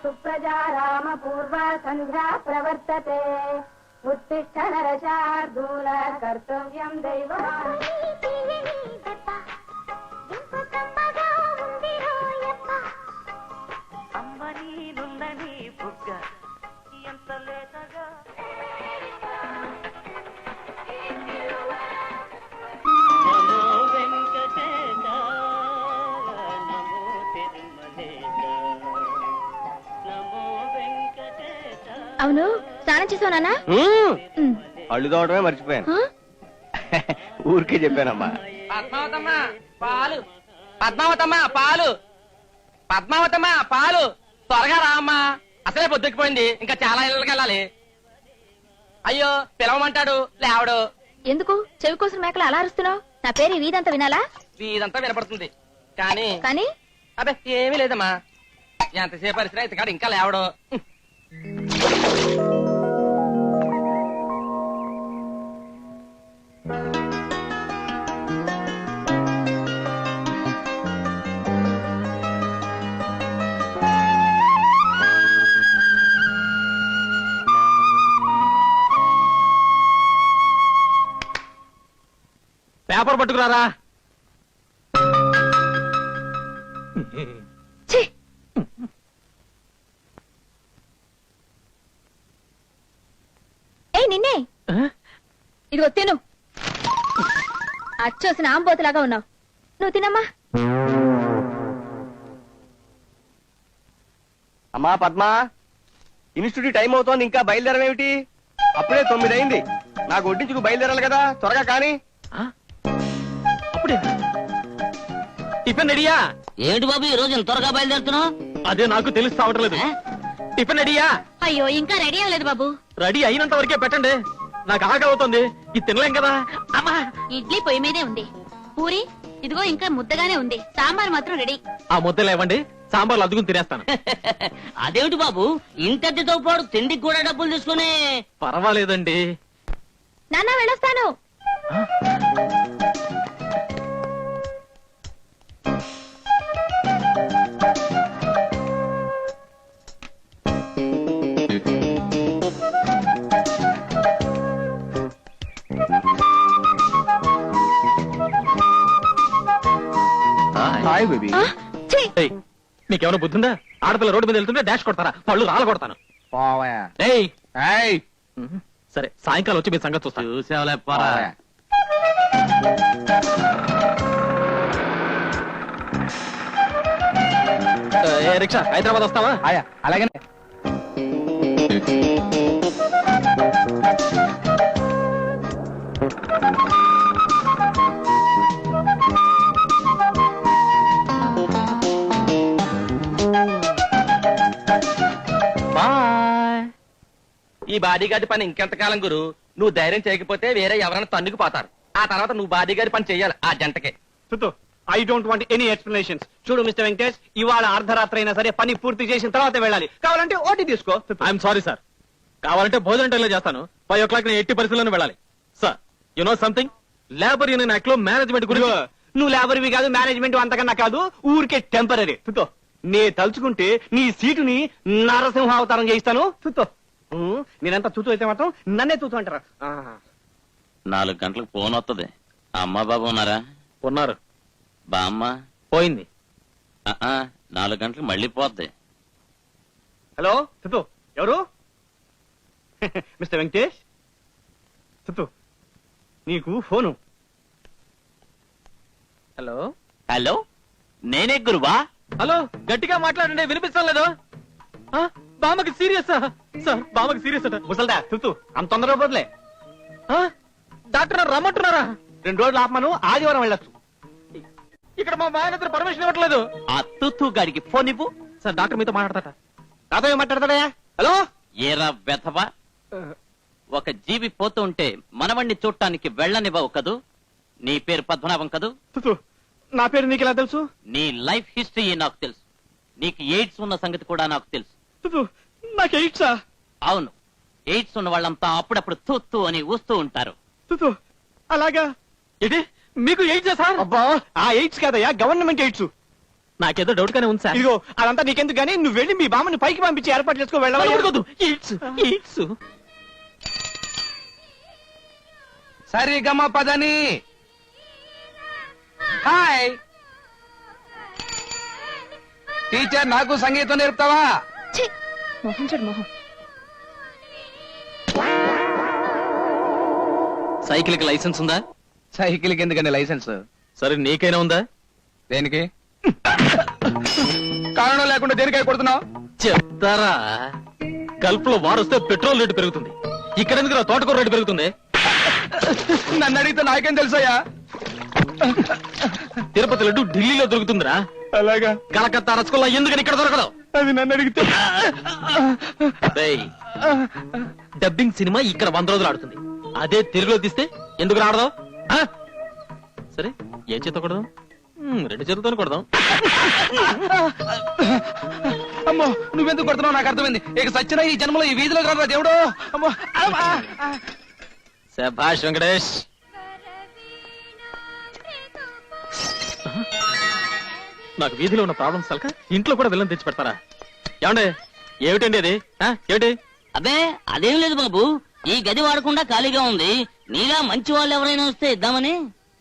सुप्रजा राम पूर्वा संध्या प्रवर्तते उत्तिष्ठ नरशार्दूल कर्तव्यं दैवमान् అవును స్నానం చేసావు నాన్న అళ్ళు తోవడమే మర్చిపోయాను ఊరికే చెప్పానమ్మా పద్మావతమ్మ పాలు పద్మావతమ్మ పాలు పద్మావతమ్మ పాలు త్వరగా రామ్మా అసలే పొద్దుకిపోయింది ఇంకా చాలా ఇళ్ళకి వెళ్ళాలి అయ్యో పిలవమంటాడు లేవడు ఎందుకు చెవి కోసం మేకలు అలా అరుస్తున్నావు నా పేరు ఈ వీధంతా వినాలా ఇదంతా వినపడుతుంది కానీ కానీ అబ్బే ఏమీ లేదమ్మా ఎంతసేపు పరిస్థితి అయితే కాదు ఇంకా లేవడు పేపర్ పట్టుకురారా నిన్నే ఇదిగో తిను అచ్చోసిన ఆంబోతులాగా ఉన్నావు నువ్వు తినమ్మా అమ్మా పద్మా ఇన్స్టిట్యూట్ టైం అవుతోంది ఇంకా బయలుదేరమేమిటి అప్పుడే 9 అయింది నాకు వడ్డించుకు బయలుదేరాలి కదా త్వరగా కానీ అప్పుడే టిఫిన్ రెడీయా ఏమిటి బాబు ఈ రోజు త్వరగా బయలుదేరుతున్నావు? అదే నాకు తెలుసు అవట్లేదు టిఫిన్ రెడీయా అయ్యో ఇంకా రెడీ అవ్వలేదు బాబు రెడీ అయినంత వరకే పెట్టండి నాకు ఆకలి అవుతుంది ఇది తినలేం కదా అమ్మా ఇడ్లీ పొయ్యి మీదే ఉంది పూరి ఇదిగో ఇంకా ముద్దగానే ఉంది సాంబార్ మాత్రం రెడీ ఆ ముద్దలు ఇవ్వండి సాంబార్లు అద్దుకుని తినేస్తాను అదేమిటి బాబు ఇంతటితో పాటు తిండికి కూడా డబ్బులు తీసుకుని? పర్వాలేదండి నాన్న వెళ్ళొస్తాను హాయ్ బేబీ నీకేమైనా బుద్ధిందా ఆడపిల్ల రోడ్డు మీద వెళ్తుంటే డాష్ కొడతారా పళ్ళు రాల కొడతాను సరే సాయంకాలం వచ్చి మీ సంగతి చూస్తాను చూసేవలే రిక్షా హైదరాబాద్ వస్తావా అలాగే ఈ బాడీగార్డ్ పని ఇంకెంతకాలం గురు నువ్వు ధైర్యం చేయకపోతే వేరే ఎవరైనా తన్నుకు పోతారు ఆ తర్వాత నువ్వు బాడీగార్డ్ పని చెయ్యాలి ఆ జంటకే I don't want any explanations చూడు మిస్టర్ వెంకటేష్ ఇవాళ అర్ధరాత్రి అయినా సరే పని పూర్తి చేసిన తర్వాత వెళ్ళాలి కావాలంటే ఓటీ తీసుకో ఐఎమ్ సారీ సార్ కావాలంటే భోజనం టైంలో చేస్తాను 5 o'clock నేను ఎట్టి పరిస్థితుల్లో వెళ్ళాలి sir you know something labour union act లో మేనేజ్మెంట్ గురించి నువ్వు లేబర్వి కాదు మేనేజ్మెంట్ అంతకన్నా కాదు ఊరికే టెంపరీ నే తలుచుకుంటే నీ సీటుని నరసింహ అవతారం చేయిస్తాను నేనంతా చూతూ అయితే మాత్రం నన్నే చూతూ అంటారా 4 గంటలకు ఫోన్ వస్తుంది అమ్మా బాబు ఉన్నారా? ఉన్నారు బామ్మ పోయింది 4 గంటలకు మళ్ళీ పోద్ది. హలో తుతు ఎవరు మిస్టర్ వెంకటేష్ తుతు నీకు ఫోను హలో హలో నేనే గురువా? హలో గట్టిగా మాట్లాడండి వినిపిస్తాం లేదు బామ్మకి సీరియస్ సార్ బామ్మకి సీరియస్ అట ముసల్దా తుతు అంత తొందరగా పోదులే డాక్టర్ రమ్మంటున్నారా 2 రోజులు ఆపమను ఆదివారం వెళ్ళొచ్చు ఇక్కడ మా మాయన పర్మిషన్ ఇవ్వట్లేదు ఆ తుత్తు గారికి ఫోన్ ఇవ్వు. సార్ డాక్టర్ మీతో మాట్లాడతాట నాతో ఏం మాట్లాడతాడా హలో ఏరా వెధవా ఒక జీవి పోతూ ఉంటే మనవణ్ణి చూడటానికి వెళ్ళనివ్వవు కదూ? నీ పేరు పద్మనాభం కదూ? తుతు నా పేరు నీకు ఎలా తెలుసు? నీ లైఫ్ హిస్టరీ నాకు తెలుసు. నీకు ఎయిడ్స్ ఉన్న సంగతి కూడా నాకు తెలుసు. నాకు ఎయిడ్సా? అవును, ఎయిడ్స్ ఉన్న వాళ్ళంతా అప్పుడప్పుడు తూత్తు అని ఊస్తూ ఉంటారు. అలాగా ఇది మీకు ఎయిడ్సా సార్? అబ్బా ఆ ఎయిడ్స్ కాదయ్యా గవర్నమెంట్ ఎయిడ్స్. నాకేదో డౌట్ గానే ఉంది సార్. ఇదిగో అదంతా నీకెందుకు గానీ నువ్వు వెళ్ళి మీ బామ్మని పైకి పంపించి ఏర్పాటు చేసుకో వెళ్ళవద్దు. ఇట్స్ సరిగమ పదని హాయ్ టీచర్ నాకు సంగీతం నేర్పుతావా? మొహం చూడు మొహం. సైకిల్ కి లైసెన్స్ ఉందా? సైకిల్ కి ఎందుకండి లైసెన్స్? సరే నీకైనా ఉందా? దేనికి? కారణం లేకుండా దేనికై కొడుతున్నావు? చెప్తారా, కల్పులో వారొస్తే పెట్రోల్ రేటు పెరుగుతుంది, ఇక్కడ ఎందుకు తోటకూర రేటు పెరుగుతుంది? నన్ను అడిగితే నాకేం తెలుసయ్యా? తిరుపతి లడ్డు ఢిల్లీలో దొరుకుతుందిరా. అలాగా? కలకత్తా రసగుల్లా ఎందుకని ఇక్కడ దొరకదు? అది నన్ను అడిగితే డేయ్, డబ్బింగ్ సినిమా ఇక్కడ 100 రోజులు ఆడుతుంది, అదే తెలుగులో తీస్తే ఎందుకు రాడదాం? సరే ఏ చేత కొడదాం? 2 చేతులతో కొడదాం. అమ్మో నువ్వెందుకు కొడుతున్నావు నాకు అర్థమైంది. ఇక సచ్చిన ఈ జన్మలో ఈ వీధిలో రారా దేవుడు. అమ్మో శభాష్ వెంకటేష్. నాకు వీధిలో ఉన్న ప్రాబ్లమ్స్ తలక ఇంట్లో కూడా విలన్ తెచ్చి పెడతారా? ఏమండే ఏమిటండి అది? ఏమిటి? అబ్బే అదేం లేదు బాబు, ఈ గది వాడకుండా ఖాళీగా ఉంది, నీలా మంచి వాళ్ళు ఎవరైనా వస్తే ఇద్దామని.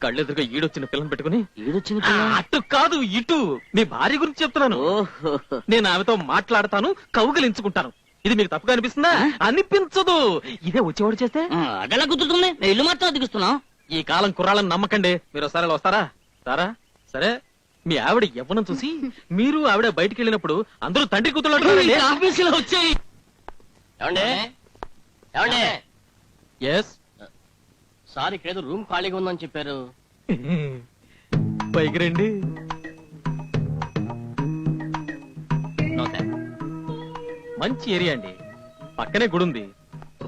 కళ్ళెదురుగా ఈడొచ్చిన పిల్లని పెట్టుకుని ఈడొచ్చిన అటు కాదు ఇటు మీ భార్య గురించి చెప్తున్నాను. ఓహో, నేను ఆమెతో మాట్లాడతాను, కౌగిలించుకుంటాను. ఇది మీకు తప్పుగా అనిపిస్తుందా? అనిపించదు. ఇదే వచ్చేవాడు చేస్తే అదెలా కుదురుతుంది? నేను ఇల్లు మాత్రం అతికిస్తున్నాం. ఈ కాలం కుర్రాళ్ళని నమ్మకండి. మీరు ఒకసారి వస్తారా? సారా సరే, మీ ఆవిడ యవ్వనం చూసి మీరు ఆవిడ బయటికి వెళ్ళినప్పుడు అందరూ తండ్రి కూతురు ఆఫీసులో వచ్చాయి. ఏమండే ఏమండే? ఎస్ సార్ ఇక్కడేదో రూమ్ ఖాళీగా ఉందని చెప్పారు. పైకి రండి. మంచి ఏరియా అండి, పక్కనే గుడి ఉంది,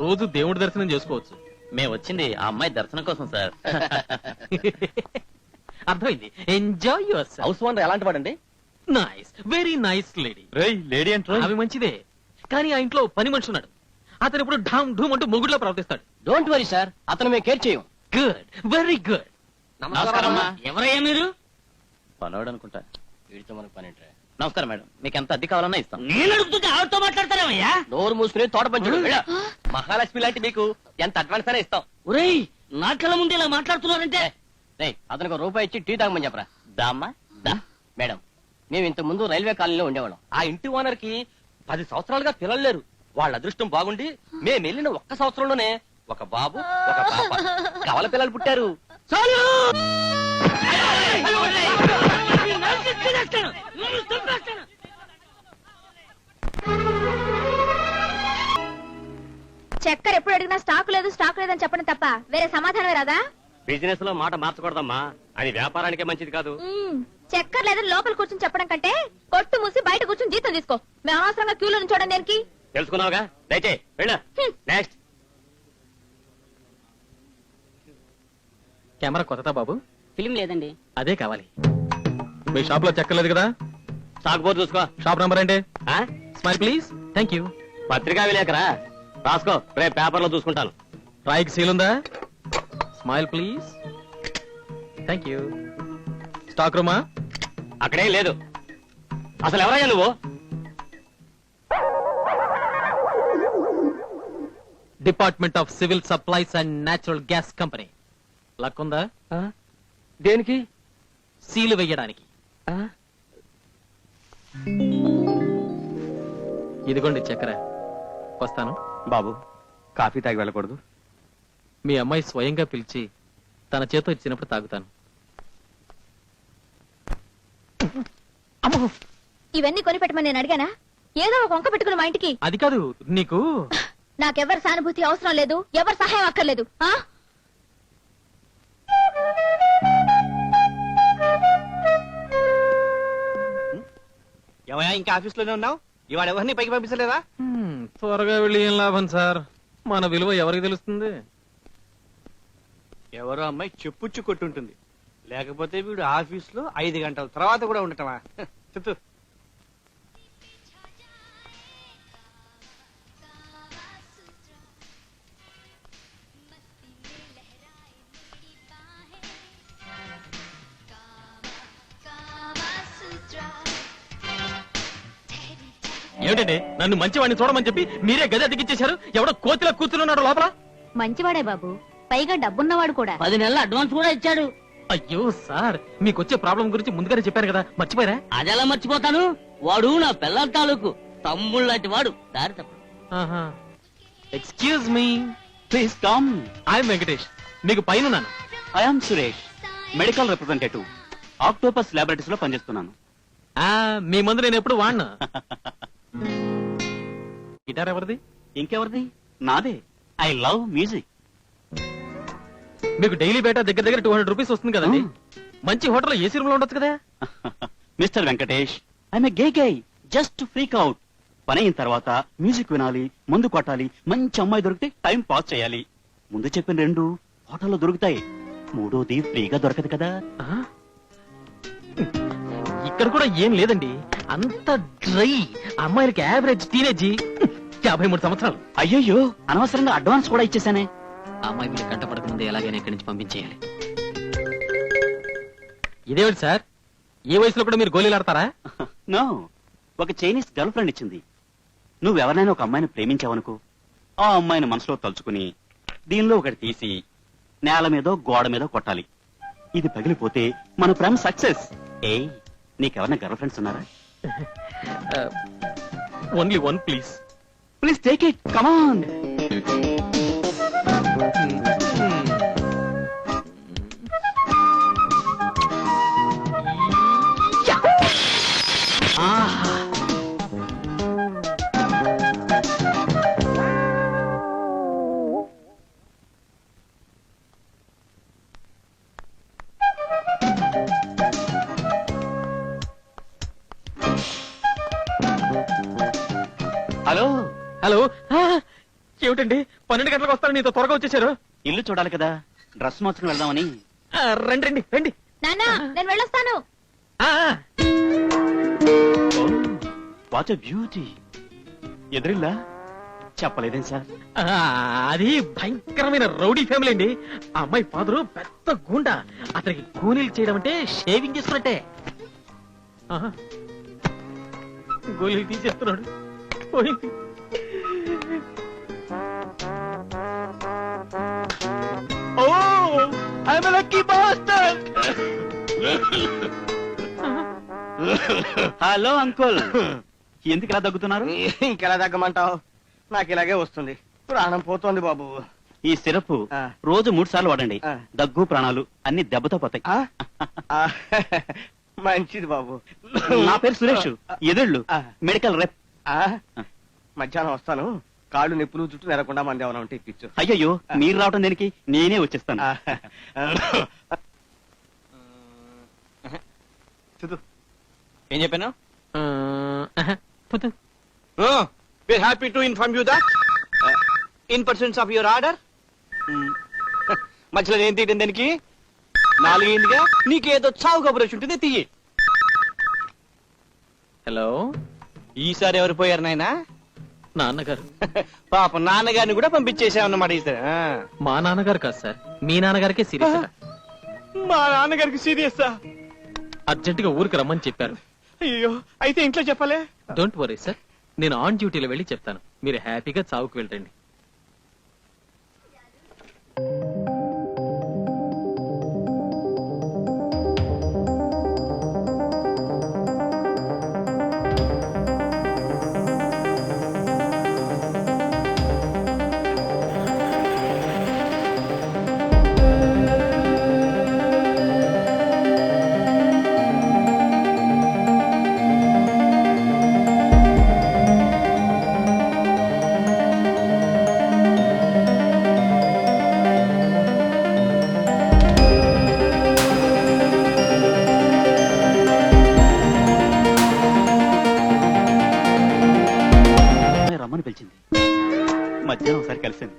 రోజు దేవుడి దర్శనం చేసుకోవచ్చు. మేము వచ్చింది ఆ అమ్మాయి దర్శనం కోసం సార్. అర్థమైంది. Enjoy your self. House owner ఎలాంటి వాడండి? Nice, very nice lady. Lady అంటే అవి మంచిదే, కానీ ఆ ఇంట్లో పని మనిషి ఉన్నాడు. అతను ఇప్పుడు ఢామ్ ఢూమ్ అంటూ మొగుడులో ప్రవర్తిస్తాడు. డోంట్ వరీ సార్, అతను మేము కేర్ చేయం. Good, very good. నమస్కారం అమ్మా. ఎవరయ్యా మీరు? పనోడు అనుకుంటా. వీడితో మనకు పని ఏంట్రా? నమస్కారం మేడం, మీకు ఎంత అద్దె కావాలన్నా ఇస్తాం. నేను అడుగుతుంటే ఆవిడతో మాట్లాడతారేమయ్యా? నోరు మూసుకుని తోట పంచుడు. మహాలక్ష్మి లాంటి మీకు ఎంత అడ్వాన్స్ అయినా ఇస్తాం. ఒరేయ్, నా కళ్ళ ముందు ఇలా మాట్లాడుతున్నారంటే అతనికి రూపాయి ఇచ్చి టీ తాగమని చెప్పరా. దామ్మా దా. మేడం, మేము ఇంత ముందు రైల్వే కాలనీలో ఉండేవాళ్ళం. ఆ ఇంటి ఓనర్ కి 10 సంవత్సరాలుగా పిల్లలు లేరు. వాళ్ళ అదృష్టం బాగుండి మేము వెళ్ళిన 1 సంవత్సరంలోనే ఒక బాబు ఒక పాప కవల పిల్లలు పుట్టారు. చక్కెర ఎప్పుడు అడిగినా స్టాక్ లేదు స్టాక్ లేదని చెప్పడం తప్ప వేరే సమాధానం రాదా? బిజినెస్ లో మాట మార్చకూడదమ్మా, అది వ్యాపారానికే మంచిది కాదు. చక్కెర లేదని లోపల కూర్చొని చెప్పడం కంటే కొట్టు మూసి బయట కూర్చొని జీతం తీసుకో. మేము అనవసరంగా క్యూలో చూడండి దేనికి? తెలుసుకున్నావుగా, దయచే వెళ్ళ. నెక్స్ట్. కెమెరా కొత్తదా బాబు? ఫిలిం లేదండి. అదే కావాలి. మీ షాప్ లో చెక్కలేదు కదా? సాగుబోతు చూసుకో. షాప్ నంబర్ ఏంటి? ఆ? Smile please. Thank you. పత్రికా విలేకరా, రాసుకో, రేపు పేపర్ లో చూసుకుంటాను. రాయికి సీల్ ఉందా? Smile please. Thank you. Stock రూమా? అక్కడేం లేదు. అసలు ఎవరయ్యా నువ్వు? Department of civil supplies and natural gas company. Luck ఉందా? దేనికి? సీలు వెయ్యడానికి. ఇదిగోండి చక్కెర. వస్తాను. బాబు, కాఫీ తాగి వెళ్ళకూడదు. మీ అమ్మాయి స్వయంగా పిలిచి తన చేతో ఇచ్చినప్పుడు తాగుతాను. ఇవన్నీ కొనిపెట్టమని నేను అడిగానా? ఏదో ఒక వంక పెట్టుకుని మా ఇంటికి. అది కాదు, నీకు నాకెవరి సానుభూతి అవసరం లేదు, ఎవరి సహాయం అక్కర్లేదు. ఏమయ్యా ఇంకా ఆఫీస్ లోనే ఉన్నావు? ఇవాళ ఎవరిని పైకి పంపించలేదా? త్వరగా వెళ్ళి ఏం లాభం సార్, మన విలువ ఎవరికి తెలుస్తుంది? ఎవరో అమ్మాయి చెప్పుచ్చు కొట్టుంటుంది, లేకపోతే వీడు ఆఫీస్ లో 5 గంటల తర్వాత కూడా ఉండటమా? చెప్పు. Kama Sutra. ఏమిటండి నన్ను మంచివాడిని చూడమని చెప్పి మీరే గది అతికిచ్చేశారు? ఎవడో కోతిలో కూర్చుని ఉన్నాడు లోపల. మంచివాడే బాబు, పైగా డబ్బున్నవాడు కూడా. 10 నెలల అడ్వాన్స్ కూడా ఇచ్చాడు. అయ్యో సార్, మీకు వచ్చే ప్రాబ్లం గురించి ముందుగానే చెప్పారు కదా, మర్చిపోయారా? అదెలా మర్చిపోతాను? వాడు నా పిల్లల తాలూకు తమ్ముళ్ళ లాంటి వాడు. దారి తప్ప. Excuse me, please come. I'm Venkatesh, మీకు పైన I am Suresh, medical representative. Octopus laboratories లో పనిచేస్తున్నాను. మీ ముందు నేను ఎప్పుడు వాడినా. గిటార్ ఎవరిది? ఇంకెవరిది? నాదే. I love music. మీకు డైలీ బేటా దగ్గర దగ్గర 200 రూపీస్ వస్తుంది కదండి. మంచి హోటల్లో ఏసీ రూమ్ లో ఉండొచ్చు కదా. Mister Venkatesh, I'm a gay just freak out. పని అయిన తర్వాత మ్యూజిక్ వినాలి, మందు కొట్టాలి, మంచి అమ్మాయి దొరికితే టైం పాస్ చేయాలి. ముందు చెప్పిన 2 హోటల్లో దొరుకుతాయి, 3వది ఫ్రీగా దొరకదు కదా. ఇక్కడ కూడా ఏం లేదండి, అంత డ్రై. అమ్మాయిలకి యావరేజ్ టీనేజ్ 53 సంవత్సరాలు. అయ్యయ్యో, అనవసరంగా అడ్వాన్స్ కూడా ఇచ్చేసానే. అమ్మాయి మీరు కంటపడక ముందే ఎలాగైనా ఇక్కడి నుంచి పంపించేయాలి. ఇదేమిటి సార్, ఈ వయసులో కూడా మీరు గోళీలు ఆడతారా? నో, ఒక చైనీస్ గర్ల్ ఫ్రెండ్ ఇచ్చింది. నువ్వెవరైనా ఒక అమ్మాయిని ప్రేమించావనుకో, ఆ అమ్మాయిని మనసులో తలుచుకుని దీనిలో ఒకటి తీసి నేల మీదో గోడ మీదో కొట్టాలి. ఇది పగిలిపోతే మన ప్రేమ సక్సెస్. ఏ, నీకెవరైనా గర్ల్ ఫ్రెండ్స్ ఉన్నారా? Only one please. Please take it, come on. Hello. Hello, ఏమిటండి 12 గంటలకు వస్తాను, నీతో త్వరగా వచ్చేసారు. ఇల్లు చూడాలి కదా, డ్రెస్ మార్చుకుని వెళ్దామని. రండి రండి రండి. నాన్న, నేను వెళ్ళొస్తాను. What a beauty. ఎదురిల్లా? చెప్పలేదేం సార్? అది భయంకరమైన రౌడీ ఫ్యామిలీ అండి. ఆ అమ్మాయి ఫాదరు పెద్ద గుండా. అతనికి కూలీలు చేయడం అంటే షేవింగ్ చేసుకున్నట్టే. గోళీలు తీసేస్తున్నాడు. పోయింది. Oh, I'm lucky bastard. Hello uncle, ఎందుకు ఇలా దగ్గుతున్నారు? ఇంకెలా తగ్గమంటావు? నాకు ఇలాగే వస్తుంది, ప్రాణం పోతోంది బాబు. ఈ సిరప్ ఆ. రోజు 3 సార్లు వాడండి. ఆ. దగ్గు ప్రాణాలు అన్ని దెబ్బతో పోతాయి. ఆ? ఆ, మంచిది బాబు. నా పేరు సురేష్, ఎదుళ్ళు ఆ. మెడికల్ రెప్. ఆ? మధ్యాహ్నం వస్తాను, కాళ్ళు నొప్పులు జుట్టు నెరకుండా మంది ఏమైనా ఉంటే ఇప్పించు. అయ్యయ్యో, మీరు రావటం దేనికి, నేనే వచ్చేస్తాను. ఏం చెప్పాను? పోతు. We're happy to inform you that in pursuance of your order, మధ్యలో ఏం తీయడం దానికి 4 అయిందిగా, నీకేదో చావు కబురు వచ్చి ఉంటుంది, తీయి. హలో, ఈసారి ఎవరు పోయారు నాయనా? నాన్నగారు. పాప నాన్నగారిని కూడా పంపించేసామన్నమాట ఈసారి. మా నాన్నగారు కాదు సార్, మీ నాన్నగారికే సీరియస్. మా నాన్నగారికి సీరియస్సా? అర్జెంట్ గా ఊరికి రమ్మని చెప్పారు. అయ్యో, అయితే ఇంట్లో చెప్పలే? డోంట్ వరీ సార్, నేను ఆన్ డ్యూటీలో వెళ్ళి చెప్తాను. మీరు హ్యాపీగా చావుకు వెళ్ళండి. రమ్మని పిలిచింది. మధ్యాహ్నం ఒకసారి కలిసాను.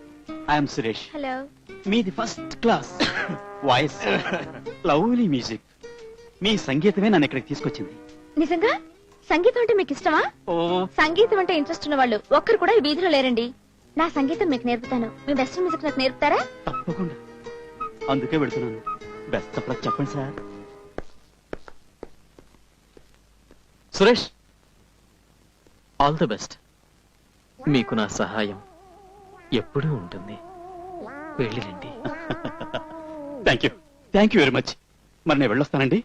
ఐఎమ్ సురేష్. హలో. మీది first class voice, lovely music. మీ సంగీతమే నన్ను ఇక్కడికి తీసుకొచ్చింది. నిజంగా సంగీతం అంటే మీకు ఇష్టమా? ఓ, సంగీతం అంటే ఇంట్రెస్ట్ ఉన్న వాళ్ళు ఒక్కరు కూడా ఈ వీధిలో లేరండి. నా సంగీతం మీకు నేర్పుతాను. మీ వెస్ట్రన్ మ్యూజిక్ నాకు నేర్పుతారా? తప్పకుండా, అందుకే వెళుతున్నాను. బెస్ట్ ఆఫ్ లక్ చెప్పండి sir. Suresh, all the best. మీకు నా సహాయం ఎప్పుడూ ఉంటుంది. వెళ్ళిరండి. Thank you very much. మరి నేను వెళ్ళొస్తానండి.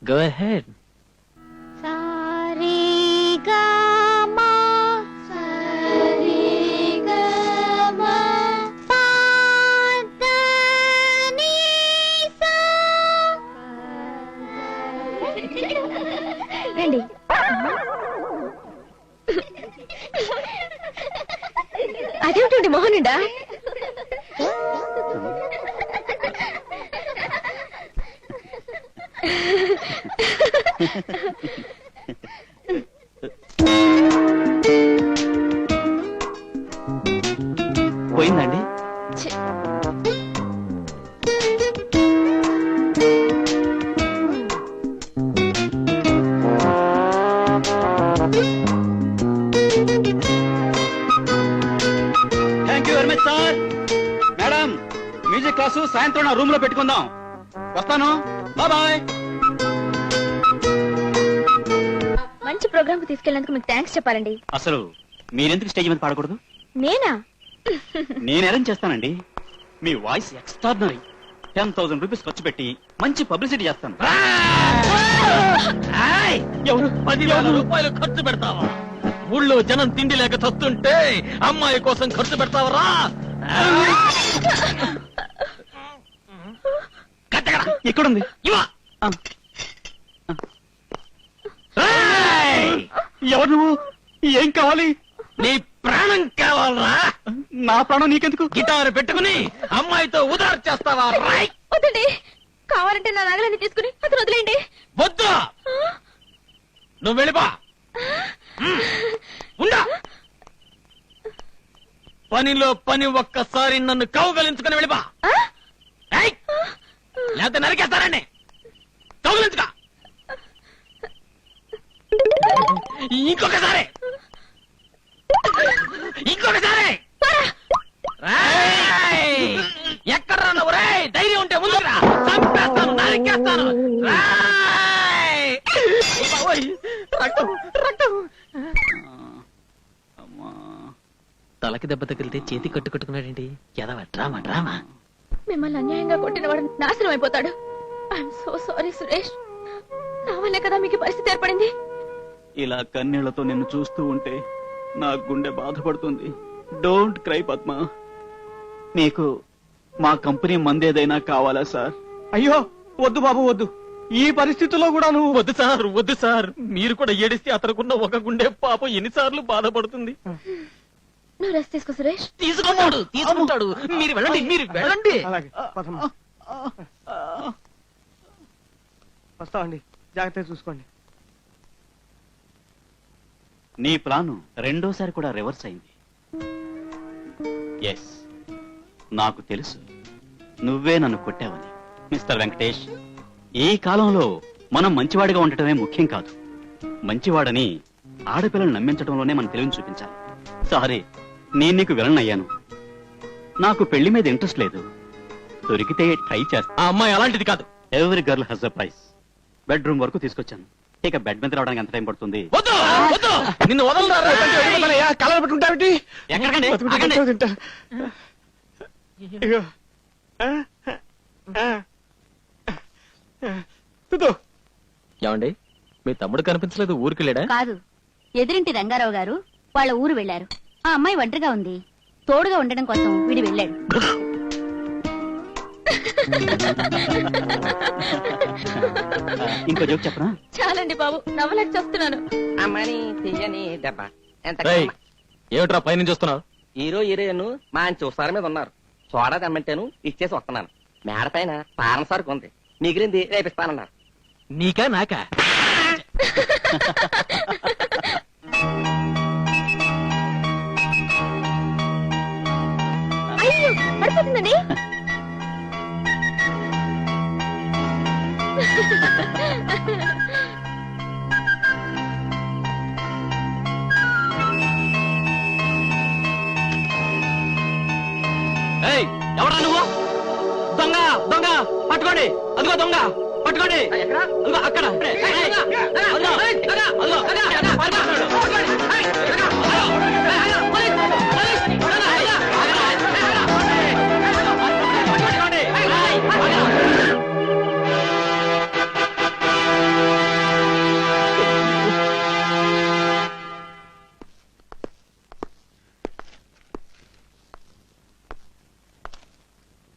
Go ahead. రండి. అదేమిటండి మోహనుడా? పోయిందండి. Thank you very much sir. Madam, music class సాయంత్రం నా రూమ్ లో పెట్టుకుందాం. వస్తాను. బాయ్. మంచి ప్రోగ్రామ్ కు తీసుకెళ్ళినందుకు మీకు థ్యాంక్స్ చెప్పాలండి. అసలు మీరెందుకు స్టేజ్ మీద పాడకూడదు? నేనా? నేను అరేంజ్ చేస్తానండి. మీ వాయిస్ ఎక్స్ట్రాడినరీ. 10,000 రూపీస్ ఖర్చు పెట్టి మంచి పబ్లిసిటీ చేస్తాను. ఎవరు 10,000 రూపాయలు ఖర్చు పెడతావా? ఊళ్ళో జనం తిండి లేక చస్తుంటే అమ్మాయి కోసం ఖర్చు పెడతావరా? ఎక్కడుంది? ఎవరు నువ్వు? ఏం కావాలి? నీ ప్రాణం కావాలరా? నా ప్రాణం నీకెందుకు? గిటారు పెట్టుకుని అమ్మాయితో ఉదారు చేస్తావా? వద్దండి, కావాలంటే నా నగలన్నీ తీసుకుని అతను వదిలేయండి. వద్దు, నువ్వు వెళ్ళిపో. ఉండా, పనిలో పని ఒక్కసారి నన్ను కౌగలించుకుని వెళ్ళిపో. లేకపోతే నరికేస్తానండి. కౌగలించుకో. ఇంకొకసారి ఎక్కడ నువ్వు? రే, ధైర్యం ఉంటే ముందురా. చంపేస్తాను, నరికేస్తాను. తలకి దెబ్బ తగిలితే చేతి కట్టుకున్నాడేంటి? ఎదవా డ్రామా డ్రామా. మిమ్మల్ని అన్యాయంగా కొట్టిన వాడు నాశనం అయిపోతాడు. I'm so sorry Suresh. నా వల్లే కదా మీకు పరిస్థితి ఏర్పడింది. ఇలా కన్నీళ్లతో నిన్ను చూస్తూ ఉంటే నా గుండె బాధపడుతుంది. Don't cry Padma. మీకు మా కంపెనీ మందేదైనా కావాలా సార్? అయ్యో వద్దు బాబు, వద్దు. ఈ పరిస్థితుల్లో కూడా నువ్వు వద్దు సార్, వద్దు సార్. మీరు కూడా ఏడిస్తే అతనుకున్న ఒక గుండె పాపం ఎన్నిసార్లు బాధపడుతుంది. నువ్వు రెస్ట్ తీసుకో సురేష్. తీసుకుంటాడు. మీరు వెళ్ళండి, మీరు వెళ్ళండి. అలాగే పదమ్మా. వస్తామండి, జాగ్రత్తగా చూసుకోండి. నీ ప్లాను రెండోసారి కూడా రివర్స్ అయింది. ఎస్, నాకు తెలుసు నువ్వే నన్ను కొట్టావని. మిస్టర్ వెంకటేష్, ఈ కాలంలో మనం మంచివాడిగా ఉండటమే ముఖ్యం కాదు. మంచివాడని ఆడపిల్లలు నమ్మించడంలోనే మనం తెలివిని చూపించాలి. సారీ, నేను నీకు విలన్ అయ్యాను. నాకు పెళ్లి మీద ఇంట్రెస్ట్ లేదు. దొరికితే ట్రై చేస్తా. ఆ అమ్మాయి అలాంటిది కాదు. Every girl has a price. Bedroom వరకు తీసుకొచ్చాను. ఇక బెడ్ మీద రావడానికి ఎంత టైం పడుతుంది? వద్దు, వద్దు, నిన్ను వదలరా. కలర్ పెట్టుకుంటావిటి? ఎక్కడికండి? తింటా. ఇగో. ఏమండి, మీ తమ్ముడు కనిపించలేదు, ఊరికి వెళ్ళాడా? కాదు, ఎదురింటి రంగారావు గారు వాళ్ళ ఊరు వెళ్లారు. ఆ అమ్మాయి ఒంటరిగా ఉంది. తోడుగా ఉండడం కోసం వీడు వెళ్ళాడు. ఇంకో జోక్ చెప్పనా? చాలండి బాబు, నవ్వలేక చేస్తున్నాను. అమ్మని తీయని దెబ్బ ఎంత రేయ్, ఏమిట్రా పైనుంచి చూస్తున్నావు? హీరోయిన్ మంచి ఉసారి మీద ఉన్నారు. సోడా తెమ్మంటేను ఇచ్చేసి వస్తున్నాను. మేడ పైన పాలన సరుకు ఉంది, మిగిలింది రేపిస్తానన్నారు. నీకా నాకా? అయ్యో, పడిపోతుందండి. ఎవరా నువ్వు? దొంగ, దొంగ పట్టుకోండి. అదిగో దొంగ. పట్టుకోండి అదిగో అక్కడ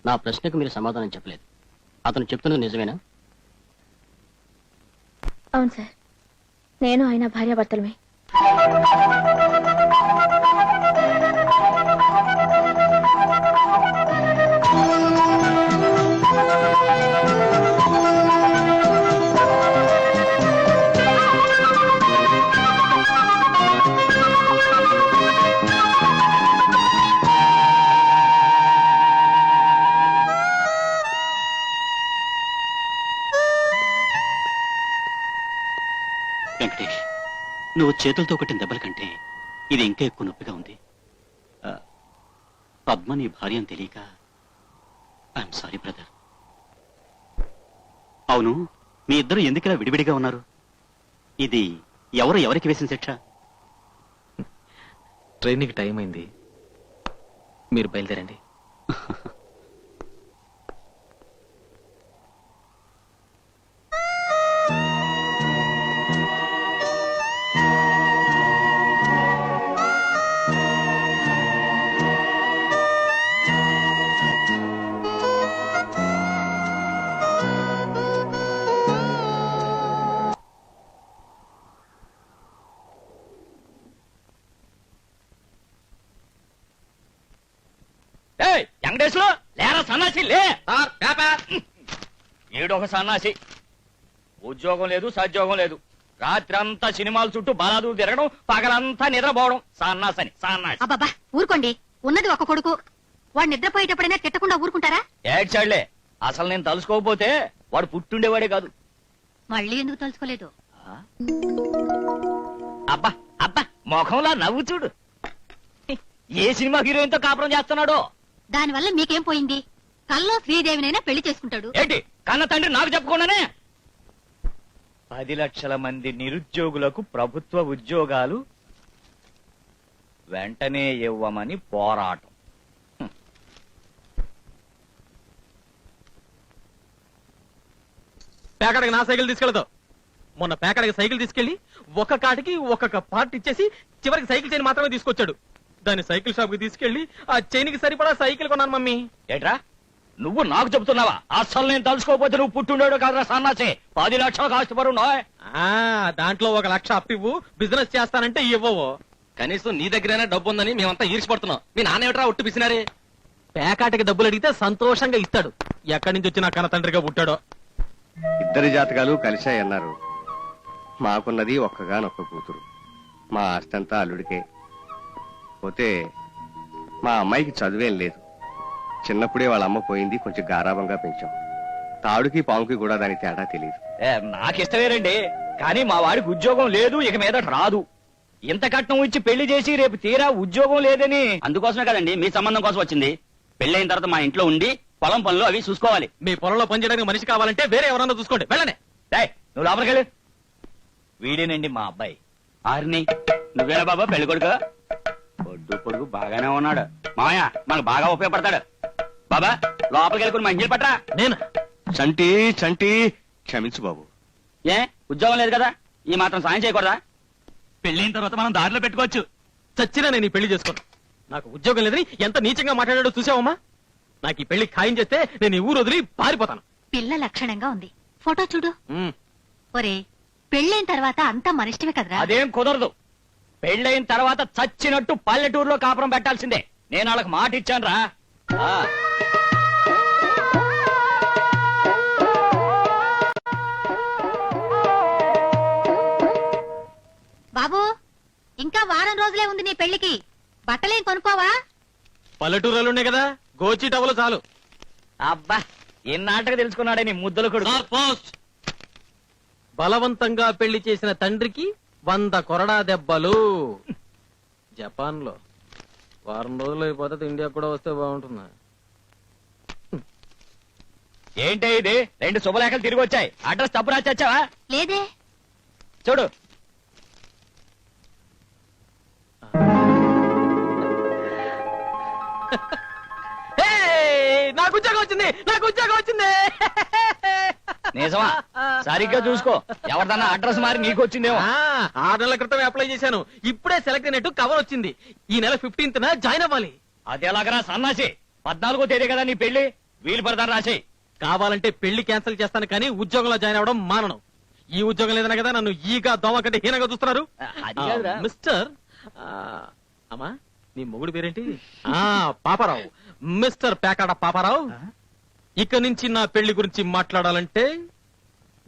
నా ప్రశ్నకు మీరు సమాధానం చెప్పలేదు. అతను చెప్తున్నది నిజమేనా? అవును సార్, నేను ఆయన భార్యాభర్తలమే. వెంకటేష్, నువ్వు చేతులతో కొట్టిన దెబ్బల కంటే ఇది ఇంకా ఎక్కువ నొప్పిగా ఉంది. పద్మ నీ భార్య అని తెలియక ఐఎమ్ సారీ బ్రదర్. అవును, మీ ఇద్దరు ఎందుకిలా విడివిడిగా ఉన్నారు? ఇది ఎవరికి వేసిన శిక్ష? ట్రైన్కి టైం అయింది, మీరు బయలుదేరండి. వెంకటేశ్వరు లేరా సన్నాసి లే. ఏడొక సన్నాసి, ఉద్యోగం లేదు సద్యోగం లేదు, రాత్రి అంతా సినిమాల చుట్టూ బలాదు తిరగడం, పగలంతా నిద్రపోవడం. సన్నాసని సన్నాసి. అబ్బబ్బా ఊరుకోండి, ఉన్నది ఒక కొడుకు, వాడు నిద్రపోయేటప్పుడైనా తిట్టకుండా ఊరుకుంటారా? ఏడ్చాళ్లే, అసలు నేను తలుసుకోకపోతే వాడు పుట్టుండేవాడే కాదు. మళ్ళీ ఎందుకు తలుచుకోలేదు? అబ్బా అబ్బా ముఖంలా నవ్వు చూడు. ఏ సినిమా హీరోయిన్ తో కాపురం చేస్తున్నాడో. దానివల్ల మీకేం పోయింది? కల్లో శ్రీదేవినైనా పెళ్లి చేసుకుంటాడు. ఏంటి కన్న తండ్రి నాకు చెప్పకుండానే? 10 లక్షల మంది నిరుద్యోగులకు ప్రభుత్వ ఉద్యోగాలు వెంటనే ఇవ్వమని పోరాటం. పేకాడకి నా సైకిల్ తీసుకెళ్తావు. మొన్న పేకాడకి సైకిల్ తీసుకెళ్లి ఒక్క కాటికి ఒక్కొక్క పార్ట్ ఇచ్చేసి చివరికి సైకిల్ చైన్ మాత్రమే తీసుకొచ్చాడు. దాన్ని సైకిల్ షాప్ కి తీసుకెళ్లి ఆ చైన్ కి సరిపడా సైకిల్ కొన్నాను మమ్మీ. ఏట్రా నువ్వు నాకు చెబుతున్నావా? అసలు నేను తలుసుకోకపోతే నువ్వు పుట్టుండేడు కాదురా సన్నాసే. 10 లక్షలు కాస్ట్ నాయ్. దాంట్లో 1 లక్ష అప్పివ్వు, బిజినెస్ చేస్తానంటే ఇవ్వవు. కనీసం నీ దగ్గరైనా డబ్బు ఉందని మేమంతా ఈర్చిపడుతున్నాం. మీ నాన్న ఏమిట్రా ఒట్టు పిసినారే? పేకాటకి డబ్బులు అడిగితే సంతోషంగా ఇస్తాడు. ఎక్కడి నుంచి వచ్చిన కన్న తండ్రిగా పుట్టాడో. ఇద్దరి జాతకాలు కలిశాయన్నారు. మాకున్నది ఒక్కగానొక్క కూతురు. మా ఆస్తంతా అల్లుడికే. పోతే మా అమ్మాయికి చదువేం లేదు. చిన్నప్పుడే వాళ్ళ అమ్మ పోయింది, కొంచెం గారాబంగా పెంచాం. తాడుకి పాముకి కూడా దాని తేడా తెలియదు. నాకిష్టమేనండి, కానీ మా వాడికి ఉద్యోగం లేదు, ఇక మీద రాదు. ఇంత కట్నం ఇచ్చి పెళ్లి చేసి రేపు తీరా ఉద్యోగం లేదని. అందుకోసమే కదండి మీ సంబంధం కోసం వచ్చింది. పెళ్ళైన తర్వాత మా ఇంట్లో ఉండి పొలం పనులు అవి చూసుకోవాలి. మీ పొలంలో పనిచేయడానికి మనిషి కావాలంటే వేరే ఎవరన్నా చూసుకోండి. వెళ్ళనే. నువ్వు లోపలికెళ్ళు. వీడేనండి మా అబ్బాయి. ఆరిని నువ్వేనా బాబా పెళ్లి కొడుకు? పొడుగు బాగానే ఉన్నాడు. మామయ్య మనకు బాగా ఉపయోగపడతాడు. బాబా లోపలికి వెళ్ళుకుని మంచిలు పట్టరా. నేను చంటి చంటి క్షమించు బాబు. ఏ ఉద్యోగం లేదు కదా, ఈ మాత్రం సాయం చేయకూడదా? పెళ్ళైన తర్వాత మనం దారిలో పెట్టుకోవచ్చు. చచ్చినా నేను ఈ పెళ్లి చేసుకోను. నాకు ఉద్యోగం లేదని ఎంత నీచంగా మాట్లాడాడో చూసావమ్మా. నాకు ఈ పెళ్లి ఖాయం చేస్తే నేను ఈ ఊరు వదిలి పారిపోతాను. పిల్ల లక్షణంగా ఉంది, ఫోటో చూడు. ఒరే, పెళ్ళైన తర్వాత అంతా మనిష్టమే కదరా. అదేం కుదరదు. పెళ్ళైన తర్వాత చచ్చినట్టు పల్లెటూరులో కాపురం పెట్టాల్సిందే. నేను వాళ్ళకి మాట ఇచ్చాను రా. బాబు, ఇంకా వారం రోజులే ఉంది నీ పెళ్లికి. బట్టలేం కొనుక్కోవా? పల్లెటూరులో ఉన్నాయి కదా, గోచి టవలు చాలు. అబ్బా ఎన్నాటగా తెలుసుకున్నాడే నీ ముద్దలు కొడుకు. బలవంతంగా పెళ్లి చేసిన తండ్రికి 100 కొరడా దెబ్బలు. జపాన్ లో వారం రోజులు అయిపోతే ఇండియా కూడా వస్తే బాగుంటుంది. ఏంటి ఇది? 2 శుభలేఖలు తిరిగి వచ్చాయి. అడ్రస్ తప్పు రాచావా? లేదే. చూడు. నాకు ఉద్యోగం వచ్చింది, నాకు ఉద్యోగం వచ్చింది. నిజమా? సరిగ్గా చూసుకో, ఎవరిదన్నా అడ్రస్ మారి నీకు వచ్చిందేమో. 6 నెలల క్రితం అప్లై చేశాను, ఇప్పుడే సెలెక్ట్ అయినట్టు కవర్ వచ్చింది. ఈ నెల 15th జాయిన్ అవ్వాలి. అది ఎలాగరా సన్నాసి? 14వ తేదీ కదా నీ పెళ్లి, వీలు పడతాను రాసేయి. కావాలంటే పెళ్లి క్యాన్సిల్ చేస్తాను కానీ ఉద్యోగంలో జాయిన్ అవ్వడం మానను. ఈ ఉద్యోగం లేదన్నా కదా నన్ను ఈగా దోమ కంటే హీనంగా చూస్తున్నారు. అది కాదురా. మిస్టర్ అమ్మా నీ మొగుడు పేరేంటి? పాపారావు. మిస్టర్ పేకాడ పాపారావు, ఇక నుంచి నా పెళ్లి గురించి మాట్లాడాలంటే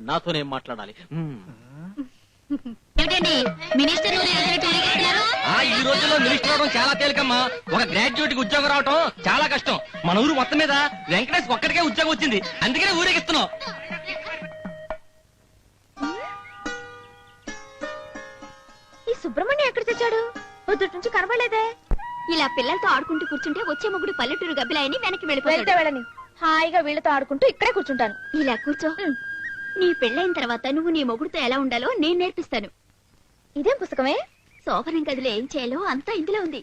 నాతోనే మాట్లాడాలి. ఏమిటండి మినిస్టర్ ఈ రోజుల్లో మినిస్టర్ అవడం చాలా తేలికమ్మా. ఒక గ్రాడ్యుయేట్ కి ఉద్యోగం రావటం చాలా కష్టం. మన ఊరు మొత్తం మీద వెంకటేష్ ఒక్కడికే ఉద్యోగం వచ్చింది, అందుకనే ఊరేగిస్తున్నాం. ఈ సుబ్రహ్మణ్యం ఎక్కడ తెచ్చాడు? పొద్దుటి నుంచి కనబడలేదే. ఇలా పిల్లలతో ఆడుకుంటూ కూర్చుంటే వచ్చే మొగుడు పల్లెటూరు గబ్బిలాయని వెనక్కి వెళ్తే వెళ్ళిపోతాడు. వెళ్ళని, హాయిగా వీళ్ళతో ఆడుకుంటూ ఇక్కడే కూర్చుంటాను. ఇలా కూర్చో. నీ పెళ్ళైన తర్వాత నువ్వు నీ మొగుడుతో ఎలా ఉండాలో నేను నేర్పిస్తాను. ఇదేం పుస్తకమే? శోభనం గదిలో ఏం చేయాలో అంతా ఇందులో ఉంది.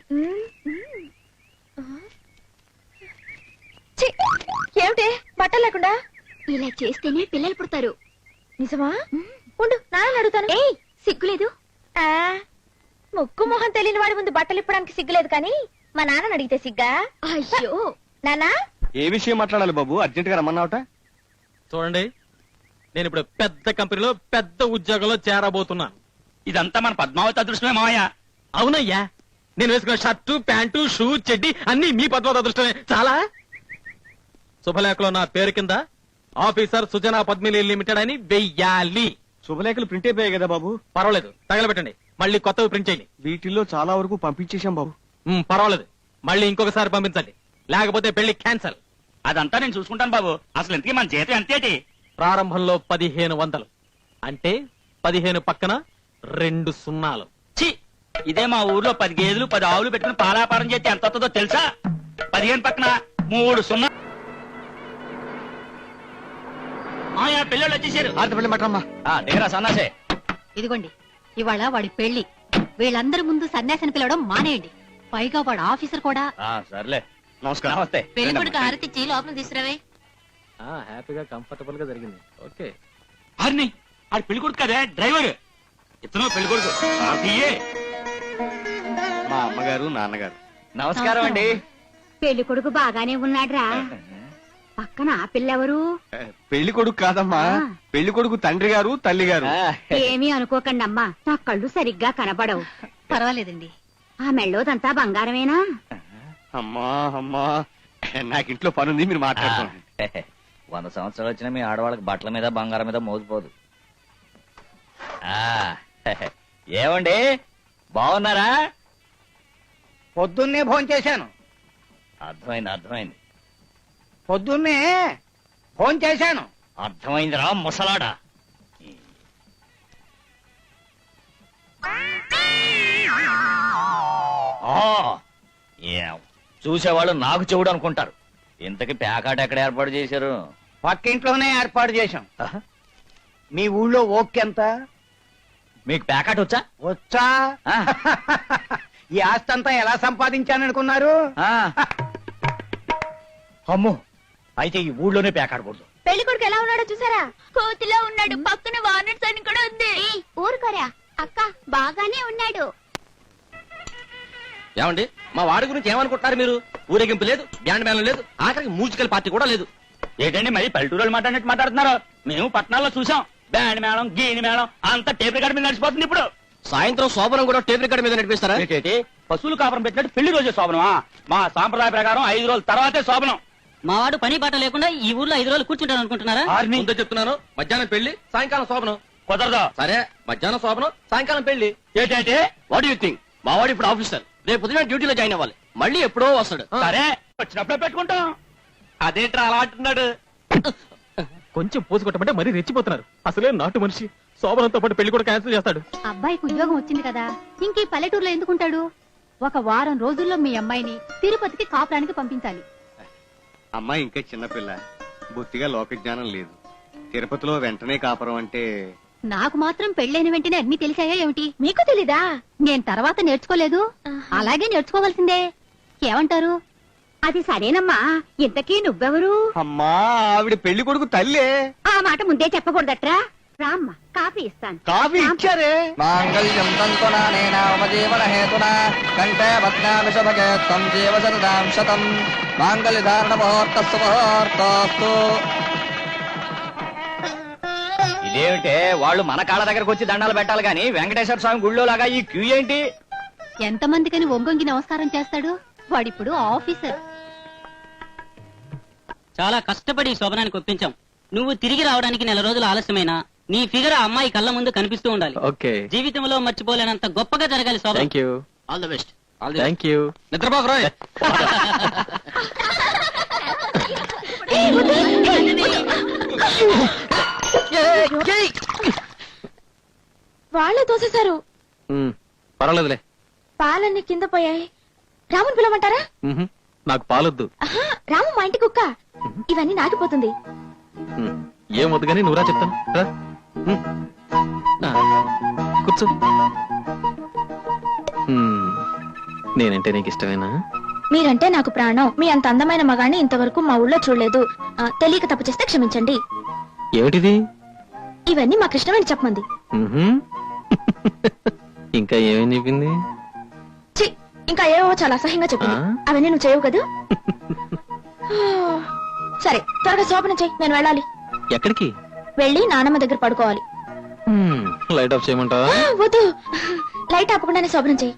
ఛీ, ఏమిటి బట్టలు లేకుండా? ఇలా చేస్తేనే పిల్లలు పుడతారు. నిజమా? ఉండు నాన్న అడుగుతాను. ఏయ్ సిగ్గులేదు? ఆ, ముక్కు మొహం తెలియని వాడి ముందు బట్టలు ఇప్పడానికి సిగ్గులేదు కానీ మా నాన్నని అడిగితే సిగ్గా? అయ్యో నానా ఏ విషయం మాట్లాడాలి బాబు? అర్జెంట్ గా రమ్మన్నావుట. చూడండి, నేను ఇప్పుడు పెద్ద కంపెనీలో పెద్ద ఉద్యోగంలో చేరబోతున్నాను. ఇదంతా మన పద్మావతి అదృష్టమే మావయ్య. అవునయ్యా, నేను వేసుకున్న షర్టు ప్యాంటు షూ చెడ్డి అన్ని మీ పద్మావతి అదృష్టమే. చాలా శుభలేఖలో నా పేరు కింద ఆఫీసర్ సుజనా పద్మిని లిమిటెడ్ అని వెయ్యాలి. శుభలేఖలు ప్రింట్ అయిపోయాయి కదా బాబు? పర్వాలేదు, తగలబెట్టండి, మళ్ళీ కొత్తవి ప్రింట్ చేయండి. వీటిల్లో చాలా వరకు పంపించేశాం బాబు. పర్వాలేదు, మళ్ళీ ఇంకొకసారి పంపించండి, లేకపోతే పెళ్లి క్యాన్సల్. అదంతా నేను చూసుకుంటాను బాబు. అసలు ఇంతకీ మన జీతం ఎంతేటి? ప్రారంభంలో 1500, అంటే 15 పక్కన 2 సున్నాలు. ఛీ, ఇదే మా ఊర్లో 10 గేదెలు 10 ఆవులు పెట్టుకుని పాలాపారం చేస్తే ఎంత వస్తుందో తెలుసా? 15 పక్కన 3 సున్నా. మాయా పిల్లలు వచ్చేసారు. ఆడపల్లి మటమ్మా. దిగరా సన్నాసే. ఇదిగోండి, ఇవాళ వాడి పెళ్లి. వీళ్ళందరి ముందు సన్యాసిని పిలవడం మానేయండి. పైగా వాడు ఆఫీసర్ కూడా. సర్లే, నమస్కారం. నమస్తే. పెళ్లి కొడుకు హారతిచ్చి లోపల తీసుకురావే. హ్యాపీగా కంఫర్టబుల్ గా జరిగింది. ఓకే, హరిని ఆడు పెళ్లి కొడుకు కదే డ్రైవర్. ఇతను పెళ్లి కొడుకు. మా అమ్మగారు నాన్నగారు. నమస్కారం అండి. పెళ్లి కొడుకు బాగానే ఉన్నాడ్రా. పక్కన ఆ పిల్లెవరు? పెళ్లి కొడుకు కాదమ్మా, పెళ్లి కొడుకు తండ్రి గారు తల్లి గారు. ఏమీ అనుకోకండి అమ్మా, నా కళ్ళు సరిగ్గా కనబడవు. పర్వాలేదండి. ఆ మెళ్ళోదంతా బంగారమేనా? అమ్మా అమ్మా, నాకింట్లో పనుంది, మీరు మాట్లాడుకోండి. 100 సంవత్సరాలు వచ్చినా మీ ఆడవాళ్ళకి బట్టల మీద బంగారం మీద మోగిపోదు. ఏమండి బాగున్నారా? పొద్దున్నే ఫోన్ చేశాను. అర్థమైంది అర్థమైంది పొద్దున్నే ఫోన్ చేశాను. అర్థమైందిరా ముసలాడా. చూసేవాళ్ళు నాకు చెవుడు అనుకుంటారు. ఇంతకి ప్యాకాట్ ఎక్కడ ఏర్పాటు చేశారు? పక్కింట్లోనే ఏర్పాటు చేశాం. మీ ఊళ్ళో ఓకే ఎంత? మీకు ప్యాకాట్ వచ్చా? వచ్చా? ఈ ఆస్తి అంతా ఎలా సంపాదించాననుకున్నారు? అమ్మో, అయితే ఈ ఊళ్ళోనే ప్యాకాడకూడదు. పెళ్లి కొడుకు ఎలా ఉన్నాడో చూసారా? కోతిలో ఉన్నాడు. పక్కన వార్నెట్స్ అని కూడా ఉంది. ఊరుకోరా అక్క, బాగానే ఉన్నాడు. ఏమండి, మా వాడి గురించి ఏమనుకుంటున్నారు మీరు? ఊరేగింపు లేదు, బ్యాండ్ మేళం లేదు, ఆఖరికి మ్యూజికల్ పార్టీ కూడా లేదు. ఏంటండి మరి పల్లెటూరు మాట్లాడినట్టు మాట్లాడుతున్నారు? మేము పట్టణాల్లో చూసాం, బ్యాండ్ మేళం గీని మేళం అంతా టేప్ రికార్డు మీద నడిచిపోతుంది. ఇప్పుడు సాయంత్రం శోభనం కూడా టేప్ రికార్డు మీద నడిపిస్తారా? పశువులు కాపురం పెట్టినట్టు పెళ్లి రోజే శోభనమా? మా సాంప్రదాయ ప్రకారం 5 రోజుల తర్వాతే శోభనం. మా వాడు పని పాట లేకుండా ఈ ఊర్లో 5 రోజులు కూర్చుంటాను అనుకుంటున్నారా? ముందే చెప్తున్నాను, మధ్యాహ్నం పెళ్లి, సాయంకాలం శోభనం. కుదరదు. సరే, మధ్యాహ్నం శోభనం, సాయంకాలం పెళ్లి. ఏంటంటే వాట్ యూ థింక్? మా వాడు ఇప్పుడు ఆఫీసర్, రేపు ఉదయం డ్యూటీలో జాయిన్ అవ్వాలి, మళ్ళీ ఎప్పుడో వస్తాడు. సరే, వచ్చినప్పుడే పెట్టుకుంటాం. అదేంట్రా అలా అంటున్నాడు? కొంచెం పోసి కొట్టమంటే మరీ రెచ్చిపోతున్నారు. అసలే నాటు మనిషి, శోభనంతో పాటు పెళ్లి కూడా క్యాన్సిల్ చేస్తాడు. అబ్బాయికి ఉద్యోగం వచ్చింది కదా, ఇంక ఈ పల్లెటూరులో ఎందుకుంటాడు? ఒక వారం రోజుల్లో మీ అమ్మాయిని తిరుపతికి కాపురానికి పంపించాలి. అమ్మాయి ఇంకా చిన్నపిల్ల, బొత్తిగా లోక జ్ఞానం లేదు. తిరుపతిలో వెంటనే కాపురం అంటే నాకు మాత్రం పెళ్ళైన వెంటనే అన్ని తెలిసాయా ఏమిటి? మీకు తెలీదా? నేను తర్వాత నేర్చుకోలేదు, అలాగే నేర్చుకోవాల్సిందే. ఏమంటారు? అది సరేనమ్మా, ఇంతకీ నువ్వెవరు? అమ్మా ఆవిడ పెళ్లి కొడుకు తల్లే. ఆ మాట ముందే చెప్పకూడదట్రా. రామ్మ, కాఫీ ఇస్తాను. కాఫీ ఇచ్చారే. మాంగళ్యం తంతునా ఉపజీవన హేతునా కంఠే భద్రామి శుభగే త్వం జీవ శరదాం శతం మాంగళ్య ధారణ ముహూర్తస్సు ముహూర్తోస్తు. ఇదేమిటే వాళ్ళు మన కాళ్ళ దగ్గరకు వచ్చి దండాలు పెట్టాలి గాని వెంకటేశ్వర స్వామి గుళ్ళో లాగా ఈ క్యూ ఏంటి? ఎంతమందికని ఒంగొంగి నమస్కారం చేస్తాడు వాడిప్పుడు? ఆఫీసర్. చాలా కష్టపడి ఈ శోభనానికి ఒప్పించాం. నువ్వు తిరిగి రావడానికి నెల రోజులు ఆలస్యమైనా నీ ఫిగర్ ఆ అమ్మాయి కళ్ళ ముందు కనిపిస్తూ ఉండాలి. ఓకే, జీవితంలో మర్చిపోలేనంత గొప్పగా జరగాలి శోభనం. Thank you. All the best. Thank you. నిద్రపోక రాయ్. వాళ్ళే తోసేశారు. పర్వాలేదులే. పాలన్నీ కింద పోయాయి. రాముని పిలవమంటారా? నాకు పాలొద్దు. ఆహా, రాము మా ఇంటి కుక్క. ఇవన్నీ నాకిపోతుంది. ఏం వద్దు కానీ నువ్వురా చెప్తాను. రా. కూర్చో. నేనంటే నీకు ఇష్టమేనా? మీరంటే నాకు ప్రాణం. మీ అంత అందమైన మగాన్ని ఇంతవరకు మా ఊళ్ళో చూడలేదు. తెలియక తప్పు చేస్తే క్షమించండి. ఏమిటిది? ఇవన్నీ మా కృష్ణవేణి చెప్పమంది. ఇంకా ఏమేం చెప్పింది? ఛీ, ఇంకా ఏవో చాలా అసహ్యంగా చెప్పింది. అవన్నీ నువ్వు చేయవు కదా? సరే, త్వరగా శోభనం చెయ్యి, నేను వెళ్ళాలి. ఎక్కడికి? వెళ్ళి నానమ్మ దగ్గర పడుకోవాలి. లైట్ ఆఫ్ చేయమంటావా? వద్దు, లైట్ ఆపకుండానే శోభనం చెయ్యి.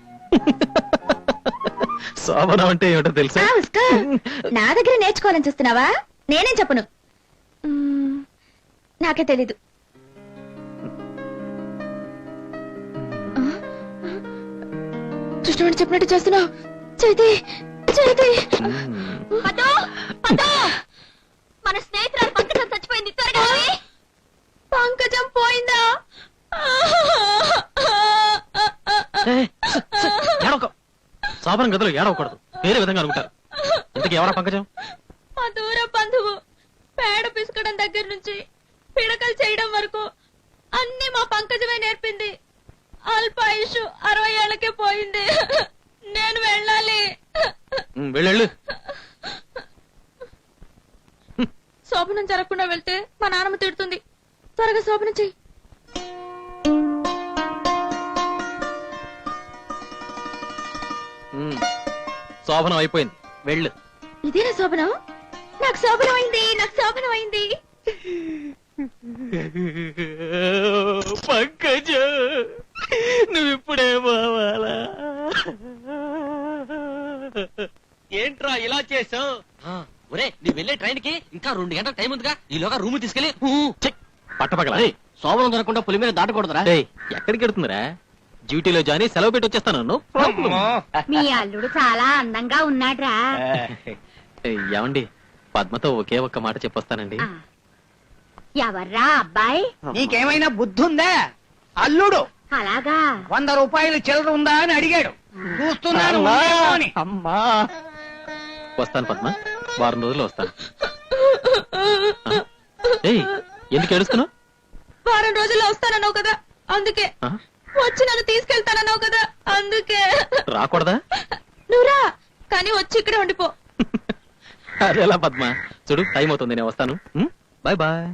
శోభనం అంటే ఏమిటో తెలుసా? నా దగ్గర నేర్చుకోవాలని చూస్తున్నావా? నేనేం చెప్పను. నాకే తెలీదు. కృష్ణుడు చెప్పినట్టు చేస్తున్నావు. చేతి చేతి. మన స్నేహితురాలు పంకజం చచ్చిపోయింది. త్వరగా పంకజం పోయిందా? శోభనం గదిలో ఏడవకూడదు, వేరే విధంగా అనుకుంటారు. ఇంతకీ ఎవరా పంకజం? మా దూర బంధువు. పేడ పిసుకడం దగ్గర నుంచి పిడకలు చేయడం వరకు అన్ని మా పంకజమే నేర్పింది. అల్పాయుషు 60 ఏళ్లకే పోయింది. నేను వెళ్ళాలి. వెళ్ళు. శోభనం జరగకుండా వెళ్తే మా నాన్నమ్మ తిడుతుంది. త్వరగా శోభనం చెయ్యి. శోభనం అయిపోయింది, వెళ్ళు. ఇదేనా శోభనం? నాకు శోభనం అయింది, నాకు శోభనం అయింది. పంకజ, నువ్వు ఇప్పుడే పోవాలా? ఏంట్రా ఇలా చేసావు? ఒరే, నీ వెళ్ళే ట్రైన్ కి ఇంకా 2 గంటల టైం ఉందిగా. ఈలోగా రూమ్ తీసుకెళ్లి పట్టపగల శోభనం దొరకకుండా పులి మీద దాటకూడదురా. ఎక్కడికి వెళ్తుందిరా? డ్యూటీలో జాయిన్ సెలవు పెట్టి వచ్చేస్తాను. మీ అల్లుడు చాలా అందంగా ఉన్నాడ్రా. ఏమండి, పద్మతో ఒకే ఒక్క మాట చెప్పొస్తానండి. ఎవర్రా అబ్బాయి? నీకేమైనా బుద్ధి ఉందా? అల్లుడు అలాగా? 100 రూపాయలు చిల్లర ఉందా అని అడిగాడు. చూస్తున్నాను అని. అమ్మా వస్తాను పద్మ, వారం రోజుల్లో వస్తాను. ఎందుకు ఏడుస్తున్నావు? వారం రోజుల్లో వస్తానన్నావు కదా, అందుకే. వచ్చి నన్ను తీసుకెళ్తానన్నావు కదా, అందుకే. రాకూడదా? నువ్వురా, కానీ వచ్చి ఇక్కడే ఉండిపో. అదేలా పద్మ, చూడు టైం అవుతుంది, నేను వస్తాను. Bye bye.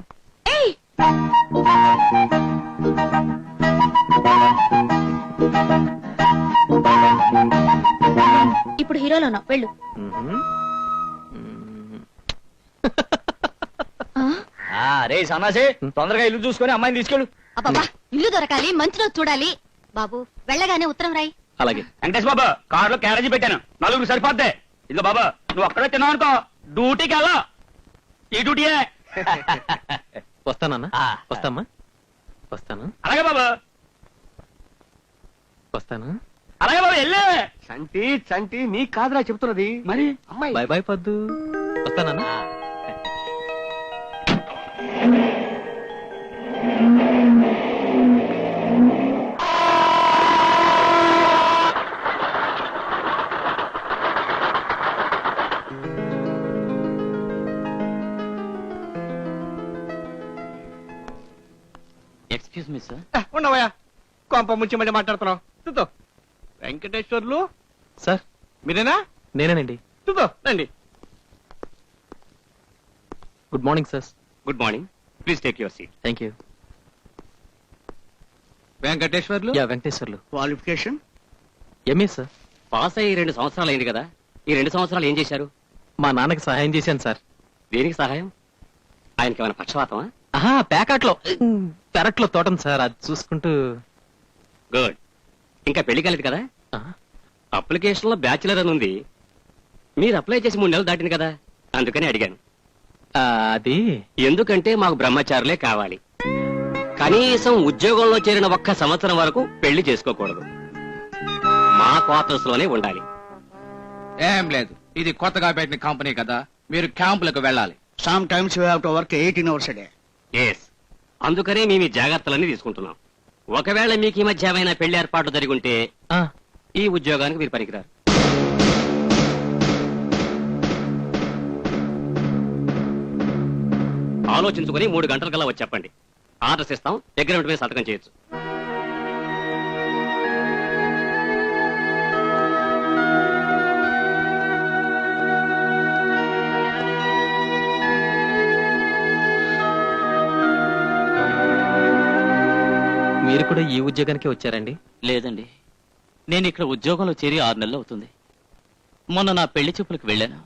ఇప్పుడు హీరోలోనా? వెళ్ళు. రే సన్నాసే, తొందరగా ఇల్లు చూసుకొని అమ్మాయిని తీసుకెళ్ళు. అబ్బా, ఇల్లు దొరకాలి, మంచి రోజు చూడాలి. బాబు, వెళ్ళగానే ఉత్తరం రాయి. అలాగే. వెంకటేష్ బాబా, కారులో క్యారేజీ పెట్టాను, 4 సరిపోద్ది. ఇదిగో బాబా, నువ్వు అక్కడే తిన్నావు అనుకో, డ్యూటీకి వెళ్ళా. ఈ డ్యూటీయే. వస్తానన్నా. వస్తామ్మా, వస్తాను. అలాగే బాబా, వస్తాను. అలాగే బాబా, వెళ్ళే. చంటి చంటి నీ కాదురా చెప్తున్నది, మరి అమ్మాయి. బాయ్ బాయ్ పద్దు, వస్తానన్నా. Excuse me sir. ఉండవయ్యా, కొంప ముంచి మళ్ళీ మాట్లాడుతున్నావు. చూద్దాం. వెంకటేశ్వర్లు సార్ మీరేనా? నేనేనండి. చూద్దాం రండి. Good morning sir. Good morning, please take your seat. Thank you. Venkateswarlu. Yeah Venkateswarlu. Qualification MA sir. Pass అయ్యి 2 సంవత్సరాలు అయింది కదా, ఈ 2 సంవత్సరాలు ఏం చేశారు? మా నాన్నకి సహాయం చేశాను సార్. దేనికి సహాయం? ఆయనకి ఏమైనా పక్షవాతమా? ఆహా, ప్యాకాట్లో పెరట్లో తోటం సార్, అది చూసుకుంటూ. గుడ్. ఇంకా పెళ్లి కాలేదు కదా? ఆ, అప్లికేషన్ లో బ్యాచులర్ అని ఉంది. మీరు అప్లై చేసి 3 నెలలు దాటింది కదా, అందుకని అడిగాను. అది ఎందుకంటే మాకు బ్రహ్మచారులే కావాలి. కనీసం ఉద్యోగంలో చేరిన 1 సంవత్సరం వరకు పెళ్లి చేసుకోకూడదు. మా క్వార్టర్స్ లోనే ఉండాలి. ఏం లేదు, ఇది కొత్తగా పెట్టిన కంపెనీ కదా, మీరు క్యాంపులకు వెళ్ళాలి. Some times you have to work 18 hours a day. Yes, అందుకనే మేము ఈ జాగ్రత్తలన్నీ తీసుకుంటున్నాం. ఒకవేళ మీకు ఈ మధ్య ఏమైనా పెళ్లి ఏర్పాట్లు జరిగి ఉంటే ఆ, ఈ ఉద్యోగానికి మీరు పనికిరారు. ఆలోచించుకుని 3 గంటలకల్లా వచ్చి చెప్పండి. ఆర్డర్స్ ఇస్తాం, అగ్రిమెంట్ మీద సంతకం చేయొచ్చు. మీరు కూడా ఈ ఉద్యోగానికి వచ్చారండి? లేదండి, నేను ఇక్కడ ఉద్యోగంలో చేరి 6 నెలలు అవుతుంది. మొన్న నా పెళ్లి చూపులకు వెళ్ళాను.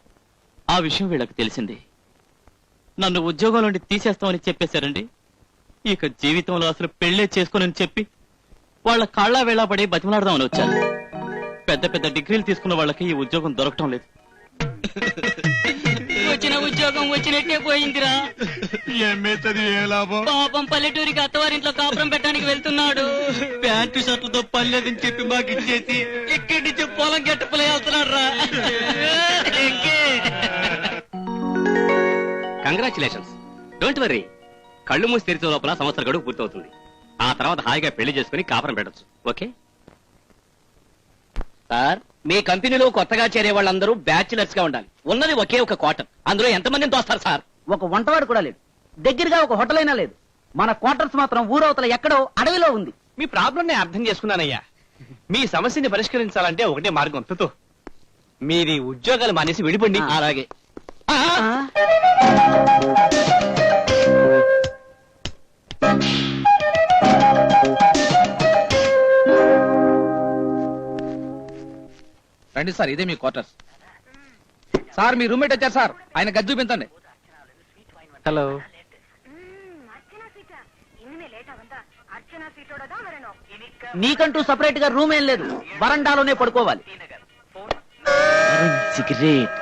ఆ విషయం వీళ్ళకి తెలిసింది. నన్ను ఉద్యోగం నుండి తీసేస్తామని చెప్పేశారండి. ఇక జీవితంలో అసలు పెళ్లే చేసుకోనని చెప్పి వాళ్ళ కాళ్ళ వేళ పడి బతిమలాడదామని వచ్చాను. పెద్ద పెద్ద డిగ్రీలు తీసుకున్న వాళ్ళకి ఈ ఉద్యోగం దొరకటం లేదు. వచ్చిన ఉద్యోగం వచ్చినట్టే పోయిందిరా. పాపం పల్లెటూరికి అత్తవారింట్లో కాపురం పెట్టడానికి వెళ్తున్నాడు. ప్యాంటు షర్ట్లతో పనిలేదని చెప్పి మాకు ఇచ్చేసి ఇక్కడి నుంచి పొలం గట్టపలే వెళ్తున్నాడు రా. కంగ్రాచులేషన్స్. డోంట్ వర్రీ, కళ్ళు మూసి తెరిచే లోపల సంవత్సర గడువు పూర్తవుతుంది. ఆ తర్వాత హాయిగా పెళ్లి చేసుకుని కాపురం పెట్టచ్చు. ఓకే సార్, మీ కంపెనీలో కొత్తగా చేరే వాళ్ళందరూ బ్యాచులర్స్ గా ఉండాలి. ఉన్నది ఒకే ఒక క్వార్టర్, అందులో ఎంతమందిని తోస్తారు సార్? ఒక వంటవాడు కూడా లేడు, దగ్గరగా ఒక హోటల్ అయినా లేదు. మన క్వార్టర్స్ మాత్రం ఊరవతల ఎక్కడో అడవిలో ఉంది. మీ ప్రాబ్లం నేను అర్థం చేసుకున్నానయ్యా. మీ సమస్యని పరిష్కరించాలంటే ఒకటే మార్గం. తుతు, మీది ఉద్యోగాలు మానేసి విడిపండి. అలాగే. రండి సార్, ఇదే మీ క్వార్టర్స్. సార్, మీ రూమ్మేట్ వచ్చారు సార్, ఆయన గది చూపించండి. హలో. నీకంటూ సపరేట్ గా రూమ్ ఏం లేదు, వరండాలోనే పడుకోవాలి. సిగరెట్.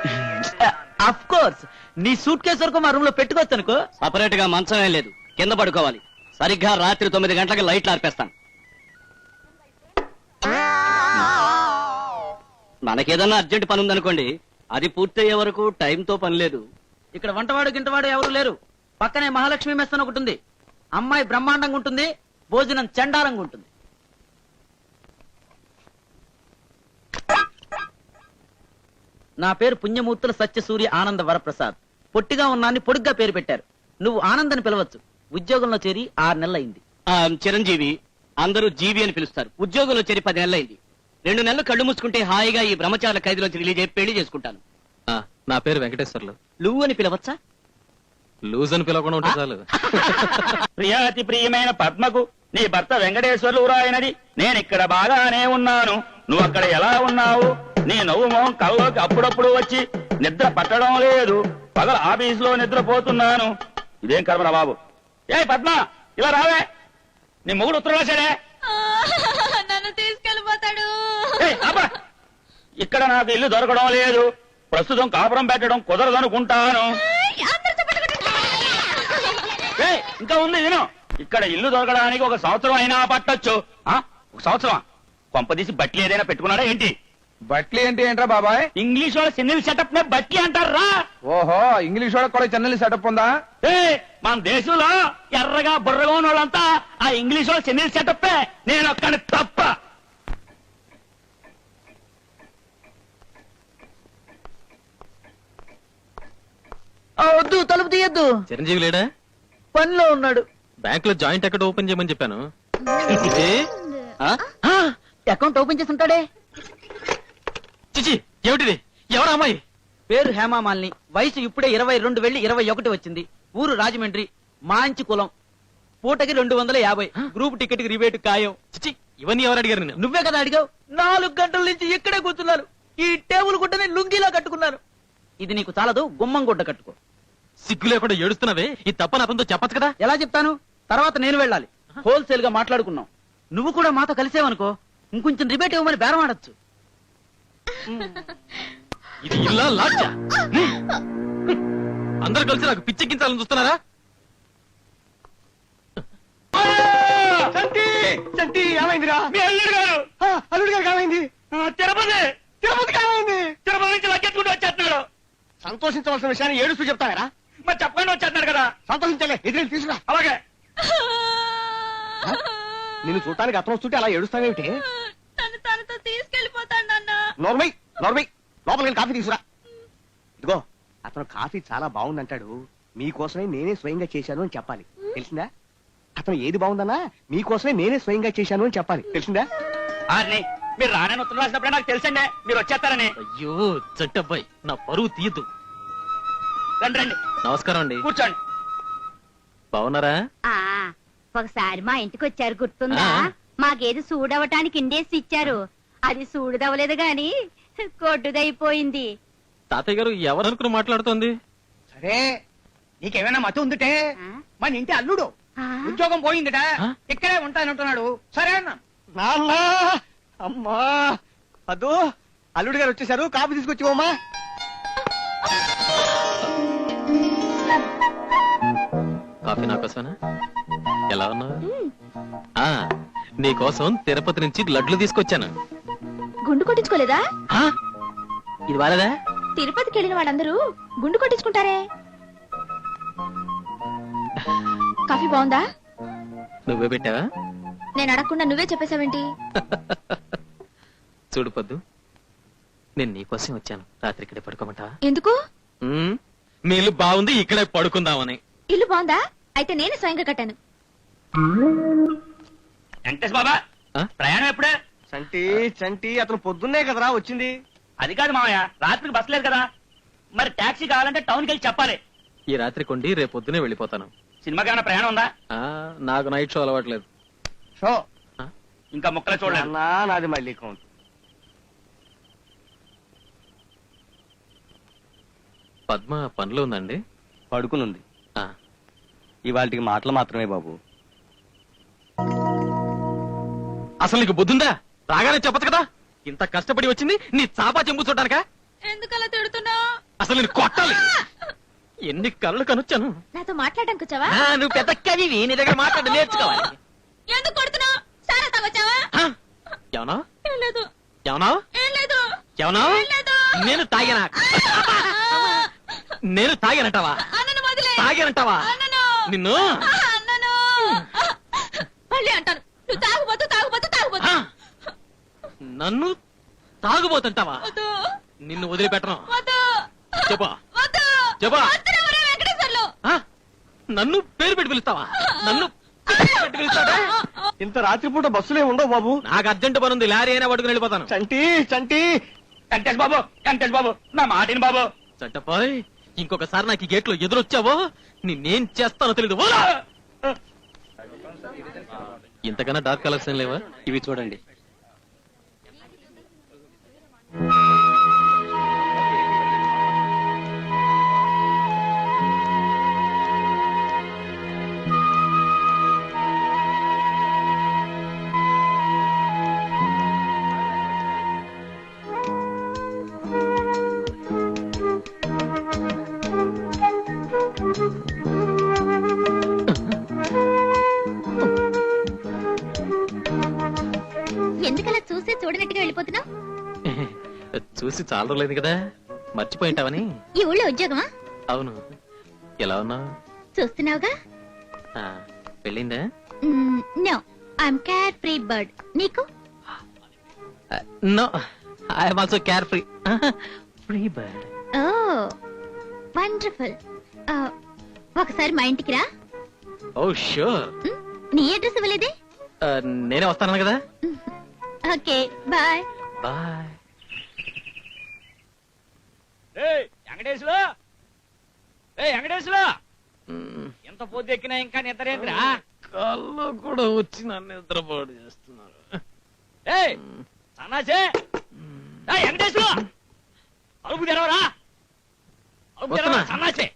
అఫ్ కోర్స్, నీ సూట్ కేసు వరకు మా రూమ్ లో పెట్టుకోవచ్చు అనుకో. సపరేట్ గా మంచం ఏం లేదు, కింద పడుకోవాలి. సరిగ్గా రాత్రి 9 గంటలకు లైట్లు ఆర్పేస్తాను. మనకేదన్నా అర్జెంట్ పని ఉందనుకోండి, అది పూర్తయ్యే వరకు టైంతో పని లేదు. ఇక్కడ వంటవాడు గింటవాడు ఎవరు లేరు. పక్కనే మహాలక్ష్మి మెస్ అని ఒకటి ఉంది. అమ్మాయి బ్రహ్మాండంగా ఉంటుంది, భోజనం చండాలంగా ఉంటుంది. నా పేరు పుణ్యమూర్తుల సత్యసూర్య ఆనంద వరప్రసాద్. పొట్టిగా ఉన్నాన్ని పొడుగ్గా పేరు పెట్టారు. నువ్వు ఆనంద్ అని పిలవచ్చు. ఉద్యోగంలో చేరి 6 నెలలైంది. చిరంజీవి, అందరూ జీవి అని పిలుస్తారు. ఉద్యోగంలో చేరి 10 నెలలైంది. 2 నెలలు కళ్ళు మూసుకుంటే హాయిగా ఈ బ్రహ్మచారుల ఖైదులోంచి రిలీజ్ అయ్యి పెళ్లి చేసుకుంటాను. ఆ, నా పేరు వెంకటేశ్వర్లు. నువ్వు అని పిలవచ్చా? లూజ్ అని పిలవకుండా ఉంటే చాలు. ప్రియాతి ప్రియమైన పద్మకు నీ భర్త వెంకటేశ్వర్లు రాయనది. నేనిక్కడ బాగానే ఉన్నాను, నువ్వు అక్కడ ఎలా ఉన్నావు? నీ నవ్వు మొహం కల్లోకి అప్పుడప్పుడు వచ్చి నిద్ర పట్టడం లేదు. పగల ఆఫీసులో నిద్రపోతున్నాను. ఇదేం కర్మరా బాబు. ఏ పద్మ, ఇలా రావే. నీ మొగుడు ఉత్తరం రాశాడే. నన్ను తీసుకెళ్ళిపోతాడు. ఏయ్, ఆపరా. ఇక్కడ నాకు ఇల్లు దొరకడం లేదు, ప్రస్తుతం కాపురం పెట్టడం కుదరదనుకుంటాను. ఏయ్, ఇంకా ఉంది విను. ఇక్కడ ఇల్లు దొరకడానికి 1 సంవత్సరం అయినా పట్టొచ్చు. 1 సంవత్సరం కొంపదీసి బట్టి ఏదైనా పెట్టుకున్నాడా ఏంటి? బట్లీ అంటే ఏంట్రా బాబాయ్? ఇంగ్లీష్ వాళ్ళ చెన్నెల్ సెటప్ నే బట్టి అంటారా? ఓహో, ఇంగ్లీష్ వాళ్ళకి కూడా చెన్నెల్ సెటప్ ఉందా? మన దేశంలో ఎర్రగా బుర్రగా ఉన్న వాళ్ళంతా ఆ ఇంగ్లీష్ వాళ్ళ చెన్నెల్ సెటప్పే. నేను ఒక్కడి తప్ప. వద్దు, తలుపు తీయద్దు. చిరంజీవి లేడా? పనిలో ఉన్నాడు. బ్యాంక్ లో జాయింట్ అకౌంట్ ఓపెన్ చేయమని చెప్పాను. ఏ? అకౌంట్ ఓపెన్ చేసి ఉంటాడే. చిచి ఏమిటిది? ఎవరు అమ్మాయి? పేరు హేమామాలిని, వయసు ఇప్పుడే 22 వెళ్ళి 21 వచ్చింది. ఊరు రాజమండ్రి, మంచి కులం, పూటకి 250, గ్రూప్ టికెట్ కి రిబేట్ ఖాయం. చిచి ఇవన్నీ ఎవరు అడిగారు నేను? నువ్వే కదా అడిగావు. 4 గంటల నుంచి ఇక్కడే కూర్చున్నాను. ఈ టేబుల్ గుడ్డని లుంగిలా కట్టుకున్నాను. ఇది నీకు చాలదు, గుమ్మం గుడ్డ కట్టుకో. సిగ్గు లేకుండా ఏడుస్తున్నావే, ఈ తప్ప నా పనితో చెప్పచ్చు కదా. ఎలా చెప్తాను? తర్వాత నేను వెళ్ళాలి. హోల్సేల్ గా మాట్లాడుకున్నాం. నువ్వు కూడా మాతో కలిసేవనుకో, ఇంకొంచెం రిబేట్ ఇవ్వమని బేరం ఆడొచ్చు. ఇది ఇల్లా లాడ్జా? అందరూ కలిసి నాకు పిచ్చెక్కించాలని చూస్తున్నారా? ఏమైందిరా? అల్లుడు గారు ఏమైంది? తిరుపతి ఏమైంది? తిరుపతి నుంచి లగ్గెత్తుకుంటూ వచ్చేస్తున్నాడు. సంతోషించవలసిన విషయాన్ని ఏడుస్తూ చెప్తారా? మరి చెప్పకుండా వచ్చేస్తున్నాడు కదా. సంతోషించలే, ఎదురు తీసుకురా. అలాగే నిన్ను చూడటానికి అతను వస్తుంటే అలా ఏడుస్తావేమిటి? తను తనతో తీసుకెళ్లిపోతాడు నాన్న. నోర్మై లోపలికి వెళ్ళి కాఫీ తీసుకురా. ఇదిగో అతను కాఫీ చాలా బాగుందంటాడు. మీకోసమే నేనే స్వయంగా చేశాను అని చెప్పాలి, తెలిసిందా? అతను ఏది బాగుందన్నా మీకోసమే నేనే స్వయంగా చేశాను అని చెప్పాలి, తెలిసిందా? మీరు రానని ఉత్తరం రాసినప్పుడే నాకు తెలుసండి మీరు వచ్చేస్తారని. అయ్యో చట్టబ్బాయి, నా పరువు తీయద్దు. రండి రండి, నమస్కారం అండి. కూర్చోండి. బాగున్నారా? ఒకసారి మా ఇంటికి వచ్చారు, గుర్తుందా? ఆ. మాకేది సూడవటానికి ఇండేసి ఇచ్చారు. అది సూడుదవలేదు గాని కొట్టుదైపోయింది. తాతయ్య గారు ఎవరనుకుని మాట్లాడుతోంది? సరే నీకేమైనా మతి ఉందిటే? ఆ? మన ఇంటి అల్లుడు ఆ? ఉద్యోగం పోయిందిట, ఆ? ఇక్కడే ఉంటానంటున్నాడు. సరే అన్నా. నాన్న అమ్మా అదో అల్లుడు గారు వచ్చేసారు, కాఫీ తీసుకొచ్చివమ్మా. కాఫీ నా కోసమేనా? ఎలా ఉన్నావు? నీకోసం తిరుపతి నుంచి లడ్లు తీసుకొచ్చాను. గుండు కొట్టించుకోలేదా? ఆ? ఇది వాళ్ళదా? తిరుపతికి వెళ్ళిన వాళ్ళందరూ గుండు కొట్టించుకుంటారే. కాఫీ బాగుందా? నువ్వే పెట్టావా? నేను అడగకుండా నువ్వే చెప్పేశావేంటి? చూడు పొద్దు, నేను నీకోసం వచ్చాను. రాత్రి ఇక్కడే పడుకోమంటావా? ఎందుకు? మీ ఇల్లు బాగుంది, ఇక్కడే పడుకుందామని. ఇల్లు బాగుందా? అయితే నేను స్వయంగా కట్టాను. వెంకటేష్ బాబా, ఆ? ప్రయాణం ఎప్పుడే? చంటి అతను పొద్దున్నే కదరా వచ్చింది. అది కాదు మామయ్య, రాత్రికి బస్ లేదు కదా. మరి టాక్సీ కావాలంటే టౌన్కి వెళ్ళి చెప్పాలి. ఈ రాత్రి కొండి రేపు పొద్దునే వెళ్ళిపోతాను. సినిమాకి ఏమైనా ప్రయాణం ఉందా? నాకు నైట్ షో అలవాట్లేదు. షో ఇంకా ముక్కలు చూడలేదు. నాది మళ్ళీ కౌంట్. పద్మ పనిలో ఉందండి? పడుకునుంది. ఆ, ఇవాళకి మాటలు మాత్రమే బాబు. అసలు నీకు బుద్ధుందా? రాగానే చెప్పచ్చు కదా. ఇంత కష్టపడి వచ్చింది నీ చాపా చెంపు చూడడానికా? ఎందుకలా తిడుతున్నావు? అసలు నేను కొట్టాలి. ఎన్ని కళ్ళు కనొచ్చాను. నాతో మాట్లాడడానికి వచ్చావా? నువ్వు పెద్ద కవివి, నీ దగ్గర మాట్లాడి నేర్చుకోవాలి. ఎందుకు కొడుతున్నావు? సారా తాగొచ్చావా? ఏమన్నా ఏం లేదు, ఏమన్నా ఏం లేదు, ఏమన్నా ఏం లేదు. నేను తాగానా? నేను తాగానంటావా? అన్నను వదిలే. తాగానంటావా? అన్నను. నిన్ను అన్నను. మళ్ళీ అంటాను, నువ్వు తాగుబోతు తాగుబోతు తాగుబోతు. నన్ను తాగుబోతుంటావా? వద్దు, నిన్ను వదిలిపెట్టను. వద్దు, చెప్పా వద్దు. చెప్పా. వద్దురా ఒరే వెంకటేశ్వర్లు. నన్ను పేరు పెట్టి పిలుస్తావా? నన్ను పేరు పెట్టి పిలుస్తావా? ఇంత రాత్రిపూట బస్సులే ఉండవు బాబు. నాకు అర్జెంట్ పని ఉంది, లారీ అయినా పట్టుకుని వెళ్ళిపోతాను. చంటి వెంకటేష్ బాబు, వెంకటేష్ బాబు, నా మాటిని బాబు. చట్టపాయ్, ఇంకొకసారి నాకు ఈ గేట్ లో ఎదురొచ్చావో నిన్నేం చేస్తానో తెలీదు. ఇంతకన్నా డార్క్ కలెక్షన్ లేవా? ఇవి చూడండి. ఎందుకలా చూసే చూడనట్టుగా వెళ్ళిపోతున్నావు? చూసి చాలా రోజులేదు కదా, మర్చిపోయింటావని. ఈ ఊళ్ళో ఉద్యోగమా? అవును. ఎలా ఉన్నావు? చూస్తున్నావుగా. పెళ్ళిందా? No, I'm carefree bird. నీకు? No, I'm also carefree. Free bird. Oh wonderful. ఒకసారి మా ఇంటికి రా. Oh sure. నీ అడ్రస్ ఇవ్వలేదే? నేనే వస్తాను కదా. Okay bye. Bye. Venkateswara Venkateswara ఎంత పొద్దు ఎక్కినా ఇంకా నిద్రేంద్రా? కళ్ళు కూడా వచ్చి నన్ను నిద్రపాటు చేస్తున్నారు. సన్నాసే వెంకటేశ్వర అలుపు తెరవరా, అలుపు తెరవరా సన్నాసే.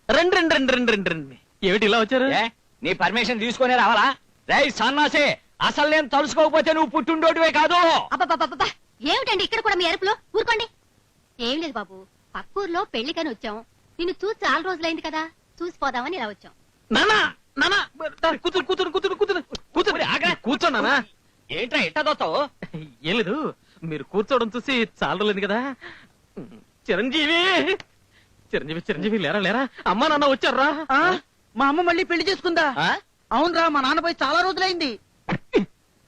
రండి రండి రండి రండి రండి రండి. ఏమిటి ఇలా వచ్చారు? నీ పర్మిషన్ తీసుకునే రావాలా? రేయ్ సన్నాసే, అసలు నేను తలుసుకోకపోతే నువ్వు పుట్టుండోటివే కాదు. అబ్బబ్బబ్బబ్బా, ఏమిటండి ఇక్కడ కూడా మీ అరుపులో? ఊరుకోండి. ఏం లేదు బాబు, పక్కూర్లో పెళ్లికని వచ్చాం. నిన్ను చూసి చాలా రోజులైంది కదా, చూసిపోదామని ఇలా వచ్చాం. నానా నానా కూతురు కూతురు కూతురు కూతురు కూతురు కూర్చోన్నానా? ఏంట్రా ఎట్టా దోస్తావు? ఏం లేదు, మీరు కూర్చోవడం చూసి చాలా రోజులైంది కదా. చిరంజీవి చిరంజీవి చిరంజీవి లేరా లేరా, అమ్మా నాన్న వచ్చారా? మా అమ్మ మళ్ళీ పెళ్లి చేసుకుందా? అవునరా, మా నాన్న పోయి చాలా రోజులైంది.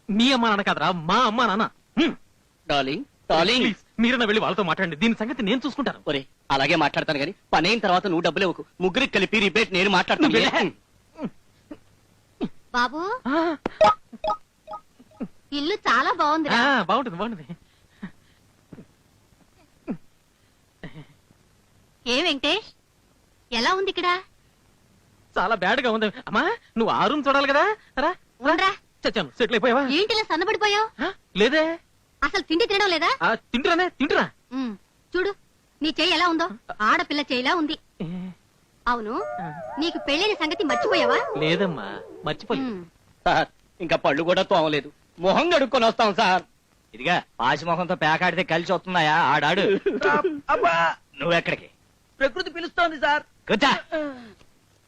మీ అమ్మా నాన్న కాదరా, మా అమ్మా నాన్న. డార్లింగ్ డార్లింగ్, ప్లీజ్ మీరన్నా వెళ్ళి వాళ్ళతో మాట్లాడండి, దీని సంగతి నేను చూసుకుంటాను. ఒరే అలాగే మాట్లాడతాను గానీ పని అయిన తర్వాత నువ్వు డబ్బులు ఇవ్వకు. ముగ్గురికి కలిపి రిపేట్ నేను మాట్లాడతాను. బాబు ఇల్లు చాలా బాగుంది. బాగుంటుంది బాగుంటుంది. ఏ వెంకటేష్, ఎలా ఉంది ఇక్కడ? చాలా బ్యాడ్ గా ఉంది. అమ్మా నువ్వు ఆ రూమ్ చూడాలి కదా. రా ఉండరా. చచ్చాను, సెటిల్ అయిపోయావా? ఏంటిలా సన్నబడిపోయావు? లేదే. అసలు తిండి తినడం లేదా? తింటురానే తింటురా. చూడు నీ చెయ్యి ఎలా ఉందో, ఆడపిల్ల చెయ్యిలా ఉంది. అవును, నీకు పెళ్లిన సంగతి మర్చిపోయావా? లేదమ్మా మర్చిపోయి. సార్ ఇంకా పళ్ళు కూడా తోమలేదు, మొహం కడుక్కొని వస్తాం సార్. ఇదిగా పాసిమొహంతో పేకాడితే కలిసి వస్తున్నాయా? ఆడాడు. నువ్వెక్కడికి? ప్రకృతి పిలుస్తోంది సార్. కూర్చో.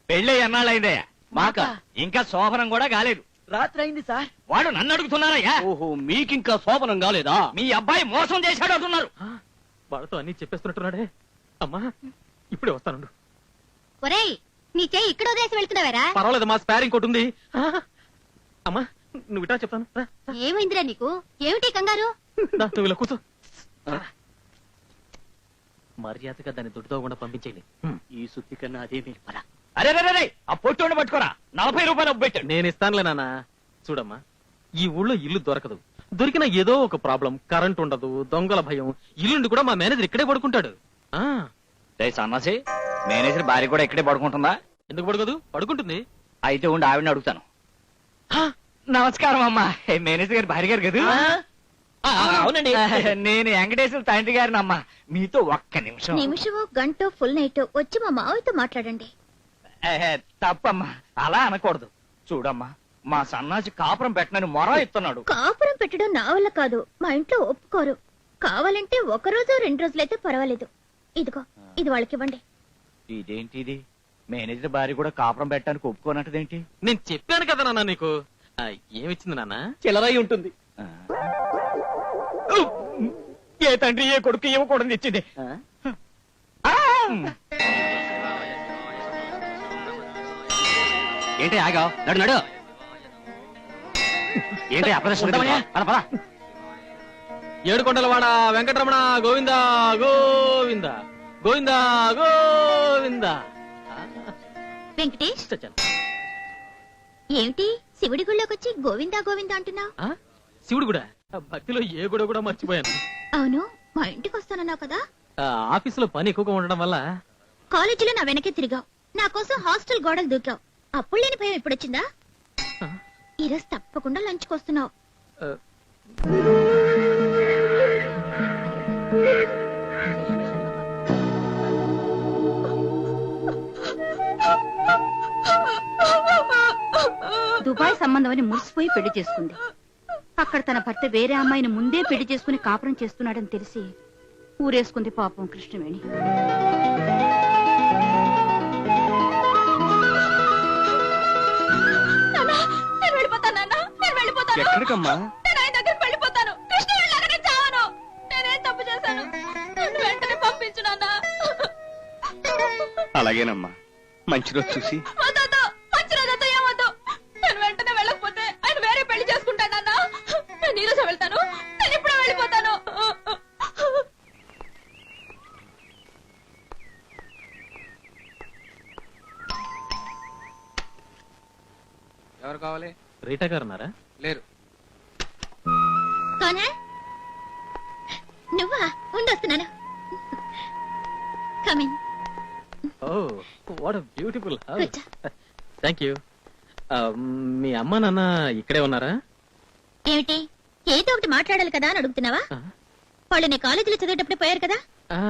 పెళ్ళి ఎన్నాళ్ళైందయ్యా? మాక ఇంకా శోభనం కూడా కాలేదు. రాత్రి అయింది సార్. వాడు నన్ను అడుగుతున్నారయ్యా. ఓహో, మీకింకా శోభనం కాలేదా? మీ అబ్బాయి మోసం చేశాడు అంటున్నారు. వాళ్ళతో అన్ని చెప్పేస్తున్నట్టున్నాడే. అమ్మా ఇప్పుడే వస్తాను. ఒరేయ్, నీ చెయ్యి ఇక్కడ వదిలేసి వెళ్తున్నావేరా? పర్వాలేదు, మా స్పేర్ ఇంకోటి ఉంది. అమ్మా నువ్వు ఇటా చెప్తాను. ఏమైందిరా నీకు? ఏమిటి కంగారు? నువ్వు ఇలా కూర్చో. మర్యాదగా దాన్ని దుడ్డుతో కూడా పంపించేయండి. ఈ సుత్తి కన్నా అదే మీరు పరా. అరే రే, ఆ పొట్టు పట్టుకోరా, 40 రూపాయలు పెట్టాడు. నేను ఇస్తానులే నాన్న. చూడమ్మా, ఈ ఊళ్ళో ఇల్లు దొరకదు. దొరికిన ఏదో ఒక ప్రాబ్లం, కరెంట్ ఉండదు, దొంగల భయం. ఇల్లుండి కూడా మా మేనేజర్ ఇక్కడే పడుకుంటాడు. సన్నాసి, మేనేజర్ భార్య కూడా ఇక్కడే పడుకుంటుందా? ఎందుకు పడుకోదు? పడుకుంటుంది. అయితే ఉండి ఆవిడని అడుగుతాను. నమస్కారం అమ్మా, మేనేజర్ గారి భార్య గారు కదా? అవునండి, నేను వెంకటేశ్వర తండ్రి గారిని అమ్మా. మీతో ఒక్క నిమిషం. నిమిషమో గంటో ఫుల్ నైట్ వచ్చి మా మావయ్యతో మాట్లాడండి. తప్పమ్మా, అలా అనకూడదు. చూడమ్మా, మా సన్నాసి కాపురం పెట్టనని మొర ఇస్తున్నాడు. కాపురం పెట్టడం నా వల్ల కాదు, మా ఇంట్లో ఒప్పుకోరు. కావాలంటే 1 రోజు 2 రోజులైతే పర్వాలేదు. ఇదిగో, ఇది వాళ్ళకి ఇవ్వండి. ఇదేంటిది? మేనేజర్ భార్య కూడా కాపురం పెట్టడానికి ఒప్పుకోనట్టదేంటి? నేను చెప్పాను కదా నాన్న నీకు. ఏమిచ్చింది నాన్న? చిల్లరై ఉంటుంది. ఏ తండ్రి ఏ కొడుకు ఇవ్వకూడదు ఇచ్చింది. ఏంటి ఆగా? నడు నడు. ఏంటి అప్రదర్శన? ఏడుకొండలవాడ వెంకటరమణ గోవింద గోవింద గోవింద గోవింద. వెంకటేష్, చచ్చాను. ఏమిటి శివుడి గుళ్ళోకి వచ్చి గోవిందా గోవిందా అంటున్నావు? శివుడు కూడా భక్తిలో ఏ గుడి కూడా మర్చిపోయాను. అవును, మా ఇంటికి వస్తానన్నావు కదా. ఆఫీసులో పని ఎక్కువగా ఉండడం వల్ల. కాలేజీలో నా వెనకే తిరిగావు, నా కోసం హాస్టల్ గోడలు దూకావు. అప్పుడు లేని భయం ఎప్పుడొచ్చిందా? ఈరోజు తప్పకుండా లంచ్కి వస్తున్నావు. దుబాయ్ సంబంధం అని మురిసిపోయి పెళ్లి చేసుకుంది. అక్కడ తన భర్త వేరే అమ్మాయిని ముందే పెళ్లి చేసుకుని కాపురం చేస్తున్నాడని తెలిసి ఊరేసుకుంది పాపం కృష్ణవేణి. ఎక్కడికమ్మా? అలాగేనమ్మా, మంచి రోజు చూసి. నేను వెంటనే వెళ్ళకపోతే ఆయన వేరే పెళ్లి చేసుకుంటానన్నా. నేను ఈ రోజు వెళ్తాను, నేను ఇప్పుడే వెళ్ళిపోతాను. ఎవరు కావాలి? రీటా గారు ఉన్నారా? లేరు. కోనా నువ్వా? ఉండొస్తున్నాను. Coming. Oh what beautiful house. కూర్చో. Thank you. మీ అమ్మ నాన్న ఇక్కడే ఉన్నారా? ఏమిటి ఏదో ఒకటి మాట్లాడాలి కదా అని అడుగుతున్నావా? ఆ, వాళ్ళు నీ కాలేజీలో చదివేటప్పుడు పోయారు కదా. ఆ,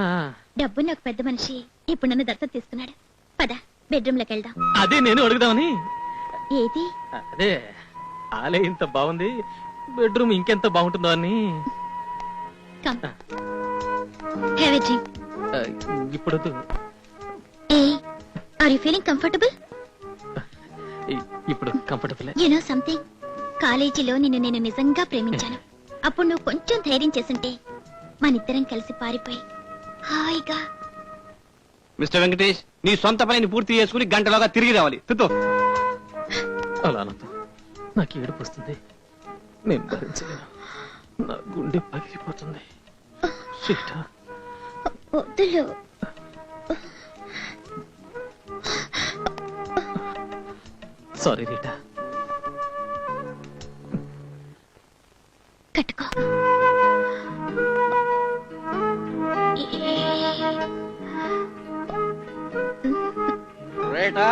డబ్బున్న ఒక పెద్ద మనిషి ఇప్పుడు నన్ను దత్తత తీసుకున్నాడు. పద బెడ్రూమ్ లోకి వెళ్దాం. అదే నేను అడుగుదామని. ఏది? అదే ఆలే ఇంత బాగుంది, బెడ్రూమ్ ఇంకెంత బాగుంటుందో అని. Come have a drink. ఆ, ఇప్పుడు వద్దు. ఏ ఆర్ యు ఫీలింగ్ కంఫర్టబుల్? ఇప్పుడు కంఫర్టబుల్. యు నో సంథింగ్, కాలేజీలో నిన్ను నేను నిజంగా ప్రేమించాను. అప్పుడు నువ్వు కొంచెం ధైర్యం చేసుంటే మనిద్దరం కలిసి పారిపోయి హాయిగా. మిస్టర్ వెంకటేష్, నీ సొంత పనిని పూర్తి చేసుకుని గంటలోగా తిరిగి రావాలి. తితో. అలా అనొద్దు. నాకు ఏడుపు వస్తుంది, నేను భరించలేను. నా గుండె పగిలిపోతుంది. సీతా, వద్దులు. Sorry Rita. కట్టుకో. రీటా,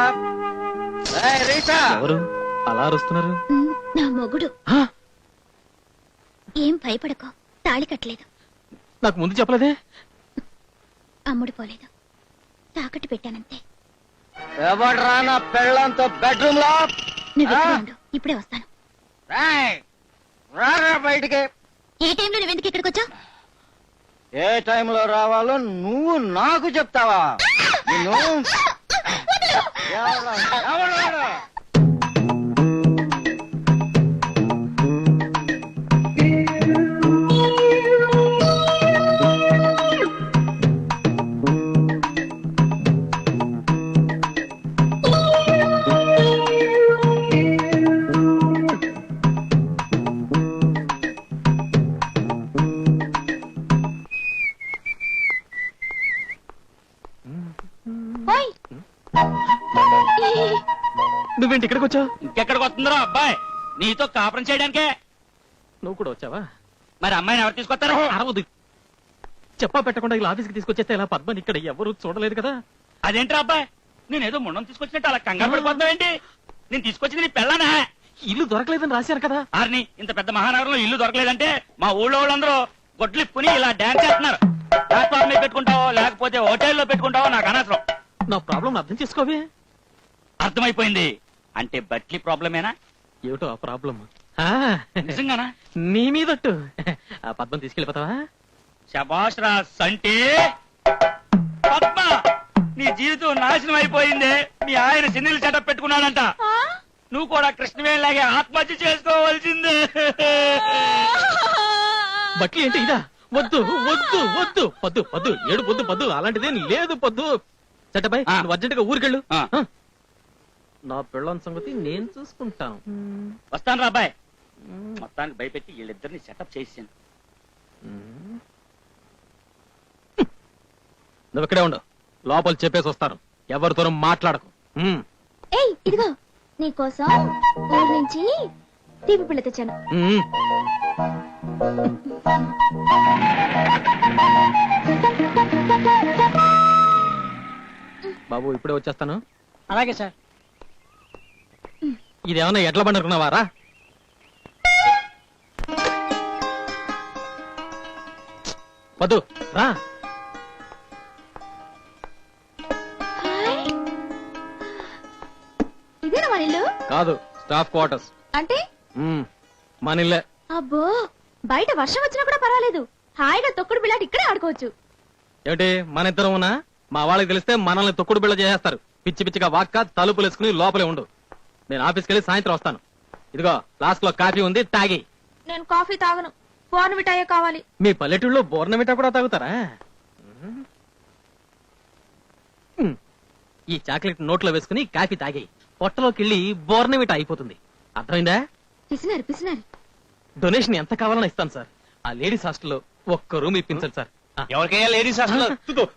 ఏయ్ రీటా, ఎవరు అలా అరుస్తున్నారు? నా మొగుడు. ఆ, ఏం భయపడకో, తాళి కట్టలేదు, నాకు ముందు చెప్పలేదే. అమ్ముడు పోలేదు, తాకట్టు పెట్టానంతే. ఎవడ్రా నా పెళ్ళంతో బెడ్రూమ్ లో? నువ్వు ఇక్కడే ఉండు, ఇప్పుడే వస్తాను. రేయ్, రారా బయటికి. ఏ టైంలో నువ్వెందుకు ఇక్కడికి వచ్చావు? ఏ టైంలో రావాలో నువ్వు నాకు చెప్తావా? నిన్ను ఎవరు వాడు? ఓయ్! నువ్వేంటి ఇక్కడికి వచ్చావు? ఇంకెక్కడికి వస్తుందిరా అబ్బాయి, నీతో కాపురం చేయడానికే. నువ్వు కూడా వచ్చావా? మరి అమ్మాయిని ఎవరు తీసుకొస్తారు? అరవదు. చెప్పా పెట్టకుండా ఇలా ఆఫీస్కి తీసుకొచ్చేస్తే ఇలా పద్మని ఇక్కడ ఎవరు చూడలేదు కదా. అదేంట్రా అబ్బాయి, నేనేదో ముండం తీసుకొచ్చినట్టు అలా కంగారు పడిపోతావేంటి? నేను తీసుకొచ్చింది నీ పెళ్ళానా? ఇల్లు దొరకలేదని రాశారు కదా. ఆర్ని, ఇంత పెద్ద మహానగరంలో ఇల్లు దొరకలేదంటే మా ఊళ్ళో వాళ్ళందరూ గొడ్లిప్పుని ఇలా డాన్స్ చేస్తున్నారు. ప్లాట్ఫామ్ మీద పెట్టుకుంటావో లేకపోతే హోటల్లో పెట్టుకుంటావో నాకు అనవసరం. నా ప్రాబ్లం అర్థం చేసుకోవే. అర్థమైపోయింది, అంటే బట్లీ ప్రాబ్లమేనా? ఏమిటో ఆ ప్రాబ్లం. నిజంగానా? నీ మీదట్టు. ఆ పద్మం తీసుకెళ్ళిపోతావా? శబాష్ రా సంటే. పద్మ, నీ జీవితం నాశనం అయిపోయింది. మీ ఆయన సిన్నీలు చెటప్ పెట్టుకున్నాడంట. నువ్వు కూడా కృష్ణవేణిలాగే ఆత్మహత్య చేసుకోవాల్సిందే. బట్లీ ఏంటి ఇదా? వద్దు వద్దు వద్దు, పొద్దు పొద్దు ఏడు పొద్దు పొద్దు అలాంటిదేం లేదు. పొద్దు చట్టపై నువ్వు అర్జెంట్ గా ఊరికెళ్ళు. నా పెళ్ళాం సంగతి నేను చూసుకుంటాను. వస్తాను రా అబ్బాయి. మొత్తానికి భయపెట్టి వీళ్ళిద్దరిని సెటప్ చేసాను. నువ్వు ఇక్కడే ఉండు, లోపల చెప్పేసి వస్తాను. ఎవరితోనూ మాట్లాడకు. ఏయ్ ఇదిగో నీకోసం ఊరి నుంచి తీపి పిల్ల తెచ్చాను. బాబు ఇప్పుడే వచ్చేస్తాను. అలాగే సార్. ఇదేమన్నా ఎడ్ల బండి అనుకున్నావారా? వద్దు రా. ఇదేనా మన ఇల్లు? కాదు, స్టాఫ్ క్వార్టర్స్. అంటే మన ఇల్లే. అబ్బో, బయట వర్షం వచ్చినా కూడా పర్వాలేదు, హాయిగా తొక్కుడు బిళ్ళాటి ఇక్కడే ఆడుకోవచ్చు. ఏమిటి మన ఇద్దరం ఉన్నా మా వాళ్ళకి తెలిస్తే మనల్ని తొక్కుడు బిళ్ళ చేసేస్తారు. పిచ్చి పిచ్చిగా వాక్క తలుపులు వేసుకుని లోపలే ఉండు. నేను ఆఫీస్కి వెళ్ళి సాయంత్రం వస్తాను. ఇదిగో ఫ్లాస్క్ లో కాఫీ ఉంది, తాగి. నేను కాఫీ తాగను, బోర్నవిటాయే కావాలి. మీ పల్లెటూళ్ళలో బోర్నమిటా కూడా తాగుతారా? ఈ చాక్లెట్ నోట్లో వేసుకుని కాఫీ తాగి పొట్టలోకి వెళ్ళి బోర్నమిటా అయిపోతుంది. అర్థమైందా? పిసినారు పిసినారు. డొనేషన్ ఎంత కావాలన్నా ఇస్తాను సార్. ఆ లేడీస్ హాస్టల్లో ఒక్క రూమ్ ఇప్పించాలి సార్. ఎవరికైనా లేడీస్ హాస్టల్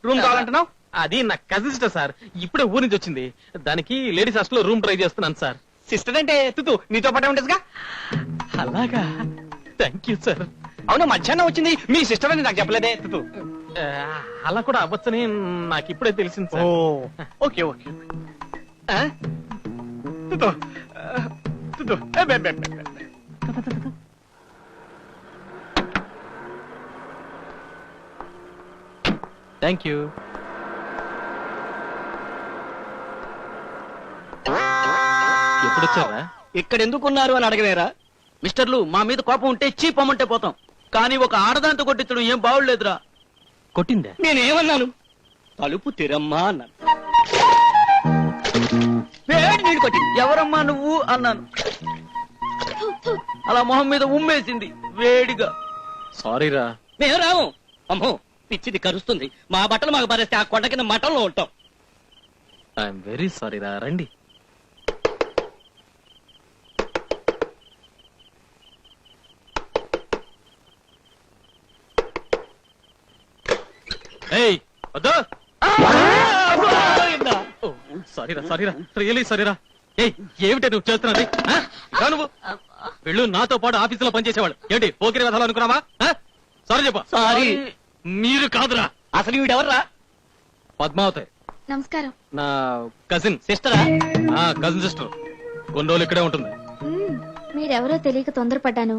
రూమ్ కావాలంటున్నావు? అది నా కజిన్ సిస్టర్ సార్, ఇప్పుడే ఊరి నుంచి వచ్చింది. దానికి లేడీస్ హాస్టల్లో రూమ్ ట్రై చేస్తున్నాను సార్. సిస్టర్ అంటే తుతు నీతో పాటే ఉంటుందిగా. అలాగా, థ్యాంక్ యూ సార్. అవును, మధ్యాహ్నం వచ్చింది మీ సిస్టర్ అని నాకు చెప్పలేదే తుతు. అలా కూడా అవ్వచ్చని నాకు ఇప్పుడే తెలిసింది ఓ సార్. Okay okay. తుతు తుతు థ్యాంక్ యూ. ఎప్పుడు వచ్చారా? ఇక్కడ ఎందుకున్నారు అని అడగలేరా? మిస్టర్లు, మా మీద కోపం ఉంటే చీపమ్మంటే పోతాం, కానీ ఒక ఆడదాంతో కొట్టించడం ఏం బాగులేదురా. కొట్టిందా? నేనేమన్నాను? తలుపు తెరమ్మా అన్నాను. వేడి నీళ్ళు కొట్టింది. ఎవరమ్మా నువ్వు అన్నాను, అలా మొహం మీద ఉమ్మేసింది వేడిగా. సారీరా. మేము రాము. అమ్మో, పిచ్చిది కరుస్తుంది. మా బట్టలు మాకు పారేస్తే ఆ కొండ కింద మఠంలో ఉంటాం. ఐఎమ్ వెరీ సారీరా. రండి. ఏయ్, వద్దు. సారీరా సారీరా, రియలీ సారీరా. ఏయ్, ఏమిటే నువ్వు చేస్తున్నది? ఆ? రా నువ్వు వెళ్ళు. నాతో పాటు ఆఫీసులో పనిచేసేవాళ్ళు ఏంటి పోకిరి కథలు అనుకున్నావా? సారీ చెప్ప. సారీ. మీరు కాదురా. అసలు వీడెవర్రా? పద్మావతి, నమస్కారం. నా కజిన్. సిస్టరా? Cousin sister. కొన్ని రోజులు ఇక్కడే ఉంటుంది. మీరెవరో తెలియక తొందరపడ్డాను.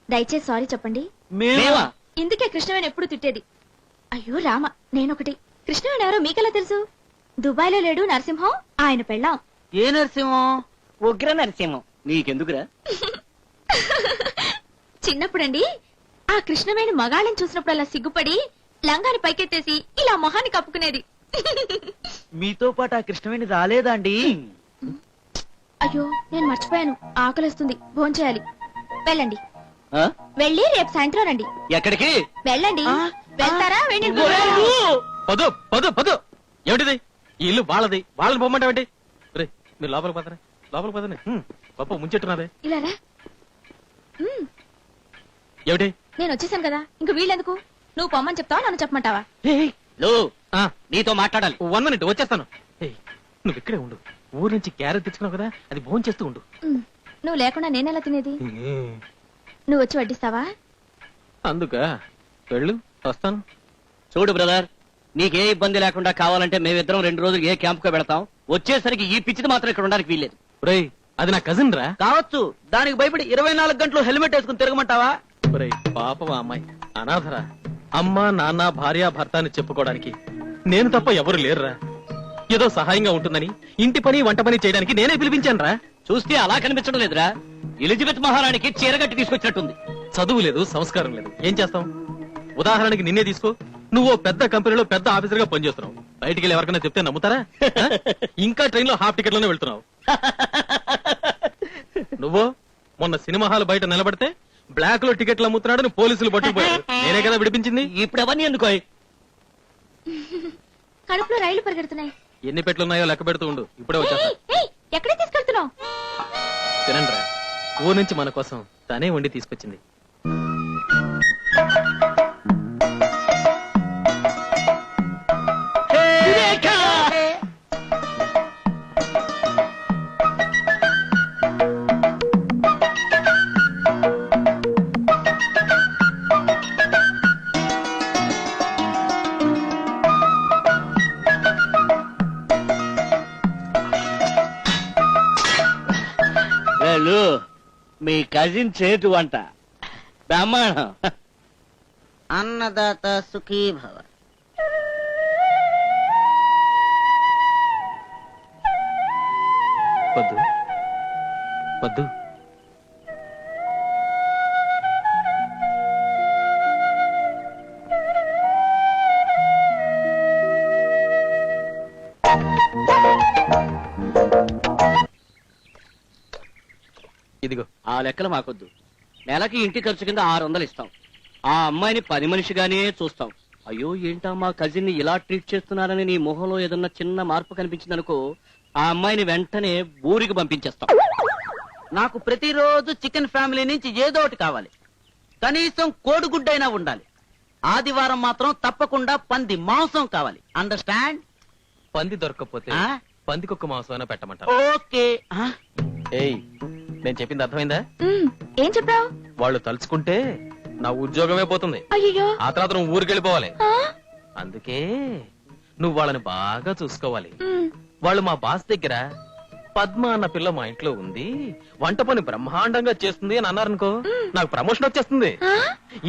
దయచేసి సారీ చెప్పండి. మేమా? ఇందుకే కృష్ణవేణి ఎప్పుడు తిట్టేది. అయ్యో రామ, నేనొకటి. కృష్ణవేణి ఎవరో మీకెలా తెలుసు? దుబాయ్ లో లేడు నరసింహం, ఆయన పెళ్ళాం. ఏ నరసింహం? ఉగ్ర నరసింహం. నీకెందుకురా? చిన్నప్పుడండి ఆ కృష్ణవేణి మగాళ్ళని చూసినప్పుడల్లా సిగ్గుపడి లంగాని పైకెత్తేసి ఇలా మొహాన్ని కప్పుకునేది. మీతో పాటు ఆ కృష్ణవేణి రాలేదా అండి? అయ్యో, నేను మర్చిపోయాను. ఆకలిస్తుంది, భోంచేయాలి. వెళ్ళండి. ఆ? వెళ్ళి రేపు సాయంత్రం రండి. ఎక్కడికి? వెళ్ళండి. వెళ్తారా? వెళ్ళి పదు పదు పదు. ఏమిటిది? ఈ ఇల్లు వాళ్ళది, వాళ్ళని పొమ్మంటావేంటి? రే, మీరు లోపలికి పదరే, లోపలికి పదనే. పప్పు ముంచెట్టున్నారే. ఇలా రా. ఏమిటి? నేను వచ్చేసాను కదా, ఇంక వీళ్ళెందుకు? నువ్వు పొమ్మని చెప్తావా, నన్ను చెప్పమంటావా? నీతో మాట్లాడాలి. 1 minute వచ్చేస్తాను. ఏయ్, నువ్వు ఇక్కడే ఉండు. ఊరు నుంచి క్యారెట్ తెచ్చుకున్నావు కదా, అది భోజనం చేస్తూ ఉండు. నువ్వు లేకుండా నేనెలా తినేది? నువ్వు వచ్చి వడ్డిస్తావా? అందుక వెళ్ళు, వస్తాను. చూడు బ్రదర్, నీకే ఇబ్బంది లేకుండా కావాలంటే మేమిద్దరం 2 రోజులు ఏ క్యాంప్ కు పెడతాం. వచ్చేసరికి ఈ పిచ్చిది మాత్రం ఇక్కడ ఉండడానికి వీల్లేదు. ఒరేయ్, అది నా కజిన్ రా. కావచ్చు, దానికి భయపడి 24 గంటలు హెల్మెట్ వేసుకుని తిరగమంటావా? ఒరేయ్, పాపం ఆ అమ్మాయి అనాథరా. అమ్మ నాన్న భార్య భర్త అని చెప్పుకోవడానికి నేను తప్ప ఎవరు లేరురా. ఏదో సహాయంగా ఉంటుందని ఇంటి పని వంట పని చేయడానికి నేనే పిలిపించాను రా. చూస్తే అలా కనిపించడం లేదురా. ఎలిజబెత్ మహారాణికి చీరగట్టి తీసుకొచ్చినట్టుంది. చదువు లేదు, సంస్కారం లేదు, ఏం చేస్తాం? ఉదాహరణకి నిన్నే తీసుకో. నువ్వు పెద్ద కంపెనీలో పెద్ద ఆఫీసర్ గా పనిచేస్తున్నావు. బయటికి వెళ్ళి ఎవరికైనా చెప్తే నమ్ముతారా? ఇంకా ట్రైన్ లో హాఫ్ టికెట్ లోనే వెళ్తున్నావు. నువ్వు మొన్న సినిమా హాల్ బయట నిలబడితే బ్లాక్ లో టికెట్లు అమ్ముతున్నాడని పోలీసులు పట్టుకుపోయారు. నేనే కదా విడిపించింది. ఇప్పుడు అవన్నీ ఎందుకో. కడుపులో రైళ్లు పరిగెడుతున్నాయి. ఎన్ని పెట్లున్నాయో లెక్క పెడుతూ ఉండు. ఇప్పుడే వచ్చేస్తా. ఎక్కడికి తీసుకెళ్తున్నావు? తినండి రా. ఊరు నుంచి మన కోసం తనే వండి తీసుకొచ్చింది. వెళ్ళు, మీ కజిన్ చేటు వంట బ్రహ్మాండం. అన్నదాత సుఖీ భవ. వద్దు వద్దు. ఇదిగో. ఆ లెక్కలు మాకొద్దు. నెలకి ఇంటి ఖర్చు కింద 600 ఇస్తాం. ఆ అమ్మాయిని పని మనిషిగానే చూస్తాం. అయ్యో ఏంటా మా కజిన్ ని ఇలా ట్రీట్ చేస్తున్నారని నీ మొహంలో ఏదన్నా చిన్న మార్పు కనిపించిందనుకో, ఆ అమ్మాయిని వెంటనే ఊరికి పంపించేస్తాం. నాకు ప్రతిరోజు చికెన్ ఫ్యామిలీ నుంచి ఏదో ఒకటి కావాలి. కనీసం కోడిగుడ్డైనా ఉండాలి. ఆదివారం మాత్రం తప్పకుండా పంది మాంసం కావాలి. అండర్స్టాండ్? పంది దొరకకపోతే పందికొక్క మాంసం అయినా పెట్టమంటారు. ఓకే. ఏయ్ నేను చెప్పింది అర్థమైందా? ఏం చెప్పావు? వాళ్ళు తలుచుకుంటే నా ఉద్యోగమే పోతుంది. అయ్యో, ఆ తర్వాత నువ్వు ఊరికెళ్ళిపోవాలి. అందుకే నువ్వు వాళ్ళని బాగా చూసుకోవాలి. వాళ్ళు మా బాస్ దగ్గర పద్మ అన్న పిల్ల మా ఇంట్లో ఉంది, వంట పని బ్రహ్మాండంగా చేస్తుంది అని అన్నారనుకో, నాకు ప్రమోషన్ వచ్చేస్తుంది.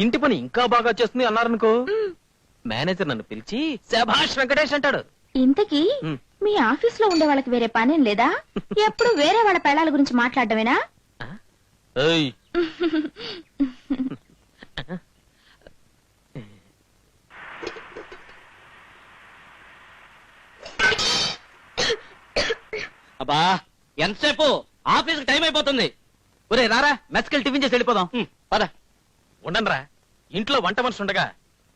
ఇంటి పని ఇంకా బాగా చేస్తుంది అన్నారనుకో, మేనేజర్ నన్ను పిలిచి శభాష్ వెంకటేష్ అంటాడు. ఇంతకీ మీ ఆఫీస్ లో ఉండే వాళ్ళకి వేరే పనేం లేదా? ఎప్పుడు వేరే వాళ్ళ పెళ్ళాల గురించి మాట్లాడటమేనా? ఏయ్ అబ్బా ఎంతసేపు, ఆఫీస్ టైం అయిపోతుంది. ఒరే రారా, మెస్కెళ్ళి టిఫిన్ చేసి వెళ్ళిపోదాం. పద. ఉండనరా, ఇంట్లో వంట మనిషి ఉండగా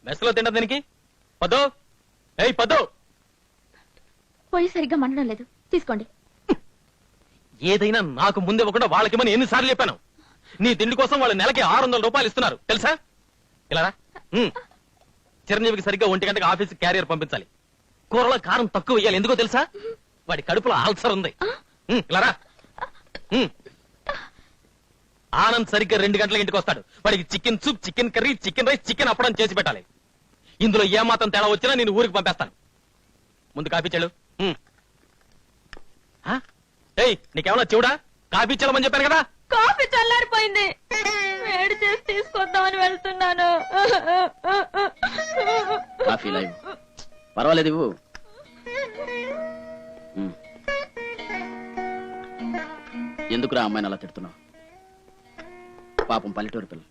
మెస్లో తిండ దీనికి. పదో, ఏయ్ పదో. పోయి సరిగ్గా మండడం లేదు, తీసుకోండి. ఏదైనా నాకు ముందే ఇవ్వకుండా వాళ్ళకి ఎన్నిసార్లు చెప్పాను. నీ తిండి కోసం వాళ్ళు నెలకి 600 రూపాయలు ఇస్తున్నారు తెలుసా? ఇలారా, చిరంజీవికి సరిగ్గా 1 గంటకి ఆఫీస్ క్యారియర్ పంపించాలి. కూరలో కారం తక్కువ వేయాలి, ఎందుకో తెలుసా? వాడి కడుపులో ఆల్సర్ ఉంది. ఇలారా. ఆనంద్ సరిగ్గా 2 గంటల ఇంటికి వస్తాడు. వాడికి chicken soup, chicken curry, chicken rice, chicken అప్పడం చేసి పెట్టాలి. ఇందులో ఏమాత్రం తేడా వచ్చినా నేను ఊరికి పంపేస్తాను. ముందు కాఫీ చెల్లు. ఏయ్ నీకేమన్నా చెవుడా? కాఫీ చెల్లమని చెప్పాను కదా. కాఫీ చల్లారిపోయింది, వేడి చేసి తీసుకొద్దామని వెళ్తున్నాను. కాఫీ లైవ్ పర్వాలేదు ఇవ్వు. ఎందుకురా అమ్మాయిని అలా తిడుతున్నావు? పాపం పల్లెటూరు పిల్ల,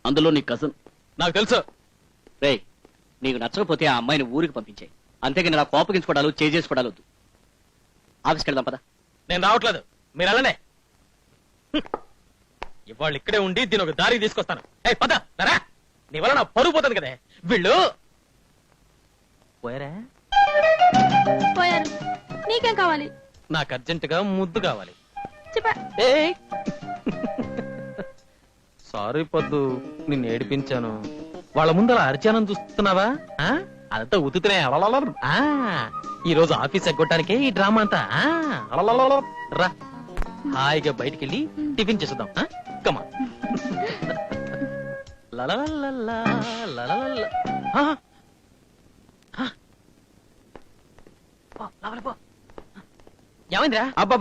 అందులో నీ కజన్. నాకు తెలుసు. రే, నీకు నచ్చకపోతే ఆ అమ్మాయిని ఊరికి పంపించాయి. అంతేగాని ఇలా కోపగించుకోవడాలు, చేసుకోవడాలు వద్దు. ఆఫీస్కి వెళ్దాం పదా. నేను రావట్లేదు, మీరు వెళ్ళనే. ఇవాళ ఇక్కడే ఉండి దీని ఒక దారికి తీసుకొస్తాను. ఏ పద రా, నీ వల్ల నా పరుగు పోతుంది కదే. వీళ్ళు పోయారా? పోయారు. నీకేం కావాలి? నాకు అర్జెంటుగా ముద్దు కావాలి. చెప్పా. ఏయ్ సారీ పొద్దు, నిన్ను ఏడిపించాను. వాళ్ళ ముందు అలా అరిచానని చూస్తున్నావా? అదంతా ఉతుకునే. ఈ రోజు ఆఫీస్ ఎగ్గొట్టడానికే ఈ డ్రామా అంతా. రా, హాయిగా బయటికి వెళ్ళి టిఫిన్ చేద్దాం. కమా. ఏమైందిరా? అబ్బా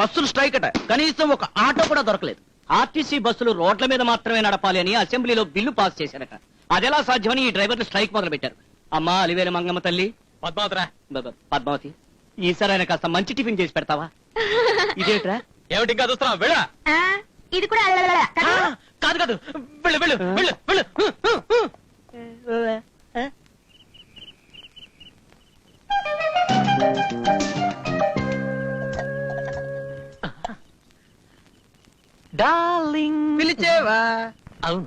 బస్సులు స్ట్రైక్ అట, కనీసం ఒక ఆటో కూడా దొరకలేదు. ఆర్టీసీ బస్సులు రోడ్ల మీద మాత్రమే నడపాలి అని అసెంబ్లీలో బిల్లు పాస్ చేశారట. అదెలా సాధ్యమని ఈ డ్రైవర్లు స్ట్రైక్ మొదలు పెట్టారు. అమ్మా అలివేల మంగమ్మ తల్లి, పద్మావతిరా. పద్మావతి, ఈసారి కాస్త మంచి టిఫిన్ చేసి పెడతావా? ఇదేట్రా? ఏమిటి ఇంకా చూస్తున్నావు? వెళ్ళా. ఇది కూడా కాదు కాదు, వెళ్ళు వెళ్ళు వెళ్ళు వెళ్ళు. డార్లింగ్. పిలిచేవా? అవును,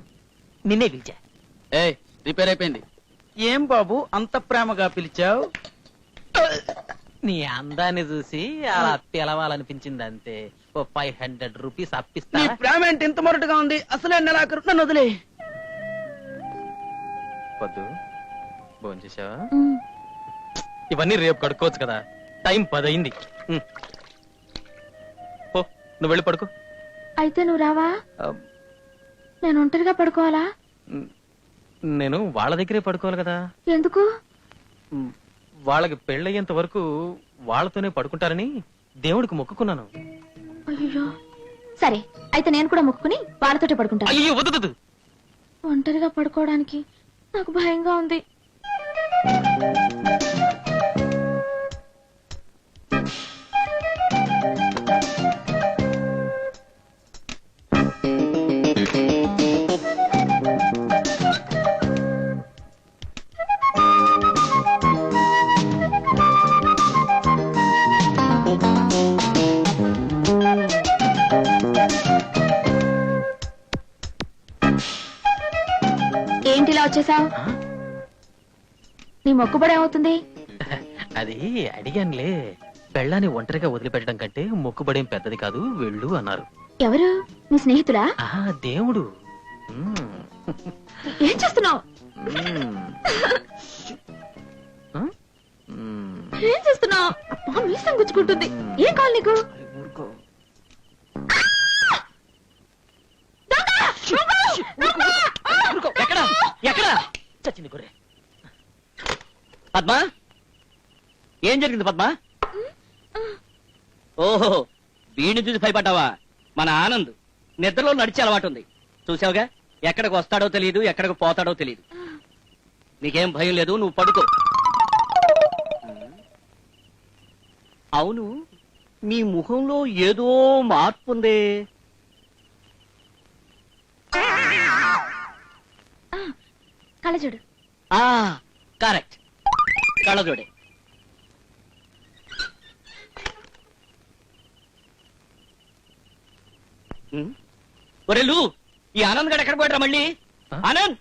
నిన్నే పిలిచా. ఏ రిపేర్ అయిపోయింది. ఏం బాబు అంత ప్రేమగా పిలిచావు? నీ అందాన్ని చూసి అలా పిలవాలనిపించింది అంతే. ఓ 500 రూపీస్ అప్పిస్తా. నీ ప్రేమ ఏంటి ఇంత మొరటుగా ఉంది? అసలే నెలాఖరు, నన్ను వదిలే. వద్దు, భోంచేసావా? ఇవన్నీ రేపు కడుక్కోవచ్చు కదా, టైం 10 అయింది. ఓ నువ్వు వెళ్ళి పడుకో. అయితే నువ్వు రావా? నేను ఒంటరిగా పడుకోవాలా? నేను వాళ్ళ దగ్గరే పడుకోవాలి కదా. ఎందుకు? వాళ్ళకి పెళ్ళయ్యేంత వరకు వాళ్ళతోనే పడుకుంటారని దేవుడికి మొక్కుకున్నాను. అయ్యో, సరే అయితే నేను కూడా మొక్కుకుని వాళ్ళతోటే పడుకుంటాను. అయ్యో వద్దు. ఒంటరిగా పడుకోవడానికి నాకు భయంగా ఉంది. ఏంటిలా వచ్చేసావు? నీ మొక్కుబడి ఏమవుతుంది? అది అడిగానులే. పెళ్ళాన్ని ఒంటరిగా వదిలిపెట్టడం కంటే మొక్కుబడేం పెద్దది కాదు, వెళ్ళు అన్నారు. ఎవరు? నీ స్నేహితుడా? దేవుడు. ఏం చేస్తున్నావు? ఏం చేస్తున్నావు? మీసం గుచ్చుకుంటుంది. ఏం కావాలి నీకు? చచ్చింది గురే. పద్మా, ఏం జరిగింది పద్మా? ఓహో, వీడిని చూసి భయపడ్డావా? మన ఆనంద్ నిద్రలో నడిచే అలవాటు ఉంది, చూసావుగా. ఎక్కడికి వస్తాడో తెలియదు, ఎక్కడికి పోతాడో తెలియదు. నీకేం భయం లేదు, నువ్వు పడుకో. అవును, మీ ముఖంలో ఏదో మార్పు ఉంది. కళ్ళజోడు. కరెక్ట్, కళ్ళజోడే. ఒరేలు, ఈ ఆనంద్ గడు ఎక్కడ పోయాడు మళ్ళీ? ఆనంద్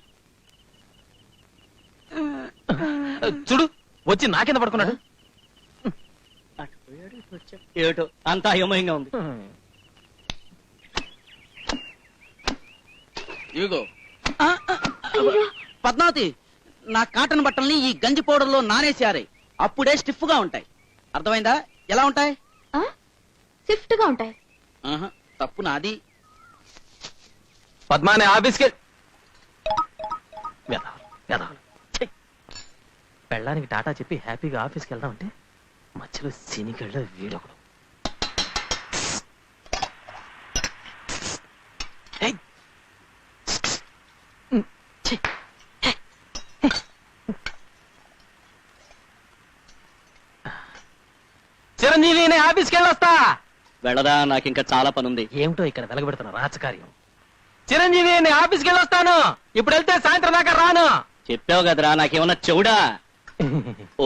చూడు, వచ్చి నా కింద పడుకున్నాడు. ఏటో అంతా అయోమయంగా ఉంది. ఇదిగో పద్మావతి, నా కాటన్ బట్టల్ని ఈ గంజి పౌడర్ లో నానేసి ఆరాయి. అప్పుడే స్టిఫ్ గా ఉంటాయి. అర్థమైందా? ఎలా ఉంటాయి? స్విఫ్ట్ గా ఉంటాయి. తప్పు నాది. పద్మానే ఆఫీస్కి పెళ్ళానికి టాటా చెప్పి హ్యాపీగా ఆఫీస్కి వెళ్దామంటే మధ్యలో సినికెళ్ళ వీడొకడు. చిరంజీవి, నేను ఆఫీస్కి వెళ్ళొస్తా. వెళ్ళదా, నాకు ఇంకా చాలా పనుంది. ఏమిటో ఇక్కడ వెలగబెడుతున్న రాజకార్యం. చిరంజీవి, నేను ఆఫీస్కి వెళ్ళొస్తాను. ఇప్పుడు వెళ్తే సాయంత్రం దాకా రాను. చెప్పావు కదరా, నాకేమన్నా చెవుడా?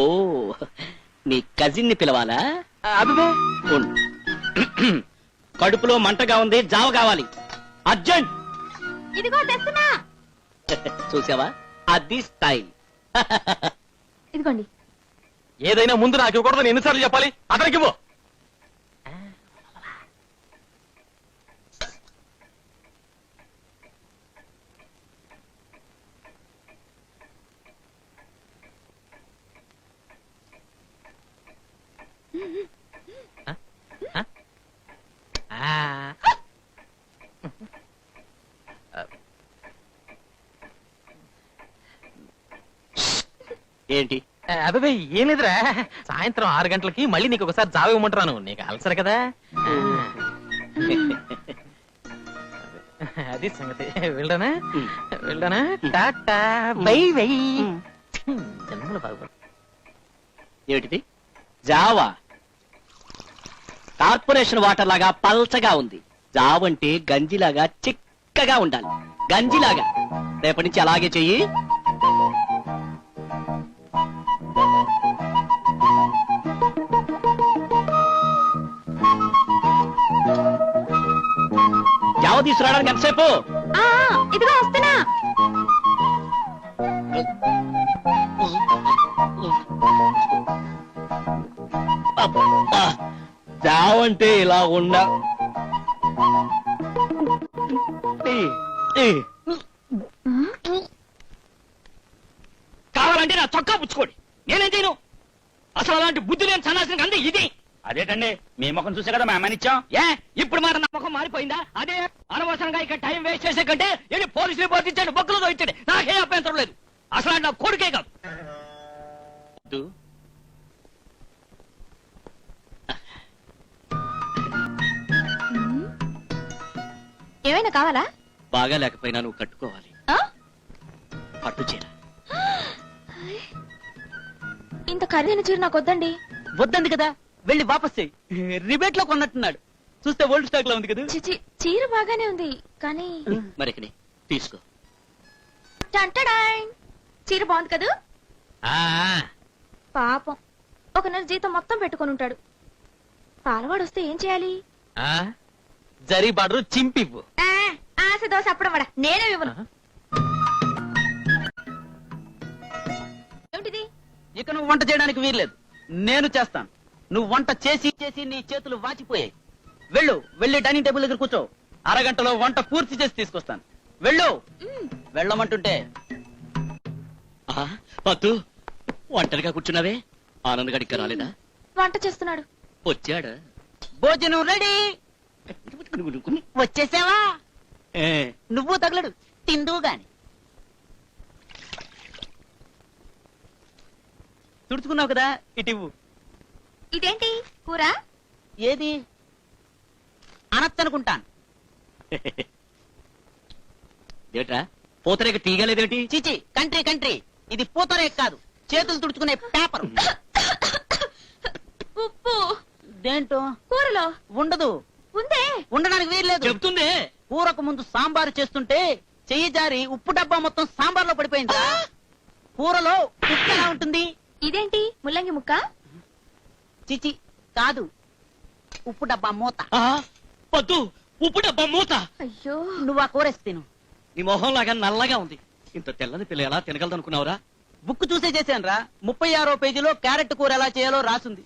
ఓ, నీ కజిన్ ని పిలవాలా? అబ్బే, ఉండు. కడుపులో మంటగా ఉంది, జావ కావాలి, అర్జెంట్. ఇదిగో తెస్తున్నా. చూసావా, అది స్టైల్. ఇదిగోండి. ఏదైనా ముందు నాకు ఇవ్వకూడదు, ఎన్నిసార్లు చెప్పాలి? అతనికి ఇవ్వు. ఏంటి? అబ్బాయి, ఏం లేదురా. సాయంత్రం 6 గంటలకి మళ్ళీ నీకు ఒకసారి జావ ఇవ్వమంటున్నాను. నీకు అలసరు కదా, అది సంగతి. వెళ్ళానా వెళ్ళానా? Tata bye bye. జన్మల బాబు. ఏమిటిది? జావా కార్పొరేషన్ వాటర్ లాగా పల్చగా ఉంది. జావ అంటే గంజిలాగా చిక్కగా ఉండాలి. గంజిలాగా. రేపటి నుంచి అలాగే చెయ్యి. జావ తీసుకురావడానికి ఎంతసేపు? ఇదిగో వస్తున్నా. జావ అంటే ఇలా ఉండ. కావాలంటే నా చొక్కా పుచ్చుకోండి, నేనేం చేయను. అసలు అలాంటి బుద్ధి లేని సన్నాసిని అంది ఇది. అదేటండి, మీ ముఖం చూసే కదా మేము ఇచ్చాం. ఏ, ఇప్పుడు మాట నా ముఖం మారిపోయిందా? అదే అనవసరంగా ఇక్కడ టైం వేస్ట్ చేసే కంటే వెళ్ళి పోలీసులు రిపోర్ట్ ఇచ్చాడు, బొక్కలతో ఇచ్చాడు. నాకే అభ్యంతరం లేదు. అసలు నా కొడుకే కాదు. ఏమైనా కావాలా? బాగా లేకపోయినా నువ్వు కట్టుకోవాలి. పట్టు చీర. ఇంత ఖరీదైన చీర నాకు వద్దండి. వద్దంది కదా, వెళ్ళి వాపస్ చేయి. రిబేట్ లో కొన్నట్టున్నాడు. చూస్తే ఓల్డ్ స్టాక్ లో ఉంది కదా. చిచి, చీర బాగానే ఉంది కానీ. మరికని తీసుకో. టంటడాయ్, చీర బాగుంది కదూ. పాపం, ఒక నెల జీతం మొత్తం పెట్టుకొని ఉంటాడు. పాలవాడు వస్తే ఏం చేయాలి? జరీ బార్డర్ చింపివ్వు. ఆశ దోశ అప్పడం వడ నేనే ఇవ్వను. ఏమిటిది? ఇక నువ్వు వంట చేయడానికి వీల్లేదు, నేను చేస్తాను. నువ్వు వంట చేసి చేసి నీ చేతులు వాచిపోయాయి. వెళ్ళు, వెళ్ళి డైనింగ్ టేబుల్ దగ్గర కూర్చో. అరగంటలో వంట పూర్తి చేసి తీసుకొస్తాను. వెళ్ళు. వెళ్ళమంటుంటే. పత్తు, ఒంటరిగా కూర్చున్నావే, ఆనంద్ గడికి రాలేదా? వంట చేస్తున్నాడు. వచ్చాడా? భోజనం రెడీ. వచ్చేసావా? నువ్వు తగలడు, తిందువు గాని. తుడుచుకున్నావు కదా ఇటు ఇవ్వు. ఇదేంటి కూర? ఏది అనొచ్చనుకుంటాను. ఏట్రా పూతరేక తీయగలేదేటి? చిచి కంట్రీ కంట్రీ, ఇది పూతరే కాదు, చేతులు తుడుచుకునే పేపర్. ఉప్పు దేంటో కూరలో ఉండదు, ఉందే. ఉండడానికి వీల్లేదు. చెప్తుందే. కూరకు ముందు సాంబారు చేస్తుంటే చెయ్యి జారి ఉప్పు డబ్బా మొత్తం సాంబార్లో పడిపోయిందా? కూరలో ఉప్పు ఎలా ఉంటుంది? ఇదేంటి ముల్లంగి ముక్క? చిచి కాదు, ఉప్పు డబ్బా మూత. పద్దు ఉప్పు డబ్బా మూత. అయ్యో, నువ్వు ఆ కూరేసి తిను. నీ మొహం లాగా నల్లగా ఉంది. ఇంత తెల్లని పిల్ల ఎలా తినగలదనుకున్నావురా? బుక్ చూసే చేశాను రా. 36వ పేజీలో క్యారెట్ కూర ఎలా చేయాలో రాసుంది.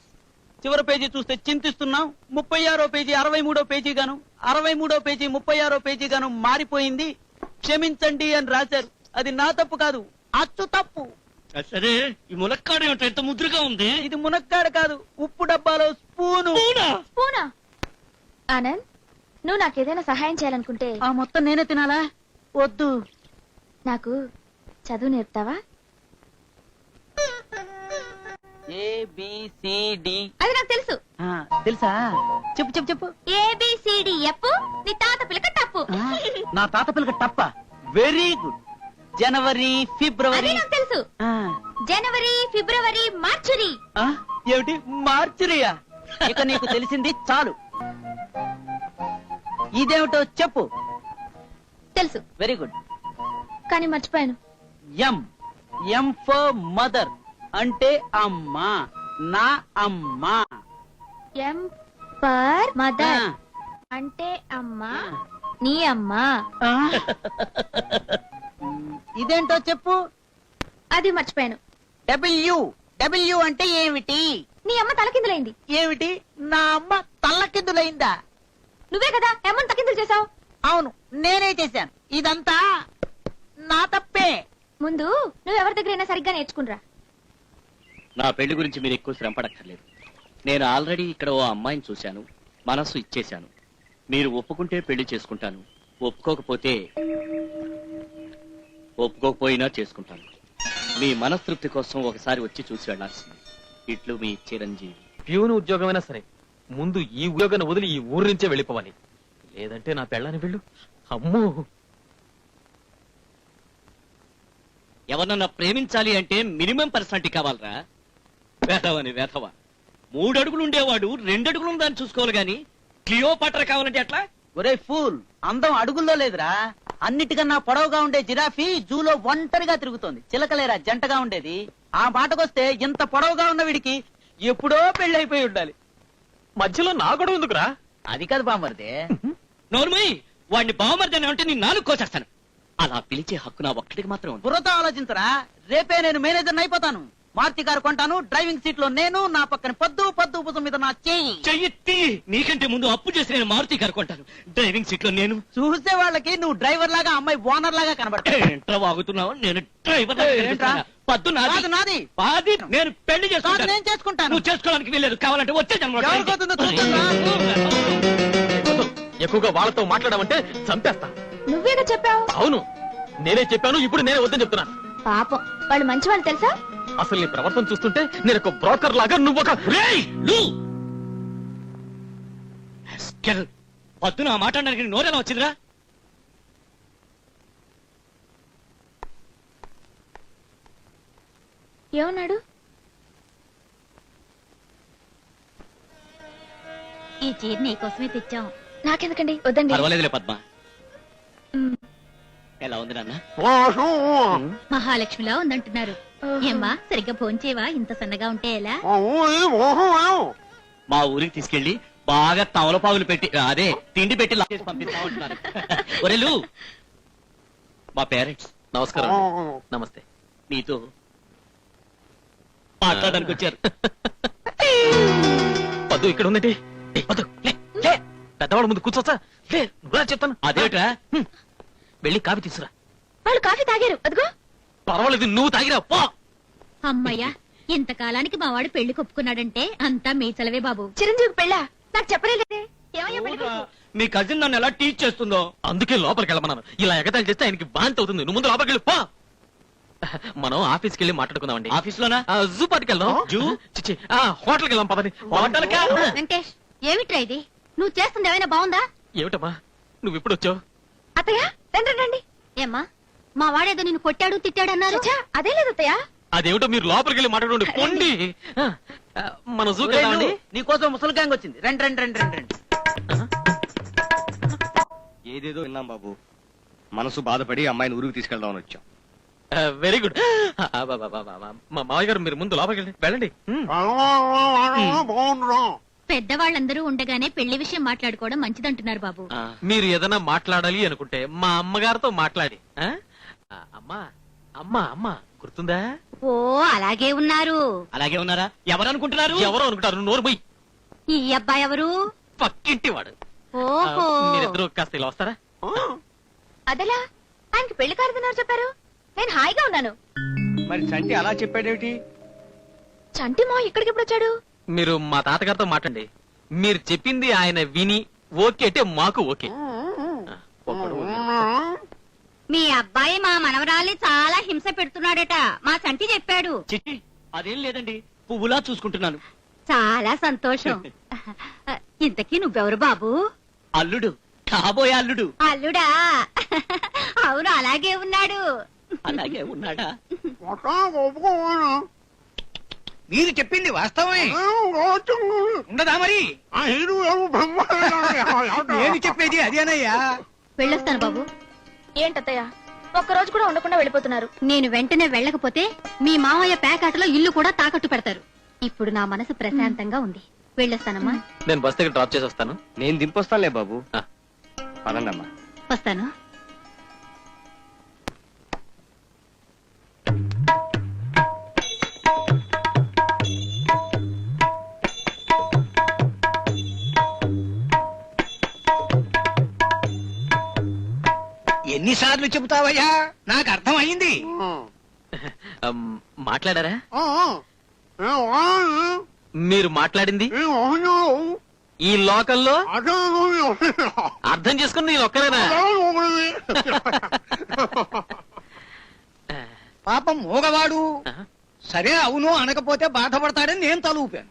చివరి పేజీ చూస్తే చింతిస్తున్నాం. 36వ పేజీ 63వ పేజీ గాను, 63వ పేజీ 36వ పేజీ గాను మారిపోయింది. క్షమించండి అని రాశారు. అది నా తప్పు కాదు, అచ్చు తప్పు. సరే ఈ ములక్కాడ ఏమిటో ఎంత ముద్రగా ఉంది. ఇది మునక్కాడ కాదు, ఉప్పు డబ్బాలో స్పూను. పూనా? ఆనంద్, నువ్వు నాకేదైనా సహాయం చేయాలనుకుంటే ఆ మొత్తం నేనే తినాలా? వద్దు. నాకు చదువు నేర్పుతావా? ABCD. అది నాకు తెలుసు. తెలుసా? చెప్పు చెప్పు చెప్పు. ABCD ఎప్పు, నీ తాత పిల్లక తప్పు. నా తాత పిల్లక టప్ప. Very good. జనవరి అది ఫిబ్రవరి. నాకు తెలుసు. జనవరి ఫిబ్రవరి మార్చురి. ఏమిటి మార్చిరియా? ఇక నీకు తెలిసింది చాలు. ఇదేమిటో చెప్పు. తెలుసు వెరీ గుడ్. కానీ మర్చిపోయాను. ఎం ఫర్ మదర్ అంటే అమ్మ, నా అమ్మ. ఎం ఫర్ మదర్ అంటే అమ్మ, నీ అమ్మ. ఇదేంటో చెప్పు. అది మర్చిపోయాను. డబ్ల్యూ అంటే ఏమిటి? నీ అమ్మ తలకిందులైంది. ఏమిటి? నా అమ్మ తల్లకిందులైందా? నువ్వే కదా అమ్మని తలకిందులు చేసావు. అవును, నేనే చేశాను. ఇదంతా నా తప్పే. ముందు నువ్వెవరి దగ్గరైనా సరిగ్గా నేర్చుకునిరా. నా పెళ్లి గురించి మీరు ఎక్కువ శ్రమ పడక్కర్లేదు. నేను ఆల్రెడీ ఇక్కడ ఓ అమ్మాయిని చూశాను, మనసు ఇచ్చేశాను. మీరు ఒప్పుకుంటే పెళ్లి చేసుకుంటాను, ఒప్పుకోకపోయినా చేసుకుంటాను. మీ మనస్తృప్తి కోసం ఒకసారి వచ్చి చూసి వెళ్లాల్సింది. ఇట్లు మీ చిరంజీవి. ప్యూన్ ఉద్యోగమైనా సరే ముందు ఈ ఉద్యోగాన్ని వదిలి ఈ ఊరు నుంచే వెళ్ళిపోవాలి. లేదంటే నా పెళ్ళాన్ని వెళ్ళు. అమ్మో, ఎవరన్నా ప్రేమించాలి అంటే మినిమం పర్సనాలిటీ కావాలరా. వేధవని వేధవ. 3 అడుగులు ఉండేవాడు 2 అడుగులు ఉందని చూసుకోవాలి గాని క్లియోపాట్ర కావాలంటే ఎట్లా? ఒరే ఫూల్, అందం అడుగుల్లో లేదురా. అన్నిటికన్నా పొడవుగా ఉండే జిరాఫీ జూలో ఒంటరిగా తిరుగుతోంది. చిలకలేరా జంటగా ఉండేది. ఆ మాటకొస్తే ఇంత పొడవుగా ఉన్న వీడికి ఎప్పుడో పెళ్ళైపోయి ఉండాలి. మధ్యలో నా గొడవ ఎందుకురా? అది కాదు బామ్మర్దే. నోర్మయ్, వాడిని బావమర్దని అంటే నీ 4 కోసేస్తాను. అలా పిలిచే హక్కు నా ఒక్కడికి మాత్రం ఉంది. బుర్రతో ఆలోచించరా. రేపే నేను మేనేజర్ అయిపోతాను. మారుతి కారు కొంటాను. డ్రైవింగ్ సీట్ లో నేను, నా పక్కన పద్దు భుజం మీద నా చెయ్యి. చెయ్యి నీకంటే ముందు అప్పు చేసి నేను మారుతి కారు కొంటాను. డ్రైవింగ్ సీట్ లో నేను. చూసే వాళ్ళకి నువ్వు డ్రైవర్ లాగా, అమ్మాయి ఓనర్ లాగా కనబడతావు. ఏంట్రా వాగుతున్నావు? నేను డ్రైవర్ పద్దు కాదు నాది. పాది నేను పెళ్లి కాదు చేసుకుంటాను. నేను చేసుకుంటాను. నువ్వు చేసుకోవడానికి వీలేదు. కావాలంటే వచ్చే జన్మలో ఎవరికి అవుతుందో చూస్తుందా? ఎక్కువగా వాళ్ళతో మాట్లాడమంటే చంపేస్తా. నువ్వేగా చెప్పావు. అవును, నేనే చెప్పాను. ఇప్పుడు నేనే వద్దని చెప్తున్నా. పాపం, వాళ్ళు మంచి వాళ్ళు తెలుసా? అసలు నీ ప్రవర్తన చూస్తుంటే నేను ఒక బ్రోకర్ లాగా, నువ్వొక పద్దున మాట్లాడడానికి నోరేలా వచ్చిందిరా? ఏమన్నాడు? ఈ చీర నీకోసమే తెచ్చాం. నాకెందుకండి, వద్దండి. పర్వాలేదులే పద్మ. మ్, ఎలా ఉంది నాన్న? మహాలక్ష్మిలా ఉందంటున్నారు. ఏమ్మా, సరిగ్గా భోంచేవా? ఇంత సన్నగా ఉంటే ఎలా? మా ఊరికి తీసుకెళ్లి బాగా తమలపాగులు పెట్టి, అదే తిండి పెట్టి లాగేసి పంపిస్తా ఉంటున్నారు. ఒరేలు, మా పేరెంట్స్ నమస్కారం. నమస్తే. నీతో మాట్లాడడానికి వచ్చారు. పద్దు ఇక్కడ ఉందండి. పద్దు లే, పెద్దవాళ్ళ ముందు కూర్చోచ్చా? లే, నువ్వురా చెప్తాను. అదేమిట్రా? వెళ్ళి కాఫీ తీసుకురా. వాళ్ళు కాఫీ తాగారు, అదిగో. పర్వాలేదు, నువ్వు తాగిరా పో. అమ్మయ్యా, ఇంతకాలానికి మా వాడు పెళ్లి కొప్పుకున్నాడంటే అంతా మీ చలవే బాబు. చిరంజీవి పెళ్ళా? నాకు చెప్పలేదే. ఏమయ్యా పెళ్లి కొడుకు? మీ కజిన్ నన్ను ఎలా టీచ్ చేస్తుందో. అందుకే లోపలికి వెళ్ళమన్నాను. ఇలా ఎగతాళి చేస్తే ఆయనకి బాంతి అవుతుంది. నువ్వు ముందు లోపలికి వెళ్ళి పో. మనం ఆఫీస్కి వెళ్ళి మాట్లాడుకుందామండి. ఆఫీస్ లోనా? జూ పార్టీకి వెళ్దాం. జూ? చిచ్చి హోటల్కి వెళ్దాం పదని. హోటల్కా? వెంకటేష్ ఏమిట్రా ఇది? నువ్వు చేస్తుంది ఏమైనా బాగుందా? ఏమిటమ్మా నువ్వు ఇప్పుడు వచ్చావు? అత్తయ్య రండి రండి. ఏమ్మా మా వాడేదో నిన్ను కొట్టాడు తిట్టాడు అన్నారు. అదే లేదు అత్తయ్య. అదేమిటో మీరు లోపలికి వెళ్ళి మాట్లాడండి. పొండి మన జూకి వెళ్దామండి. నీకోసం ముసలి గ్యాంగ్ వచ్చింది. రండి రండి రండి రండి రండి. ఏదేదో విన్నాం బాబు, మనసు బాధపడి అమ్మాయిని ఊరికి తీసుకెళ్దామని వచ్చాం. Very good. మా మావయ్య గారు మీరు ముందు లోపలికి వెళ్ళండి. పెద్దవాళ్ళందరూ ఉండగానే పెళ్లి విషయం మాట్లాడుకోవడం మంచిదంటున్నారు బాబు. మీరు ఏదైనా మాట్లాడాలి అనుకుంటే మా అమ్మగారితో మాట్లాడి. అమ్మా అమ్మా అమ్మా గుర్తుందా? ఓ అలాగే ఉన్నారు. అలాగే ఉన్నారా? ఎవరు అనుకుంటున్నారు? ఎవరో అనుకుంటారు. నోరు పోయి. ఈ అబ్బాయి ఎవరు? పక్కింటి వాడు. ఓహో మీరిద్దరూ కాస్త ఇలా వస్తారా? అదెలా? ఆయనకి పెళ్లి కారుతున్నారు చెప్పారు. నేను హాయిగా ఉన్నాను. మరి చంటి అలా చెప్పాడేమిటి? చంటి మా ఇక్కడికి ఎప్పుడు వచ్చాడు? మీరు మా తాతగారితో మాట్లాడండి. మీరు చెప్పింది ఆయన విని ఓకే అంటే మాకు ఓకే. మీ అబ్బాయి మా మనవరాల్ని చాలా హింస పెడుతున్నాడట మా చంటి చెప్పాడు. చిట్టి అదేం లేదండి, పువ్వులా చూసుకుంటున్నాను. చాలా సంతోషం. ఇంతకీ నువ్వెవరు బాబు? అల్లుడు, కాబోయే అల్లుడు. అల్లుడా? అవును అలాగే ఉన్నాడు. అలాగే ఉన్నాడా? మీరు చెప్పింది వాస్తవమే ఉండదా మరి? నేను చెప్పేది అదేనయ్యా. వెళ్ళొస్తాను బాబు. ఏంటత్తయ్య ఒక్కరోజు కూడా ఉండకుండా వెళ్ళిపోతున్నారు? నేను వెంటనే వెళ్ళకపోతే మీ మామయ్య పేకాటలో ఇల్లు కూడా తాకట్టు పెడతారు. ఇప్పుడు నా మనసు ప్రశాంతంగా ఉంది. వెళ్ళొస్తానమ్మా. నేను బస్ దగ్గర డ్రాప్ చేసి వస్తాను. నేను దింపొస్తానులే బాబు. పదండమ్మా. వస్తాను. ఎన్నిసార్లు చెబుతావయ్యా? నాకు అర్థం అయింది. మాట్లాడారా? మీరు మాట్లాడింది ఈ లోకల్లో అర్థం చేసుకుని నేను ఒక్కరేనా? పాపం మూగవాడు. సరే అవును అనకపోతే బాధపడతాడని నేను తలూపాను.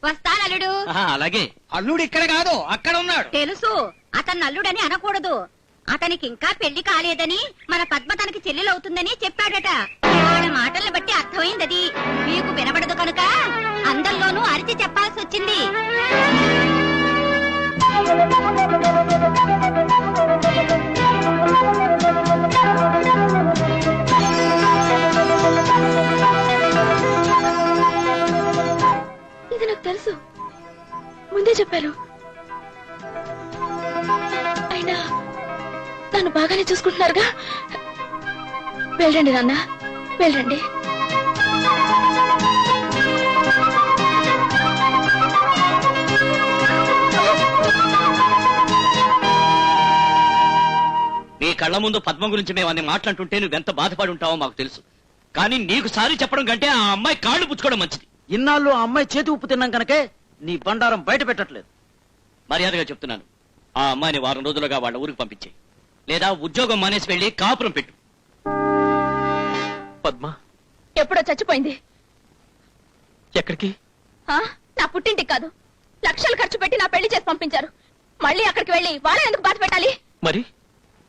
వస్తాను అల్లుడు. అలాగే. అల్లుడు ఇక్కడ కాదు అక్కడ ఉన్నాడు. తెలుసు అతను అల్లుడని అనకూడదు. అతనికి ఇంకా పెళ్లి కాలేదని మన పద్మ తనకి చెల్లెలవుతుందని చెప్పాడట. ఆయన మాటలను బట్టి అర్థమైందది. మీకు వినబడదు కనుక అందరిలోనూ అరిచి చెప్పాల్సి వచ్చింది. ఇది నాకు తెలుసు, ముందే చెప్పారు. అయినా నన్ను బాగానే చూసుకుంటున్నారుగా. వెళ్ళండి నాన్న, వెళ్ళండి. నీ కళ్ళ ముందు పద్మ గురించి మేము అన్ని మాట్లాడుతుంటే నువ్వెంత బాధపడి ఉంటావో మాకు తెలుసు. కానీ నీకు సారీ చెప్పడం కంటే ఆ అమ్మాయి కాళ్ళు పుచ్చుకోవడం మంచిది. ఇన్నాళ్ళు ఆ అమ్మాయి చేతి ఉప్పు తిన్నాం కనుకే నీ బండారం బయట పెట్టట్లేదు. మర్యాదగా చెప్తున్నాను, ఆ అమ్మాయిని వారం రోజులుగా వాళ్ళ ఊరికి పంపించే, లేదా ఉద్యోగం మానేసి వెళ్లి కాపురం పెట్టు. పద్మ ఎప్పుడో చచ్చిపోయింది. ఎక్కడికి? నా పుట్టింటికి కాదు, లక్షలు ఖర్చు పెట్టి నా పెళ్లి చేసి పంపించారు. మళ్ళీ అక్కడికి వెళ్ళి వాళ్ళని ఎందుకు బాధ పెట్టాలి? మరి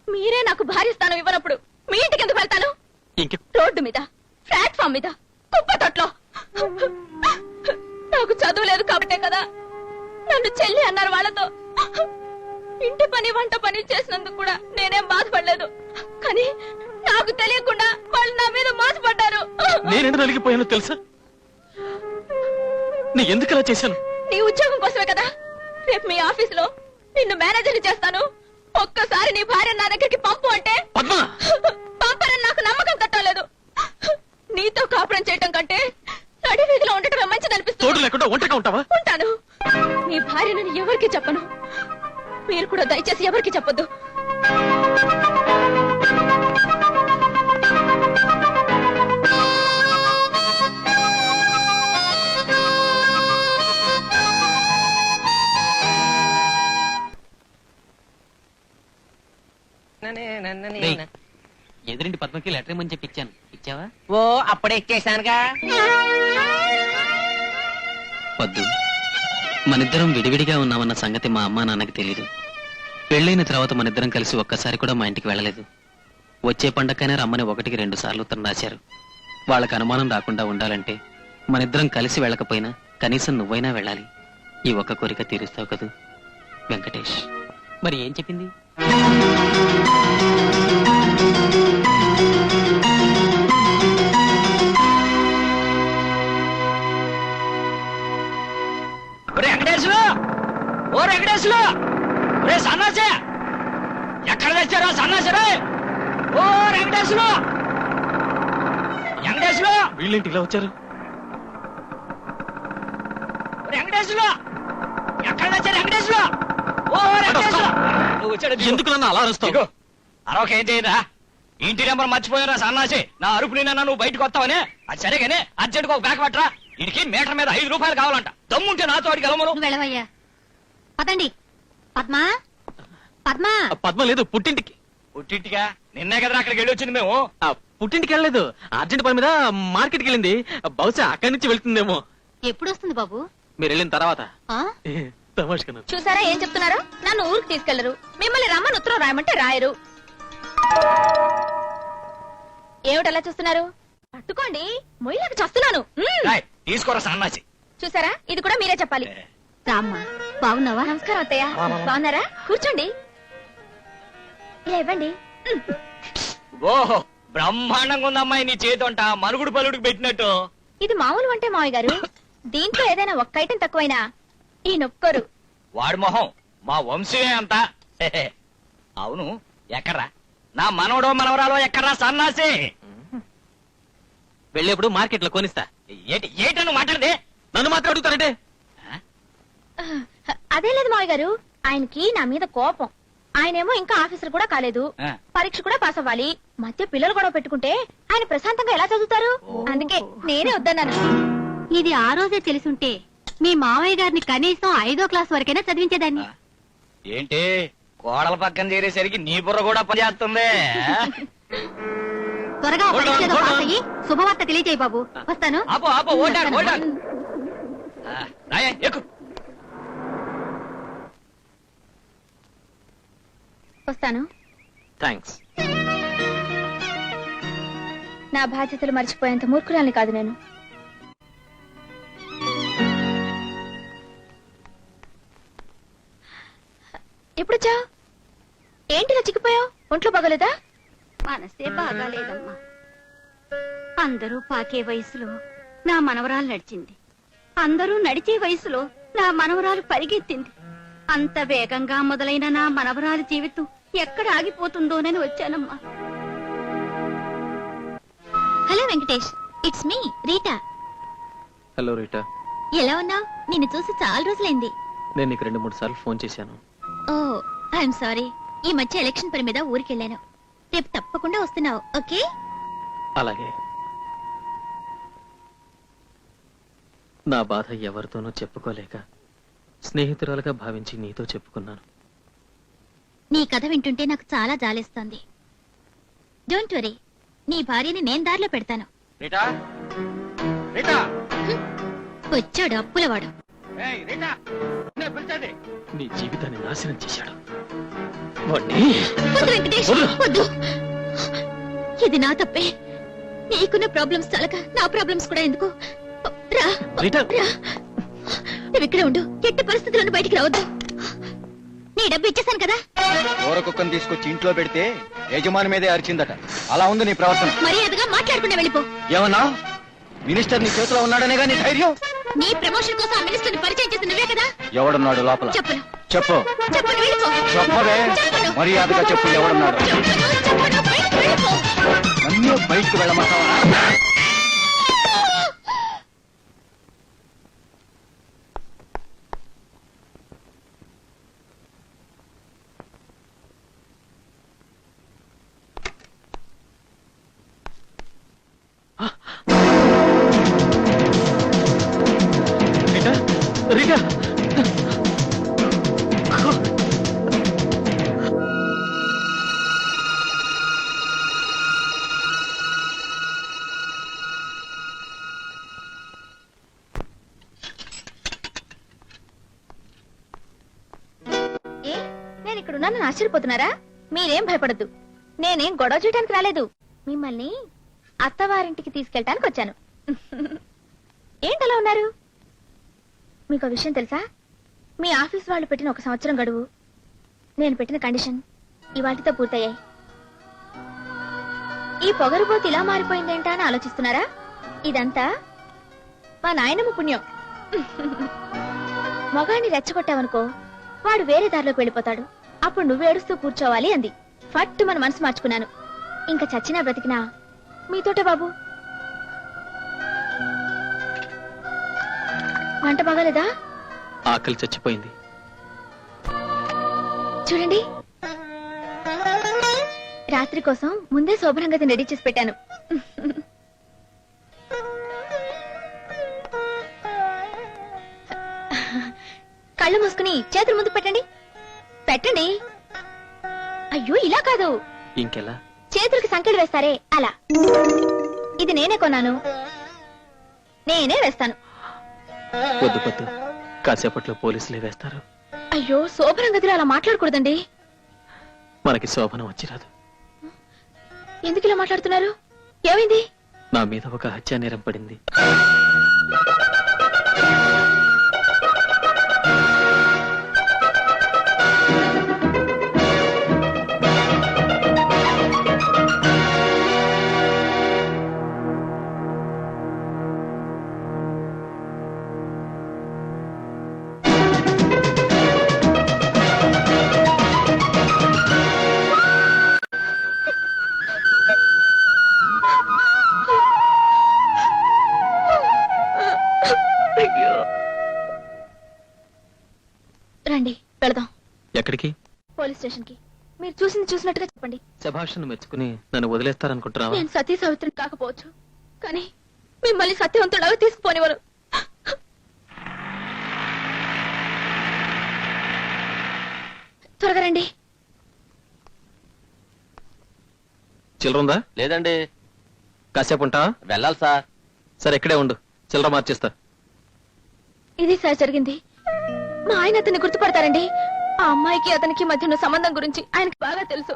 మీరే నాకు భార్య స్థానం ఇవ్వనప్పుడు మీ ఇంటికి ఎందుకు వెళ్తాను? రోడ్డు మీద, ప్లాట్ఫామ్ మీద, కుప్ప తొట్లో. నాకు చదువు లేదు కాబట్టే కదా నన్ను చెల్లి అన్నారు వాళ్ళతో. ఇంటి పని వంట పని చేసినందుకు కూడా నేనేం బాధపడలేదు. కానీ నాకు తెలియకుండా వాళ్ళు నా మీద మోసపడ్డారు. నేనెందుకు నలిగిపోయానో తెలుసా? నీ ఎందుకు అలా చేశాను? నీ ఉద్యోగం కోసమే కదా. రేపు మీ ఆఫీస్ లో నిన్ను మేనేజర్ని చేస్తాను. ఒక్కసారి నీ భార్య నా దగ్గరికి పంపు అంటే పంపరని నాకు నమ్మకం కట్టలేదు. నీతో కాపురం చేయటం కంటే నడి వీధిలో ఉండటమే మంచిది అనిపిస్తుంది. తోడు లేకుండా ఒంటరిగా ఉంటావా? ఉంటాను. నీ భార్యను ఎవరికి చెప్పను. మీరు కూడా దయచేసి ఎవరికి చెప్పొద్దు. ఏదో ఎదురింటి పద్మకి లెటర్ ఇమ్మని చెప్పి ఇచ్చాను. ఇచ్చావా? ఓ అప్పుడే ఇచ్చేసానుగా. వద్దు, మనిద్దరం విడివిడిగా ఉన్నామన్న సంగతి మా అమ్మా నాన్నకి తెలీదు. పెళ్ళైన తర్వాత మనిద్దరం కలిసి ఒక్కసారి కూడా మా ఇంటికి వెళ్ళలేదు. వచ్చే పండక్కైనా రమ్మని 1కి 2 సార్లు ఉత్తరం రాశారు. వాళ్ళకి అనుమానం రాకుండా ఉండాలంటే మనిద్దరం కలిసి వెళ్ళకపోయినా కనీసం నువ్వైనా వెళ్ళాలి. ఈ ఒక్క కోరిక తీరుస్తావు కదూ వెంకటేష్. మరి ఏం చెప్పింది? వెంకటేశ్వరు, ఓ వెంకటేశ్వరు, రే సన్నాసే, ఎక్కడ తెచ్చారో సన్నాసరే. ఓ వెంకటేశ్వరు, వెంకటేశ్వరు, వీళ్ళేంటి ఇలా వచ్చారు? వెంకటేశ్వరు, ఎక్కడ తెచ్చారు వెంకటేశ్వరు? ఓ వెంకటేశ్వరు, నువ్వు వచ్చాడు ఎందుకు నన్ను అలా అరుస్తావు? అరొక ఏం చేయరా, ఇంటి నెంబర్ మర్చిపోయారా సన్నాసి. నా అరుపు నిన్న నువ్వు బయటకు వస్తావనే. అది సరేగానే అర్జెంట్గా ఒక బ్యాగ్ పట్టరా. ఇడికి మీటర్ మీద 5 రూపాయలు కావాలంట. దమ్ముంటే నాతో అడిగి వెళ్ళమను. నువ్వు వెళ్ళవయ్యా. పదండి. పద్మా, పద్మా. పద్మ లేదు, పుట్టింటికి. పుట్టింటిగా? నిన్నే కదా అక్కడికి వెళ్ళి వచ్చింది మేము. పుట్టింటికి వెళ్ళలేదు, అర్జెంట్ పని మీద మార్కెట్కి వెళ్ళింది. బహుశా అక్కడి నుంచి వెళ్తుందేమో. ఎప్పుడు వస్తుంది బాబు? మీరు వెళ్ళిన తర్వాత. ఆ? తమాషా. చూసారా ఏం చెప్తున్నారో? నన్ను ఊరికి తీసుకెళ్లరు, మిమ్మల్ని రమ్మని ఉత్తరం రాయమంటే రాయరు. ఏమిటలా చూస్తున్నారు? పట్టుకోండి, మొయ్యలకు చేస్తున్నాను. రాయ్, తీసుకోరా సన్నాసి. చూసారా, ఇది కూడా మీరే చెప్పాలి. రామ్మా, బాగున్నావా? నమస్కారం అత్తయ్య. బాగున్నారా? కూర్చోండి. ఇలా ఇవ్వండి. ఓహో, బ్రహ్మాండంగా ఉందమ్మాయి నీ చేతంట, మనుగుడు పలుడికి పెట్టినట్టు. ఇది మామూలు అంటే మావయ్య గారు, దీంట్లో ఏదైనా ఒక్క ఐటెం తక్కువైనా ఈ నొక్కరు. వాడి మొహం మా వంశమే అంత. అవును, ఎక్కడ్రా నా మనవడో మనవరాలో? ఎక్కడ్రా సన్నాసి? వెళ్ళేప్పుడు మార్కెట్ లో కొనిస్తా. ఏటను మాట్లాడదే? నన్ను మాత్రం అడుగుతారంటే? అదే లేదు మావయ్య గారు, ఆయనకి నా మీద కోపం. ఆయనేమో ఇంకా ఆఫీసర్ కూడా కాలేదు, పరీక్ష కూడా పాస్ అవ్వాలి. మధ్య పిల్లలు గొడవ పెట్టుకుంటే ఆయన ప్రశాంతంగా ఎలా చదువుతారు? అందుకే నేనే వద్దన్నాను. ఇది ఆ రోజే తెలుసుంటే మీ మావయ్య గారిని కనీసం 5వ క్లాస్ వరకైనా చదివించేదాన్ని. ఏంటి కోడల పక్కన చేరేసరికి నీ బుర్ర కూడా పనిచేస్తుంది. త్వరగా పరీక్ష ఏదో పాస్ అయ్యి శుభవార్త తెలియజేయి బాబు. వస్తాను. ఆపో ఆపో, ఓల్డాడు ఓల్డాడు. రాయే, ఎక్కు. వస్తాను. థ్యాంక్స్. నా బాధ్యతలు మర్చిపోయేంత మూర్ఖురాల్ని కాదు నేను. ఎప్పుడొచ్చా? ఏంటిలా చిక్కిపోయావు? ఒంట్లో బాగలేదా? మనసే బాగాలేదమ్మా. అందరూ పాకే వయసులో నా మనవరాలు నడిచింది. అందరూ నడిచే వయసులో నా మనవరాలు పరిగెత్తింది. అంత వేగంగా మొదలైన నా మనవరాలి జీవితం ఎక్కడ ఆగిపోతుందోనని వచ్చానమ్మా. Hello Venkatesh, it's me Rita. Hello Rita. ఎలా ఉన్నావు? నిన్ను చూసి చాలా రోజులైంది. నేను నీకు 2-3 సార్లు ఫోన్ చేశాను. ఓ, ఐఎమ్ సారీ. ఈ మధ్య ఎలక్షన్ పని మీద ఊరికెళ్ళాను. రేపు తప్పకుండా వస్తున్నావు, ఓకే? అలాగే. నా బాధ ఎవరితోనూ చెప్పుకోలేక స్నేహితురాలుగా భావించి నీతో చెప్పుకున్నాను. నీ కథ వింటుంటే నాకు చాలా జాలేస్తోంది. డోంట్ వరీ, నీ భార్యని నేను దారిలో పెడతాను. రీటా, రీటా, వచ్చాడు అప్పులవాడు. ఏయ్ రీటా, నిన్నే పిలిచేది. నీ జీవితాన్ని నాశనం చేశాడు వాణ్ణి. వద్దు వెంకటేష్, వద్దు. ఇది నా తప్పే. నీకున్న ప్రాబ్లమ్స్ చాలక నా ప్రాబ్లమ్స్ కూడా ఎందుకు? రా, రీటా. రా. నువ్వు ఇక్కడే ఉండు, ఎట్టి పరిస్థితులను బయటికి రావద్దు. నీ డబ్బు ఇచ్చేసాను కదా. కుక్కను తీసుకొచ్చి ఇంట్లో పెడితే యజమాని మీదే అరిచిందట. అలా ఉంది నీ ప్రవర్తన. మర్యాదగా మాట్లాడకుండా వెళ్ళిపో. ఏమన్నా? మినిస్టర్ నీ చేతిలో ఉన్నాడనేగా నీ ధైర్యం? నీ ప్రమోషన్ కోసం ఆ మినిస్టర్ ని పరిచయం చేసి నువ్వే కదా. ఎవడున్నాడు లోపల? చెప్పను. చెప్పు. చెప్పను, వెళ్ళిపో. చెప్పవే. చెప్పను. మర్యాదగా చెప్పు, ఎవడున్నాడు? చెప్పను, బయటికి వెళ్ళిపో. నన్ను బయటకు వెళ్ళమంటావా? Rita, Rita. ఇక్కడున్నానని ఆశ్చర్యపోతున్నారా? మీరేం భయపడద్దు. నేనేం గొడవ చేయడానికి రాలేదు. మిమ్మల్ని అత్తవారింటికి తీసుకెళ్ళటానికి వచ్చాను. ఏంటలా ఉన్నారు? మీకు ఒక విషయం తెలుసా? మీ ఆఫీస్ వాళ్ళు పెట్టిన 1 సంవత్సరం గడువు, నేను పెట్టిన కండిషన్ ఇవాటితో పూర్తయ్యాయి. ఈ పొగరుబోతు ఇలా మారిపోయిందేంటా అని ఆలోచిస్తున్నారా? ఇదంతా మా నాయనమ్మ పుణ్యం. మగాడిని రెచ్చగొట్టావనుకో, వాడు వేరే దారిలోకి వెళ్ళిపోతాడు. అప్పుడు నువ్వు ఏడుస్తూ కూర్చోవాలి అంది. ఫట్టు మన మనసు మార్చుకున్నాను. ఇంకా చచ్చినా బ్రతికినా మీతోటే బాబు. వంట బాగాలేదా? ఆకలి చచ్చిపోయింది. చూడండి, రాత్రి కోసం ముందే శోభనంగా రెడీ చేసి పెట్టాను. కళ్ళు మూసుకుని చేతులు ముందు పెట్టండి. పెట్టండి. అయ్యో, ఇలా కాదు. ఇంకెలా? చేతులకి సంకెళ్ళు వేస్తారే అలా. ఇది నేనే కొన్నాను, నేనే వేస్తాను. వద్దు వద్దు, కాసేపట్లో పోలీసులే వేస్తారు. అయ్యో, శోభనం గదిలో అలా మాట్లాడకూడదండి. మనకి శోభనం వచ్చిరాదు. ఎందుకు ఇలా మాట్లాడుతున్నారు? ఏమైంది? నా మీద ఒక హత్యా నేరం పడింది. రండి వెళదాం. ఎక్కడికి? పోలీస్ స్టేషన్ కి. మీరు చూసింది చూసినట్టుగా చెప్పండి. శభాషను మెచ్చుకుని నన్ను వదిలేస్తారనుకుంటున్నావా? నేను సతీ సావిత్రిని కాకపోవచ్చు, కానీ మిమ్మల్ని సత్యవంతుడు తీసుకుపోనివారు. త్వరగా రండి. చిల్లరుందా? లేదండి. కాసేపు ఉంటావా? వెళ్ళాలి సార్. సరే, ఇక్కడే ఉండు, చిల్లర మార్చేస్తా. ఇది సార్ జరిగింది. మా ఆయన అతన్ని గుర్తుపడతారండి. ఆ అమ్మాయికి అతనికి మధ్య ఉన్న సంబంధం గురించి ఆయనకి బాగా తెలుసు.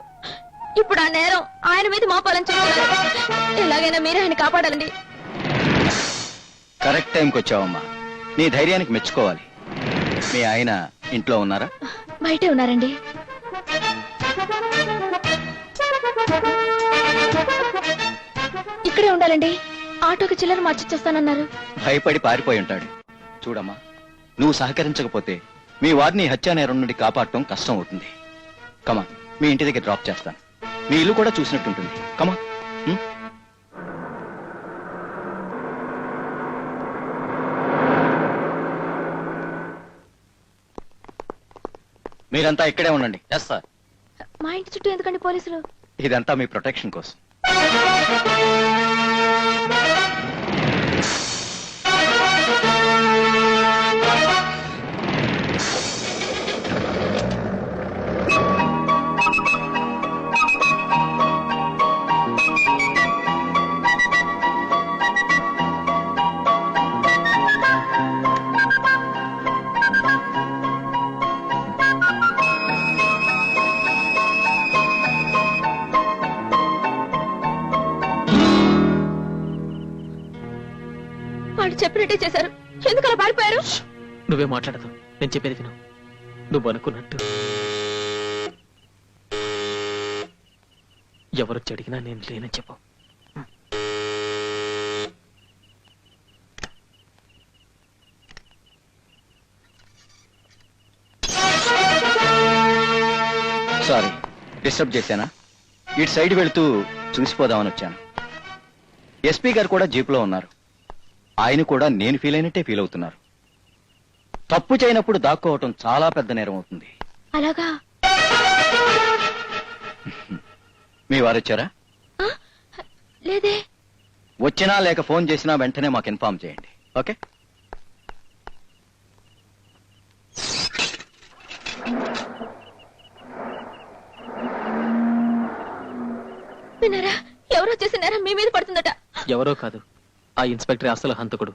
ఇప్పుడు ఆ నేరం ఆయన మీద మోపాలని చెప్తున్నారు. ఎలాగైనా మీరు ఆయన కాపాడాలండి. కరెక్ట్ టైంకి వచ్చావమ్మా. నీ ధైర్యానికి మెచ్చుకోవాలి. మీ ఆయన ఇంట్లో ఉన్నారా? బయటే ఉన్నారండి. ఇక్కడే ఉండాలండి. ఆటోకి చిల్లర మార్చిచ్చేస్తానన్నారు. భయపడి పారిపోయి ఉంటాడు. చూడమ్మా, నువ్వు సహకరించకపోతే మీ వారిని హత్యా నేరం నుండి కాపాడటం కష్టం అవుతుంది. కమా, మీ ఇంటి దగ్గర డ్రాప్ చేస్తాను. మీ ఇల్లు కూడా చూసినట్టుంటుంది. కమా. మీరంతా ఇక్కడే ఉండండి. Yes sir. మా ఇంటి చుట్టూ ఎందుకండి పోలీసులు? ఇదంతా మీ ప్రొటెక్షన్ కోసం. వాళ్ళు చెప్పినట్టే చేశారు. ఎందుకు అలా పారిపోయారు? నువ్వే మాట్లాడదు, నేను చెప్పేది విను. నువ్వు అనుకున్నట్టు ఎవరొచ్చి అడిగినా నేను లేనని చెప్పు. సారీ, డిస్టర్బ్ చేశానా? ఇటు సైడ్ వెళుతూ చూసిపోదామని వచ్చాను. ఎస్పీ గారు కూడా జీపులో ఉన్నారు. ఆయన కూడా నేను ఫీల్ అయినట్టే ఫీల్ అవుతున్నారు. తప్పు చేయనప్పుడు దాక్కోవటం చాలా పెద్ద నేరం అవుతుంది. అలాగా? మీ వారు వచ్చారా? లేదే. వచ్చినా లేక ఫోన్ చేసినా వెంటనే మాకు ఇన్ఫార్మ్ చేయండి. ఓకే? విన్నారా? ఎవరో చేసిన నేరం మీ మీద పడుతుందట. ఎవరో కాదు, ఆ ఇన్స్పెక్టర్ అసలు హంతకుడు.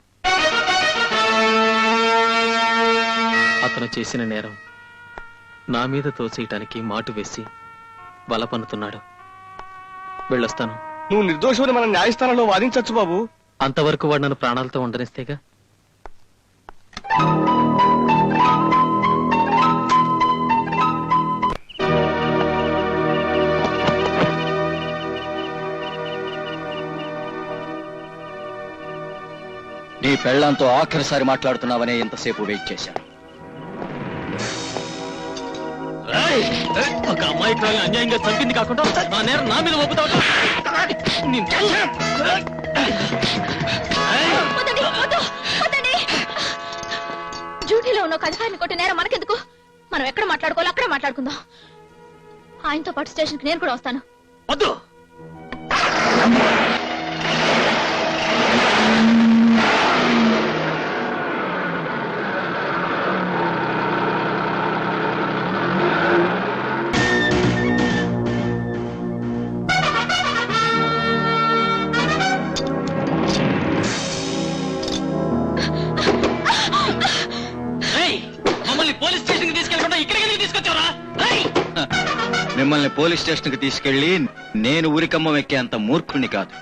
అతను చేసిన నేరం నా మీద తోసేయటానికి మాటు వేసి బల పన్నుతున్నాడు. వెళ్ళొస్తాను. నువ్వు నిర్దోషమని మన న్యాయస్థానంలో వాదించవచ్చు బాబు. అంతవరకు వాడు నన్ను ప్రాణాలతో ఉండనిస్తేగా. నీ పెళ్లంతో ఆఖరిసారి మాట్లాడుతున్నావనే ఎంతసేపు వెయిట్ చేశాను. ఒక అమ్మాయికి అన్యాయంగా చంపింది కాకుండా నా నేరం నా మీద ఒప్పుతావు. డ్యూటీలో ఉన్న అధికారిని కొట్టి నేరం మనకెందుకు? మనం ఎక్కడ మాట్లాడుకోవాలో అక్కడ మాట్లాడుకుందాం. ఆయనతో పాటు స్టేషన్కి నేను కూడా వస్తాను. వద్దు. పోలీస్ స్టేషన్ తీసుకెళ్ళకుండా ఇక్కడికి తీసుకొచ్చారా? మిమ్మల్ని పోలీస్ స్టేషన్ కి తీసుకెళ్లి నేను ఉరికమ్మం ఎక్కేంత మూర్ఖుణ్ణి కాదు.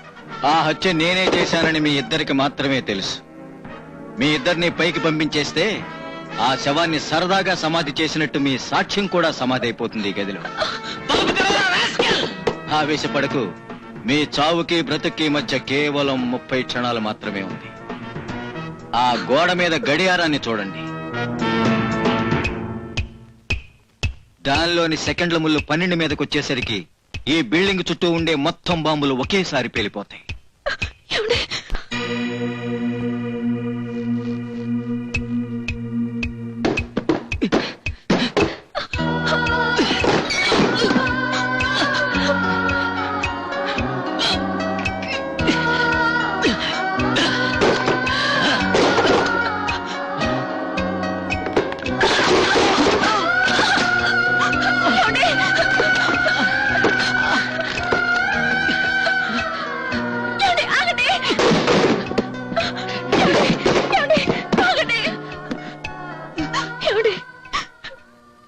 ఆ హత్య నేనే చేశానని మీ ఇద్దరికి మాత్రమే తెలుసు. మీ ఇద్దరిని పైకి పంపించేస్తే ఆ శవాన్ని సరదాగా సమాధి చేసినట్టు మీ సాక్ష్యం కూడా సమాధి అయిపోతుంది ఈ గదిలో. ఆవేశపడకు. మీ చావుకి బ్రతుక్కి మధ్య కేవలం 30 క్షణాలు మాత్రమే ఉంది. ఆ గోడ మీద గడియారాన్ని చూడండి. దానిలోని సెకండ్ల ముళ్ళు 12 మీదకి వచ్చేసరికి ఈ బిల్డింగ్ చుట్టూ ఉండే మొత్తం బాంబులు ఒకేసారి పేలిపోతాయి.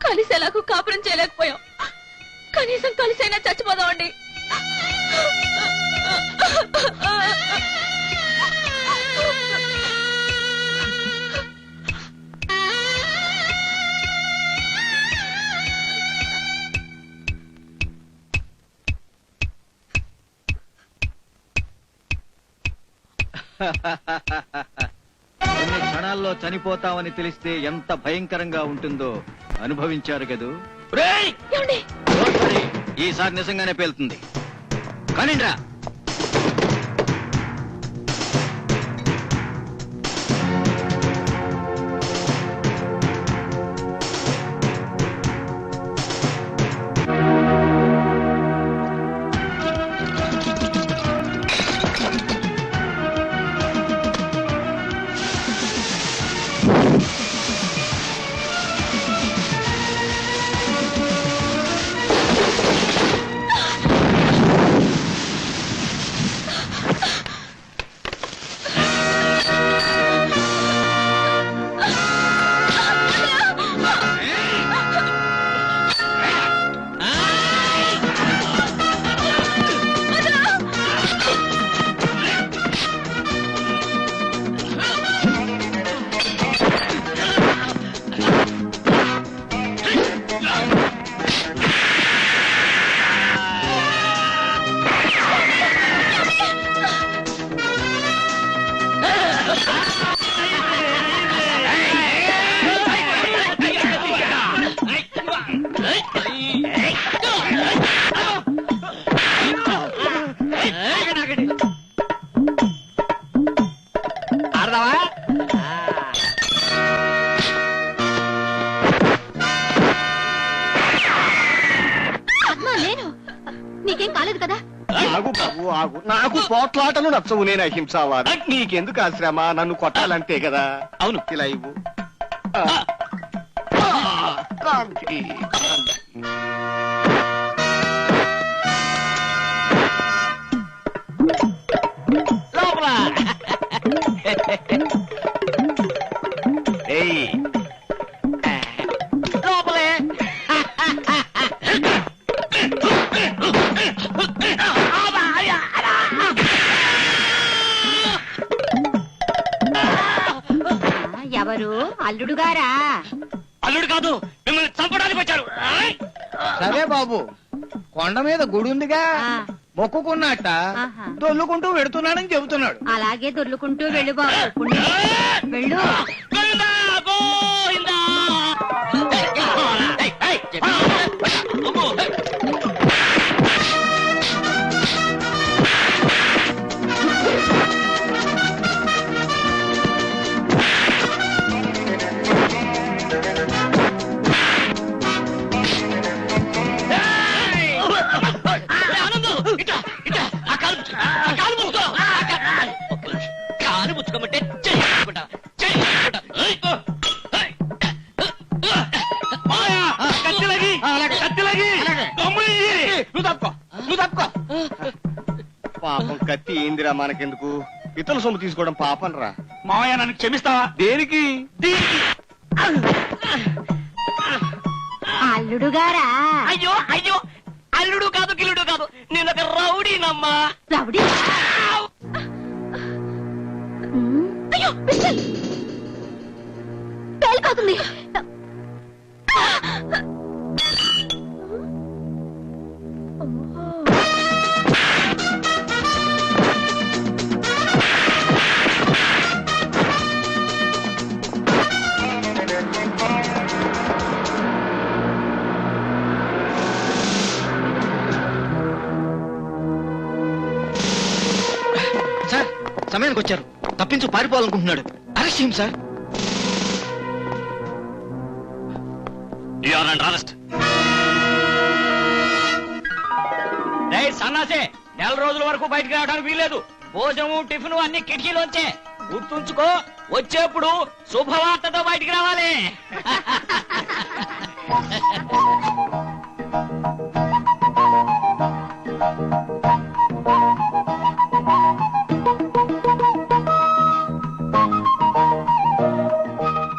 కలిసేలాగా కాపురం చేయలేకపోయాం. కనీసం కలిసైనా చచ్చిపోదామండి. కొన్ని క్షణాల్లో చనిపోతామని తెలిస్తే ఎంత భయంకరంగా ఉంటుందో అనుభవించారు కదూ. ఈసారి నిజంగానే పేలుతుంది. కానిండ్రా. నీకేం కాలేదు కదా? ఆగు బాబు ఆగు. నాకు పోట్లాటలు నచ్చవు. నేను అహింసావాది. నీకెందుకు ఆశ్రమ? నన్ను కొట్టాలంతే కదా. అవును. ఇలా ఇవ్వు. కాంతి, కాంతి. లోపలే ఎవరు అల్లుడు గారా? అల్లుడు కాదు, మిమ్మల్ని చంపడానికి వచ్చాడు. ఆయ్! సరే బాబు, కొండ మీద గుడి ఉందిగా, ఆ, మొక్కుకున్నట్ట ఆహా. దొల్లుకుంటూ వెడుతున్నాడని చెబుతున్నాడు. అలాగే దొర్లుకుంటూ వెళ్ళు బాబు, పుణ్యం. వెళ్ళు. గోవిందా, గోవిందా! ఏయ్, ఏయ్, అమ్మో! ఆనందం, ఇట్లా, ఇట్లా, ఆ కాలు ముట్టుకో, కాలు ముట్టుకోమంటే చెయ్యి ముట్టుకుంటా, చెయ్యి ముట్టుకుంటా. ఏయ్! ఏయ్! మాయా, కత్తిలాగి, కత్తిలాగి, దమ్ముయ్యి. నువ్వు తప్పుకో, నువ్వు తప్పుకో. పాపం కత్తి ఏందిరా మనకెందుకు, ఇతరుల సొమ్ము తీసుకోవడం పాపం రా. మావయ్య నన్ను క్షమిస్తావా? దేనికి? దీనికి. అల్లుడు గారా? అయ్యో అయ్యో, అల్లుడు కాదు గిల్లుడు కాదు, నేను ఒక రౌడీనమ్మా. రౌడీ? అయ్యో పిస్టల్ పేలిపోతుంది. సార్ సమయానికి వచ్చారు. తప్పించు పారిపోవాలనుకుంటున్నాడు. అరెస్ట్ చేయండి sir. You are under arrest. రేయ్ సన్నాసే, నెల రోజుల వరకు బయటకు రావడానికి వీల్లేదు. భోజనము టిఫిన్ అన్ని కిటికీలోంచే. గుర్తుంచుకో, వచ్చేప్పుడు శుభవార్తతో బయటికి రావాలి.